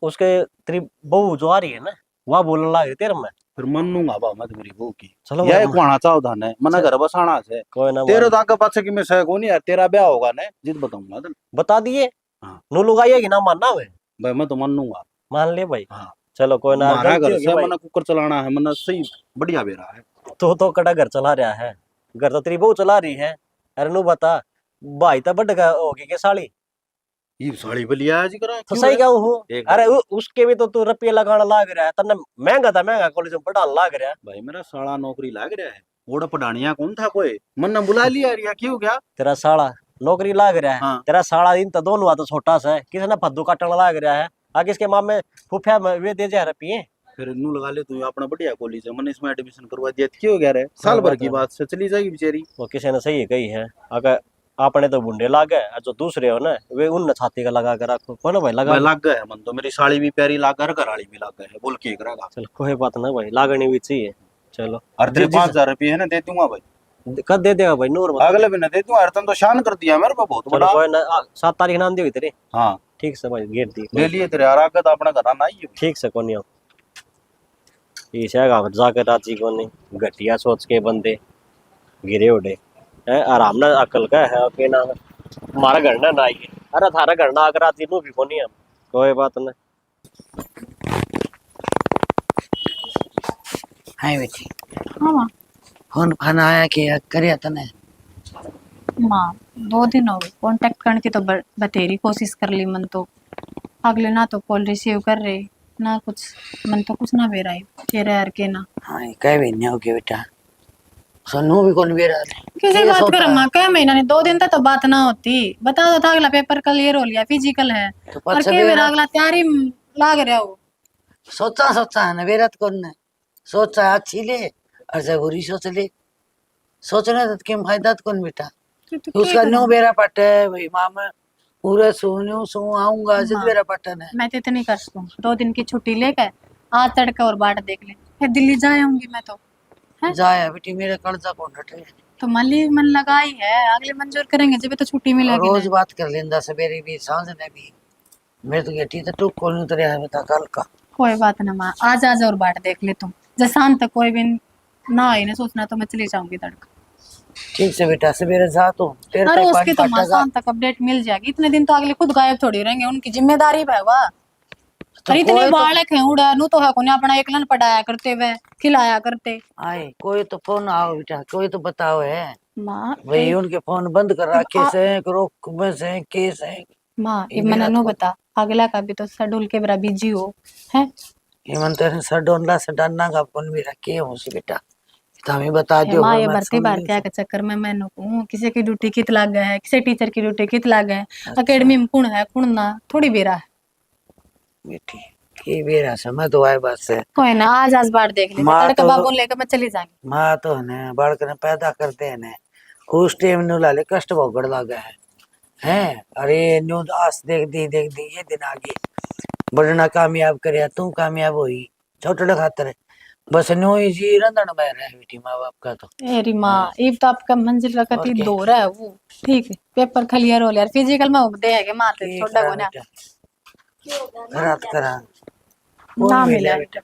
उसके तेरी बहू जो आ रही है ना वह बोलने लग रही तेरे में। फिर मनूंगा बा मत मेरी बहू की। चलो यह भाई, कुआना चावधान है, मना घर बसाना से। कोई ना तेरे तो आगे पाछे की मैं सह को नहीं यार, तेरा ब्याह होगा ना जिद बताऊंगा तने। बता दिए। हाँ। नो लोग आइएगी ना मानना हुए भाई मैं तो मनूंगा। मान ले भाई। हाँ। चलो कोई ना, हमारा गलती घर होगी से भाई। मना कुकर चलाना है, मना सही बढ़िया बेरा है। तो कड़ा घर चला रहा है, घर तो तेरी बहू चला रही है। अरे नु बता भाई तो बढ़ गया होगी के साली ये साड़ी बलिया आज करा तो सही कहूं हूँ। एक अरे उसके भी तो तू रुपये लगाना लाग रहा है, तन्ने महंगा था महंगा कॉलेज में पढ़ाने लाग रहा है। भाई मेरा साला नौकरी लाग रहा है, ओड़ा पढ़ानिया कौन था कोई, मन ने बुला लिया यार क्यों क्या। तेरा साला नौकरी लाग रहा है। हाँ। तेरा साला दिन तो दोनों तो छोटा सा है, किसी ने फद्दू काटने लाग रहा है। आगे इसके माँ में फुफिया वे दे जा रुपये। फिर नू लगा ले तू अपना बढ़िया कॉलेज है, मैंने इसमें एडमिशन करवा दिया क्यों गया रे, साल भर की बात से चली जाएगी बेचारी। वो किसी ने सही कही है, अगर आपने तो बुंडे लागे और जो दूसरे हो ना वे उन छाती का लगा कर रखो। कौन भाई लगा भाई लग गया है मन तो, मेरी साड़ी भी प्यारी लाग गया, घर वाली भी लाग गया है, बोल के करेगा। चल कोई बात ना भाई, लागनी भी चाहिए। चलो और तेरे 5,000 रुपये है ना दे दूंगा भाई। कद दे देगा भाई नूर बता। अगले महीने दे दूंगा, तन तो शान कर दिया मेरे पे बहुत चलो बड़ा। कोई ना 7 तारीख नाम दी हुई तेरे। हाँ ठीक से भाई गेट दी ले लिए तेरे यार, आगे तो अपना घर आना ही है। ठीक से कोनी हो ईशा जाकर राजी कोनी, घटिया सोच के बंदे गिरे उड़े है। आराम ना अकल का है के ना हमारा घर ना आइए। अरे थारा घर ना आकर राजी नू भी कोनी हम। कोई बात ना। हाय बेटी, हाँ माँ। फोन फान आया कि करे तने? माँ 2 दिन हो गए कांटेक्ट करने की तो बतेरी कोशिश कर ली मन तो, अगले ना तो कॉल रिसीव कर रहे ना कुछ, मन तो कुछ ना बेरा है तेरे यार के ना। हाँ कह भी नहीं होगी बेटा, सोनू भी कौन बेरा किसी बात कर माँ, क्या महीना नहीं 2 दिन तक तो बात ना होती। बता दो था अगला पेपर क्लियर हो लिया, फिजिकल है तो और पच्चा के मेरा बेरा अगला तैयारी लाग रहा हो। सोचा है ना बेरत कौन ने सोचा अच्छी ले और जब बुरी सोच ले, सोचने तो क्यों फायदा कौन बेटा। तो उसका नो बेरा पट है भाई, मामा पूरे सोनू सो आऊंगा जिद हाँ। बेरा पटन है। मैं तो इतनी कर सकूं 2 दिन की छुट्टी लेकर आज तड़के और बाट देख ले, फिर दिल्ली जा आऊंगी मैं तो है? जाया बेटी मेरे कर्जा कौन हटे, तो मल्ली मन लगाई है, अगले मंजूर करेंगे जब तो छुट्टी मिलेगी रोज ना। बात कर लेंदा सवेरे भी सांझ ने भी। मेरे तो गेटी तो टूक कौन उतरे है बता कल का। कोई बात ना माँ, आज आज और बाट देख ले तुम, जैसा शाम तक कोई भी ना आई ना सोचना तो मैं चली जाऊंगी तड़का। ठीक से बेटा, सवेरे जा तू, तेरे अरे पे उसकी पानी तो माँ काटेगा। शाम तक अपडेट मिल जाएगी, इतने दिन तो अगले खुद गायब थोड़ी रहेंगे, उनकी जिम्मेदारी है वह। तो अरे इतने कोई तो बालक हैं उड़ा नू तो है कोने अपना एकलन पढ़ाया करते वे, खिलाया करते। आए, कोई तो फोन आओ बेटा, कोई तो बताओ है माँ भाई, उनके फोन बंद कर रखे आ- से, रोक में से केस है। माँ ये ये मैंने रात नो को बता, अगला का भी तो शेड्यूल के बरा बिजी हो है। हेमंत ने सडोनला सडाना का फोन भी रखे हो सी बेटा, तो हमें बता दियो। माँ फिर ये मैं भर्ती सुन ली भारतीय सो। के चक्कर में मैंने कहूँ किसी की ड्यूटी कित लाग गया है, किसी टीचर की ड्यूटी कित लाग है, अच्छा। अकेडमी में कौन है कौन ना थोड़ी बेरा है। बेटी की बेरा समय तो आए बस है। कोई ना आज आज बार देख ले, माँ तड़का तो बाबू लेकर मैं चली जाएंगी। माँ तो है बालक ने पैदा करते हैं ने, उस टाइम नु लाले कष्ट भोगड़ लगा है हैं। अरे न्यू आस देख दी ये दिन आगे बढ़ना कामयाब करे, तू कामयाब होई छोटे खातर, बस न्यू ही जी रंधन में रहे बेटी माँ बाप का तो। मेरी माँ इब तो आपका मंजिल का और कति क्या? दौर है वो, ठीक है पेपर क्लियर हो लिया, फिजिकल में उपदे है के माते की छोटा करा को ना बेटा, रात करा ना मिला बेटा,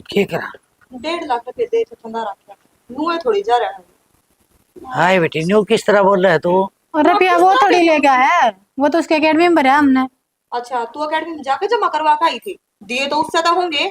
की करा। 1.5 लाख रुपए दे के फंदा रखा नुए थोड़ी जा रहा है। हाय बेटी, न्यू किस तरह बोल रहा है तू? और रुपया वो थोड़ी ले गया है, वो तो उसके एकेडमी में भरा हमने। अच्छा तू अकेडमी में जाके जमा करवा के आई थी, दिए तो उससे तो होंगे।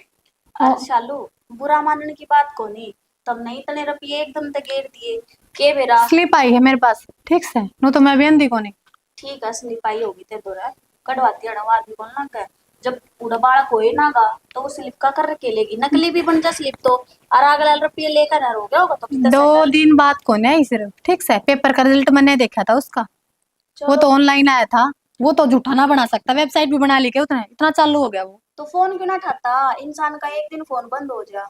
अरे शालू, बुरा मानने की बात को नहीं, तब नहीं इतने रुपये एकदम से गेर दिए के बेरा। स्लिप आई है मेरे पास ठीक से, नो तो मैं भी अंधी को नहीं। ठीक है, स्लिप आई होगी ते दोरा कटवाती अड़वा भी बोलना का, जब उड़ा बालक होए ना गा तो वो स्लिप का कर के लेगी, नकली भी बन जा स्लिप तो, और अगला रुपये लेकर ना हो गया होगा तो कितना 2 सेटल। दिन बाद को नहीं सिर्फ ठीक से, पेपर का रिजल्ट मैंने देखा था उसका, वो तो ऑनलाइन आया था, वो तो झूठा ना बना सकता, वेबसाइट भी बना ली के उतना इतना चालू हो गया वो। तो फोन क्यों ना उठाता, इंसान का एक दिन फोन बंद हो जा,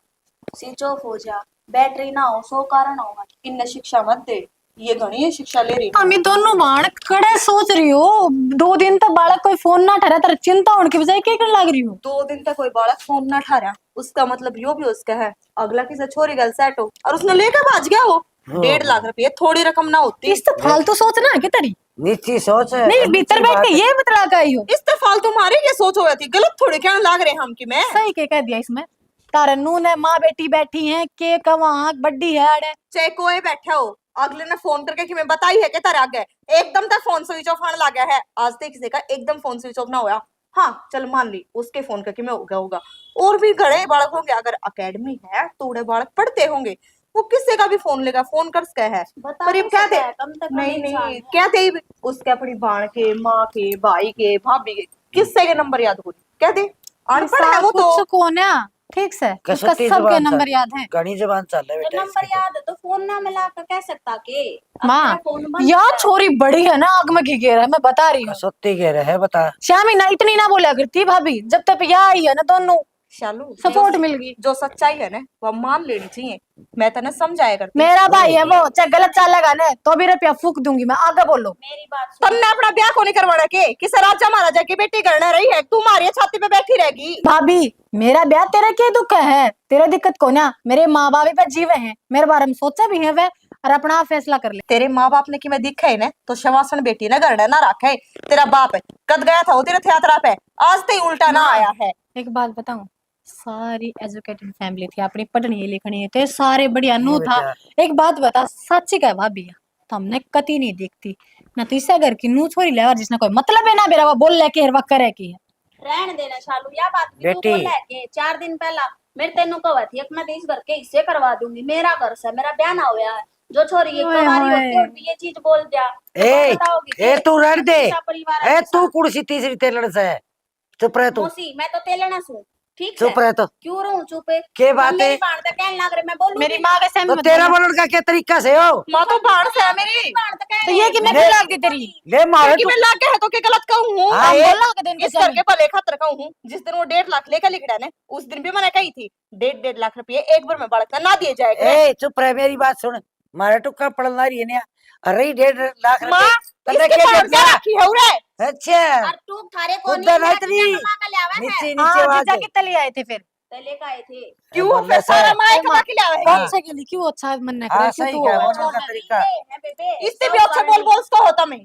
स्विच ऑफ हो जा, बैटरी ना हो, 100 कारण होगा। इनने शिक्षा मत दे, ये घनी है शिक्षा ले रही हमें दोनों बालक कड़े सोच रही हो, 2 दिन तक बालक कोई फोन ना ठहरा तर चिंता होने की बजाय क्या कर लग रही हो। 2 दिन तक कोई बालक फोन ना ठहरा, उसका मतलब यो भी उसका है अगला किसी छोरी गल सेट हो और उसने लेकर भाज गया हो। 1.5 लाख रुपए थोड़ी रकम ना होती। इस तो फालतू सोचना है कि तेरी नीची सोच है। नहीं, भीतर बैठ के ये बतला के आई हो। इस तो फालतू मारी ये सोच हो थी, गलत थोड़ी क्या लाग रहे हम की मैं। सही के कह दिया इसमें, तारा नून है माँ बेटी बैठी हैं के कवा बड्डी है अड़े। चाहे कोई बैठा हो, अगले ने फोन करके कि मैं बताई है कि तेरा आगे एकदम तक फोन स्विच ऑफ आने लगा है। आज तक किसी का एकदम फोन स्विच ऑफ ना होया। हाँ चल मान ली उसके फोन करके मैं हो गया होगा, और भी घड़े बालक होंगे अगर अकेडमी है तो उड़े बालक पढ़ते होंगे, वो किसी का भी फोन लेगा, फोन कर सके है। बता पर ये तो क्या सकता दे है, कम से कम नहीं इंसान नहीं है। क्या दे उसके अपनी बाण के माँ के भाई के भाभी के किससे के नंबर याद हो क्या दे, अनपढ़ है वो तो। कुछ कौन है ठीक से, उसका कसौटी सबके जबान नंबर चल- याद है। घनी जबान चल रहा है तो बेटा नंबर इसकी तो। याद है तो फोन ना मिला कर कह सकता के अब माँ तेरा फोन बंद यार है। छोरी बड़ी है ना, आग में घी गिर है, मैं बता रही हूँ। कसौती कह रहे है बता। श्यामी ना इतनी ना बोला करती भाभी, जब तक यहाँ आई है ना दोनों शालू सपोर्ट जो- मिल गई। जो सच्चाई है ना वो मान लेनी चाहिए, मैं तो ना समझाया करती। मेरा भाई है वो, चाहे गलत चाल लगा ना तो भी रुपया फूक दूंगी मैं, आगे बोलो। मेरी बात सुन, तुमने अपना ब्याह को नहीं करवाना के किस राजा महाराजा की बेटी करना रही है, तू हमारी छाती पे बैठी रहेगी। भाभी मेरा ब्याह तेरा क्या दुख है, तेरा दिक्कत को ना, मेरे माँ बाप पे जीवे हैं, मेरे बारे में सोचा भी है वे, और अपना फैसला कर ले। तेरे माँ बाप ने कि मैं दिखा है ना तो शवासन बेटी ना गरना ना रखा है, तेरा बाप है कद गया था वो तेरे थियात्रा पे, आज तो उल्टा ना आया है। एक बात बताऊं, सारी एजुकेटेड फैमिली थी अपनी, पढ़नी लिखनी है तो सारे बढ़िया नू था। एक बात बता सच्ची का भाभी, तो हमने कती नहीं देखती ना, तो इसे घर की नू छोरी ले जिसने कोई मतलब है ना, मेरा वो बोल ले के हर करे की है। रहन देना शालू, या बात भी तू बेटी। बोल के 4 दिन पहला मेरे तेनू कहा थी मैं तो इस घर के हिस्से करवा दूंगी, मेरा घर से मेरा ब्याह ना होया है, जो छोरी एक ओए कुंवारी होए। होती है भी ये चीज बोल दिया तो ए बताओगी ए तू रह दे, दूसरा परिवार ए है तू ऐसा। कुर्सी तीसरी तेलड़ से है, चुप रह तू, मौसी मैं तो तेलना सू, ठीक चुप है रह तो। क्यों रहूं चुप है, के बात मेरी है? बाण तक कहने लग रहे मैं बोलूं मेरी माँ के तो सहमत तेरा बोलने का क्या तरीका से हो? माँ तो बाढ़ से है मेरी, तो ये कि मैं ले- लाग दी तेरी ले मारे कि तू। मैं लाग के है तो क्या गलत कहूँ हूँ। हाँ, ये- बोला के दिन के इस घर के भले खातर कहूँ हूँ, जिस दिन वो 1.5 लाख लेकर लिखड़ा ने उस दिन भी मैंने कही थी 1.5 लाख रुपए एक बार में बालक का ना दिए जाएगा। ए चुप रह, मेरी बात सुन, मारे टुक्का पड़ना रही है ना, अरे 1.5 लाख माँ रुपए तन्ने इसके क्या बाण दिया? क्या रखी है उरे? अच्छा और तू थारे को उधर नहीं इतनी नीचे नीचे हाँ आवाज जीजा है। कितने लिए आए थे फिर, तले का आए थे क्यों बोलने फिर से- सारा माँ कमा के लिया है? कौन से के लिए क्यों अच्छा मन ना हाँ करे सही क्यों कह, तू बोलने का तरीका, है बेबे इससे भी अच्छा बोल बोल उसका होता मैं।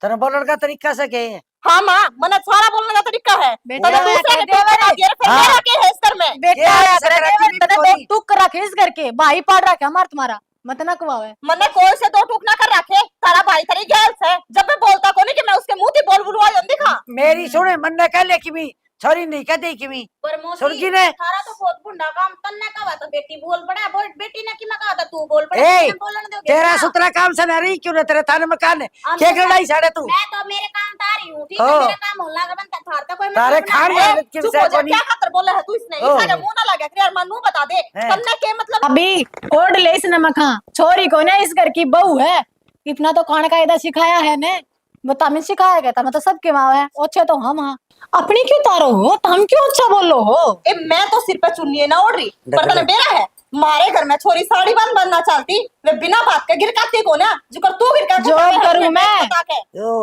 तेरा बोलने का तरीका से के हाँ माँ मना सारा बोलने का तरीका है। बेटा, तने दूसरा के देवर पीछे ना दिया, फिर हाँ। मेरा के है इस घर में। बेटा क्या आया ऐसा करे करा कि देवर, तने कोई- तो टुक रखे इस घर के भाई पाड़ रखे हमार तुम्हारा, मत ना कुआवे। मने कोई से दो टूक ना कर रखे, तारा भाई तेरी गैल से जब मैं बोलता को नहीं कि मैं उसके मुंह थी बोल बुलवा जल्दी खा। मेरी सुने मन ने कह ले कि छोरी नहीं कहते कि पर सुनकी ने थारा तो बहुत बुंडा काम तन्ने का तो बेटी बोल पड़ा, बोल बेटी ने की मैं कहा था तू बोल पड़ा, ए, बोलन दोगे तेरा क्या? सुतरा काम से ना रही क्यों ना तेरे थाने मकान है हम क्या तो कर रही साढ़े तू मैं तो मेरे काम तारी हूँ, ठीक है, ओ। मेरा काम होला का बनता थार तो कोई तारे मतलब खान ना है। में किम चुप से हो जा, कोनी क्या खातर बोला है तू इसने? ओ। इसका मुंह ना लगा कर यार, मनु बता दे है। तन्ने के मतलब। अभी ओढ़ ले इस नमक हाँ, छोरी को ना इस घर की बहू है, इतना तो खाने का इधर सिखाया है ने, बता मैं सिखाया गया था, मैं तो सबके माँ है, अच्छे तो हम हाँ, अपनी क्यों तारो हो, तो हम क्यों अच्छा बोलो हो? ए मैं तो सिर पे चुन्नी ना ओढ़ रही, पर तने बेरा है मारे घर में छोरी साड़ी बंद बनना चाहती, वे बिना बात के गिरकाती को ना, जो कर तू गिरका जॉब करूं मैं,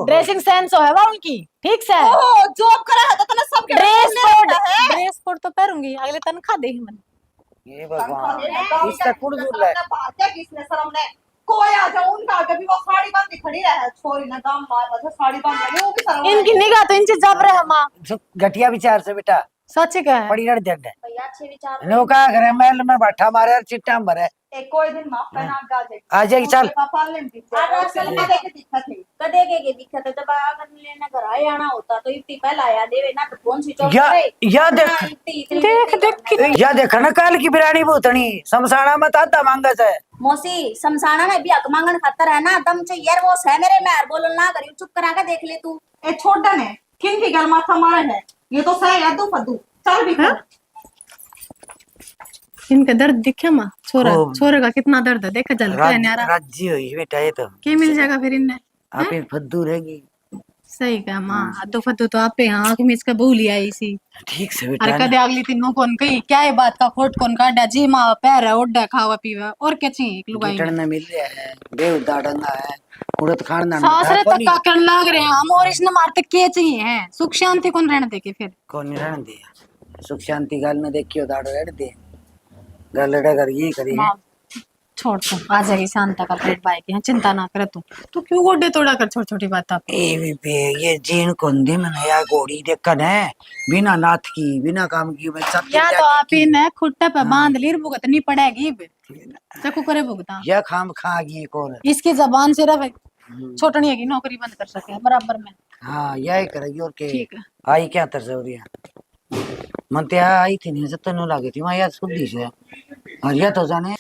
ड्रेसिंग सेंस हो है वो उनकी, ठीक से ओह जॉब करा है तो तने सब के ड्रेस कोड तो पहनूंगी, अगले तनख्वाह देगी मैंने। ये भगवान इसका कुड़ दूर है किसने शर्म ने कोई आ जाओ उनका आगे भी वो साड़ी बांध के खड़ी रहे, छोरी ने दाम मारा था साड़ी बांध के, वो भी शर्म इनकी निगाह तो इनसे जब रहे माँ, घटिया विचार से बेटा सच क्या है? बड़ी रड़ दे भैया अच्छे विचार नौका घर महल में बैठा मारे और चिट्टा भरे एक कोई दिन माफ करना गाजे आ जाएगी चल पापा ले दीजिए असल में कदे के दिक्कत है कदे के दिक्कत है, जब अगर लेने घर आए आना होता तो इतनी पहले आया देवे ना तो फोन स्विच ऑफ या करे या देख देख या देख न काल की बिरानी भूतनी समसाना मत आता मांगस है मौसी समसाना में भी हक मांगन खातर है ना, दम चाहिए यार, वो है मेरे में बोलो ना करी, चुप करा के देख ले तू। ए छोड़ दे ने किन की गल माथा मारे है, ये तो सही है दो फदू चल भी इनका दर्द दिखे माँ, छोरा ओ। छोरे का कितना दर्द है, देखा जल के न्यारा राज्य हुई बेटा ये तो क्या मिल जाएगा फिर इनने? आप इन फद्दू रहेगी सही कहा माँ, अद्दू फद्दू तो आपे यहाँ आँख में इसका भूल ही आई सी, ठीक से अरे बेटा कदे अगली तीनों कौन कही क्या है बात का खोट कौन काटा जी माँ पैर है ओड्डा खावा पीवा और क्या चाहिए एक लुगाई गिटन में मिल रहा है बेउदा डंगा है उड़द खाना सासरे तक का करने लाग रहे हैं हम, और इसने मारते क्या चाहिए हैं, सुख शांति कौन रहने देके फिर? कौन नहीं रहने दिया सुख शांति गाल न देखियो दाड़ रेड़ दे गलड़ा कर ये करी है छोड़ तू आ जाएगी शांता का पेट भाई की, चिंता ना करे तू क्यों गोडे तोड़ा कर छोटी छोटी बात आप ए बे ये जीन कुंदी में नया घोड़ी देखन है बिना नाथ की बिना काम की मैं सब या तो आप इन्हें खुट्टे पे बांध ली भुगतनी पड़ेगी चकू करे भुगता, या खाम खा गई कौन इसकी जबान से रहे छोटनिया की नौकरी बंद कर सके बराबर में। हाँ यही करेगी और के ठीक है आई क्या तरसौरिया मन ते आई थी नहीं सत्य नो लागे थी मैं यार सुधी से और या तो जाने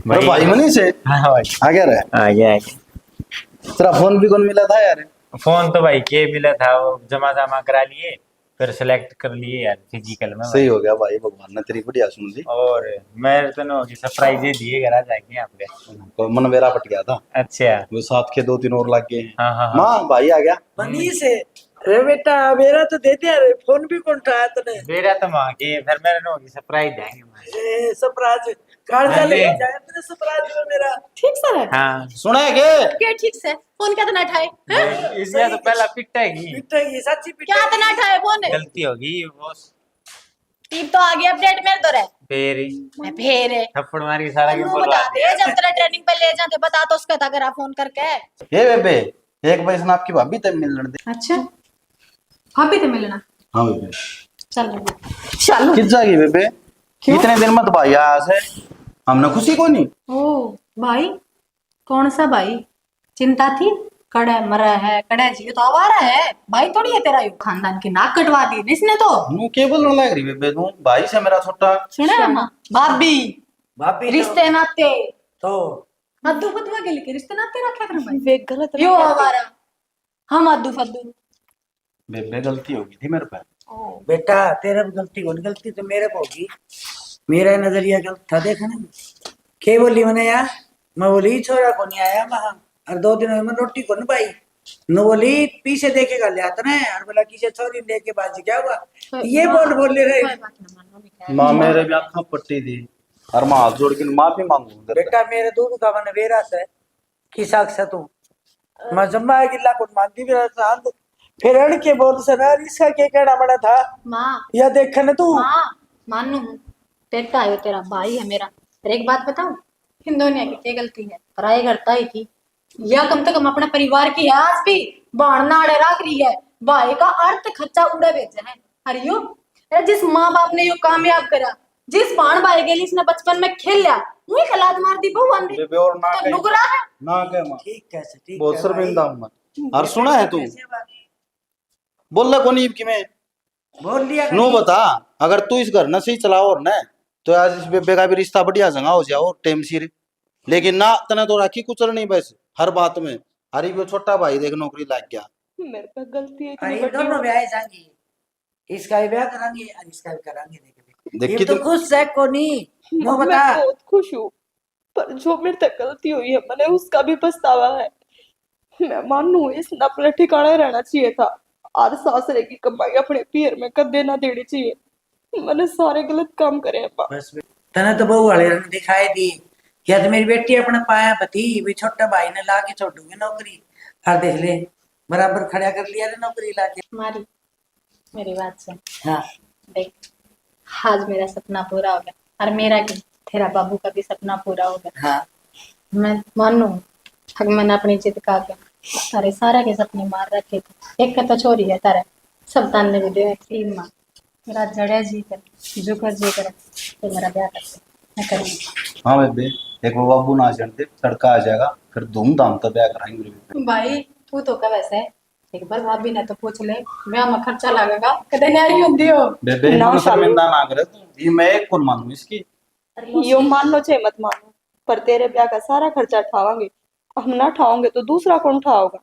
अरे भाई मनी से हाँ भाई आ गया रे आ गया तेरा फोन भी कौन मिला था यार फोन तो भाई के मिला था, वो जमा करा लिए, फिर सिलेक्ट कर लिए यार फिजिकल में सही हो गया भाई, भगवान ने तेरी बढ़िया सुन ली और मैं तो ना सरप्राइज दिए घर आ जाएंगे आपके। तो मन मेरा पट गया था, अच्छा वो साथ के 2-3 और लग गए हैं। हाँ हाँ हाँ माँ भाई आ गया मनी से अरे बेटा मेरा तो दे दिया रे फोन भी कौन उठाया तूने मेरा तो माँ के फिर मेरे नो सरप्राइज देंगे सरप्राइज कार्ड हाँ, ले ले। जाए तेरे सरप्राइज में मेरा ठीक सर है हाँ सुना है के क्या ठीक से फोन क्या तना उठाए इसलिए तो पहला पिटेगी, पिटेगी सच्ची क्या पिटेगी तना उठाए फोन गलती होगी बॉस, टीम तो आ गई अपडेट मेरे तो रहे फिर मैं फेर है थप्पड़ मार के सारा गेम तू बोलवा बता दे जब तेरा ट्रेनिंग पे ले जाते बता तो उसका था करा फोन करके। ये बेबे एक बार इसने आपकी भाभी तब मिलने दे। अच्छा भाभी तो मिलना हाँ बेबे चल चलो किस जाएगी बेबे इतने दिन मत भाई यहाँ से हमने खुशी को नहीं ओ भाई कौन सा भाई चिंता थी कड़े मरा है कड़े जी तो आवारा है भाई थोड़ी है तेरा, यू खानदान की नाक कटवा दी इसने तो नू के बोलने लग रही बेबे तू भाई से मेरा छोटा सुने अम्मा भाभी भाभी रिश्ते नाते तो अद्दू फद्दू के लिए रिश्ते नाते रखा कर भाई वे गलत यो आवारा हम अद्दू फद्दू बेबे गलती होगी थी मेरे पे बेटा तेरा भी गलती कौन गलती तो मेरे को होगी मेरा नजरिया गलत था देखा ना के बोली मैंने यार मैं बोली छोरा को नहीं आया मैं और 2 दिन में रोटी को नहीं पाई न बोली पीछे देखे कर लिया ना और बोला किसे छोरी लेके बाजी क्या हुआ ये बोल ले रहे माँ मेरे भी आँखों पट्टी थी और माँ हाथ जोड़ के माफी मांगू बेटा मेरे दूध का मन वेरा से किसाक से तू मैं जम्मा गिल्ला को मानती भी रहता फिर अड़ के बोल से ना इसका क्या कहना बड़ा था माँ या देख न तू माँ मानू बेटा है तेरा भाई है मेरा, पर एक बात बताऊं इन दुनिया की क्या गलती है पराई करता ही थी या कम से कम अपने परिवार की आज भी बाणना अड़े रख रही है, भाई का अर्थ खच्चा उड़े भेजे है हरियो। अरे जिस माँ बाप ने यो कामयाब करा, जिस बाण भाई के लिए इसने बचपन में खेल लिया मुझे कलाद मार दी बहू आंधी बेबे और ना तो कहे नुगरा है ना कहे माँ ठीक कैसे ठीक बहुत है शर्मिंदा भाई। हूँ मैं। और सुना है तू कैसे बाकी? बोल रहा कौन कि मैं बोल लिया नो कहीं। बता अगर तू इस घर न सही चलाओ और न तो आज इस बेबे का भी रिश्ता बढ़िया जंगा हो जाओ टेम सिर लेकिन ना तने तो राखी कुचल नहीं बस हर बात में। अरे वो छोटा भाई देख नौकरी लग गया मेरे पे गलती है इतनी अरे बड़ी दोनों ब्याह जाएंगे इसका भी ब्याह करांगे और इसका भी करांगे देख देख ये कितनी तो खुश है कोनी नो मैं बता बहुत खुश हूँ पर जो मेरे तक गलती हुई है मैंने उसका भी पछतावा है। मैं मानू इस अपने ठिकाने रहना चाहिए था और सासरे की कमाई अपने पीर में कदे ना देनी चाहिए। मैंने सारे गलत काम करे हैं पा। बस तने तो बहू वाले ने दिखाई दी या तो मेरी बेटी अपने पाया पति भी छोटा भाई ने ला के छोड़ूंगी नौकरी और देख ले बराबर खड़ा कर लिया रे नौकरी ला के। मारी मेरी बात सुन। हाँ देख आज मेरा सपना पूरा हो गया और मेरा भी तेरा बाबू का भी सपना पूरा हो गया। हाँ मैं मानू हक मैंने अपनी जिद का के तारे सारा के सपने मार रखे थे। एक का तो छोरी है तारे सब ताने भी दे तीन माँ मेरा जड़े जी कर जो कर जी कर तो मेरा ब्याह करते मैं करूँगी। हाँ बेबे एक वो बाबू ना जानते तड़का आ जाएगा फिर धूमधाम तो ब्याह कराएंगे मेरे बेबे। भाई तू तो का वैसे एक बार भाभी ने तो पूछ ले ब्याह में खर्चा लगेगा कदे नहीं होती हो। बेबे ना इन्होंने शालू। शर्मिंदा ना करे तू ये मैं एक कौन मानूं इसकी। यो मान लो चाहे मत मानो पर तेरे ब्याह का सारा खर्चा उठावांगे। हम ना उठाओगे तो दूसरा कौन उठाओगा।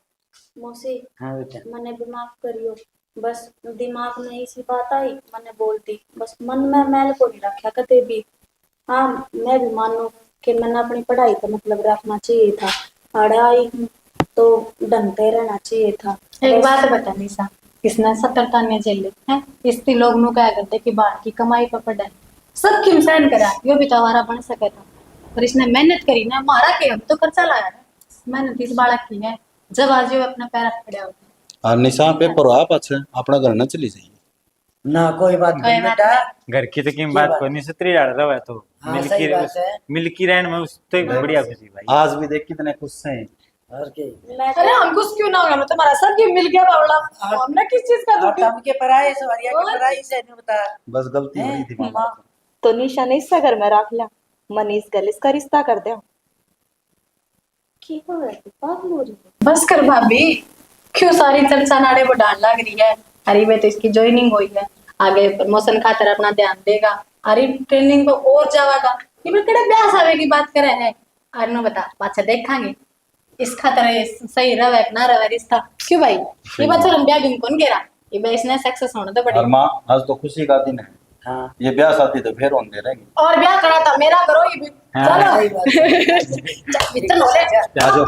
मौसी हाँ बेटा मने भी माफ करियो बस दिमाग में इसी बात आई मैंने बोलती बस मन में मैल को नहीं रखा कते भी। हाँ मैं भी मानू कि मैंने अपनी पढ़ाई का मतलब रखना चाहिए था पढ़ाई तो ढंगते रहना चाहिए था। एक बात बता निशा इसने 70 ताने झेले हैं इसती लोग नु क्या करते कि बाहर की कमाई पर पड़ा सब किम सहन करा यो भी तो हमारा बन सके था पर इसने मेहनत करी ना मारा के हम तो खर्चा लाया ना मेहनत इस बालक की है जब आज यो अपना पैर खड़े हो और निशान पेपर हुआ पाछे अपना घर न चली जाइए। ना कोई बात कोई नहीं बात बेटा घर की तो किम ये बात बात को नहीं सत्री डाल रहा है तो हाँ, सही बात है। मिलकी रहन में उस तो बढ़िया खुशी भाई। आज भी देख कितने खुश हैं। और के मैं अरे हमको क्यों ना होगा तुम्हारा सब ये मिल गया बावला हमने किस चीज का और तम के पराए सवारिया के पराई से नहीं बता बस गलती हैं? हुई थी मामा। तो निशा ने इसका घर में रख लिया मनीष गल इसका रिश्ता कर दिया। की हो रही पागल हो रही है। बस कर भाभी क्यों सारी चर्चा नाड़े पर डाल लग रही है। अरे वे तो इसकी ज्वाइनिंग हुई है आगे प्रमोशन खातर अपना ध्यान देगा अरे ट्रेनिंग पे और जाएगा ये मैं कड़े ब्याह आवे की बात करे है अरे नो बता बात से देखांगे इस खातर ये सही रहे ना रहे रिश्ता क्यों भाई ये बात हम ब्याह भी कौन कह रहा ये भाई इसने सक्सेस होना तो और बड़ी माँ आज तो खुशी का दिन है हाँ ये ब्याह शादी तो फिर होने रहेंगे। और ब्याह करा था मेरा करो ये भी हाँ, चलो सही बात है। इतना नॉलेज है आ जाओ।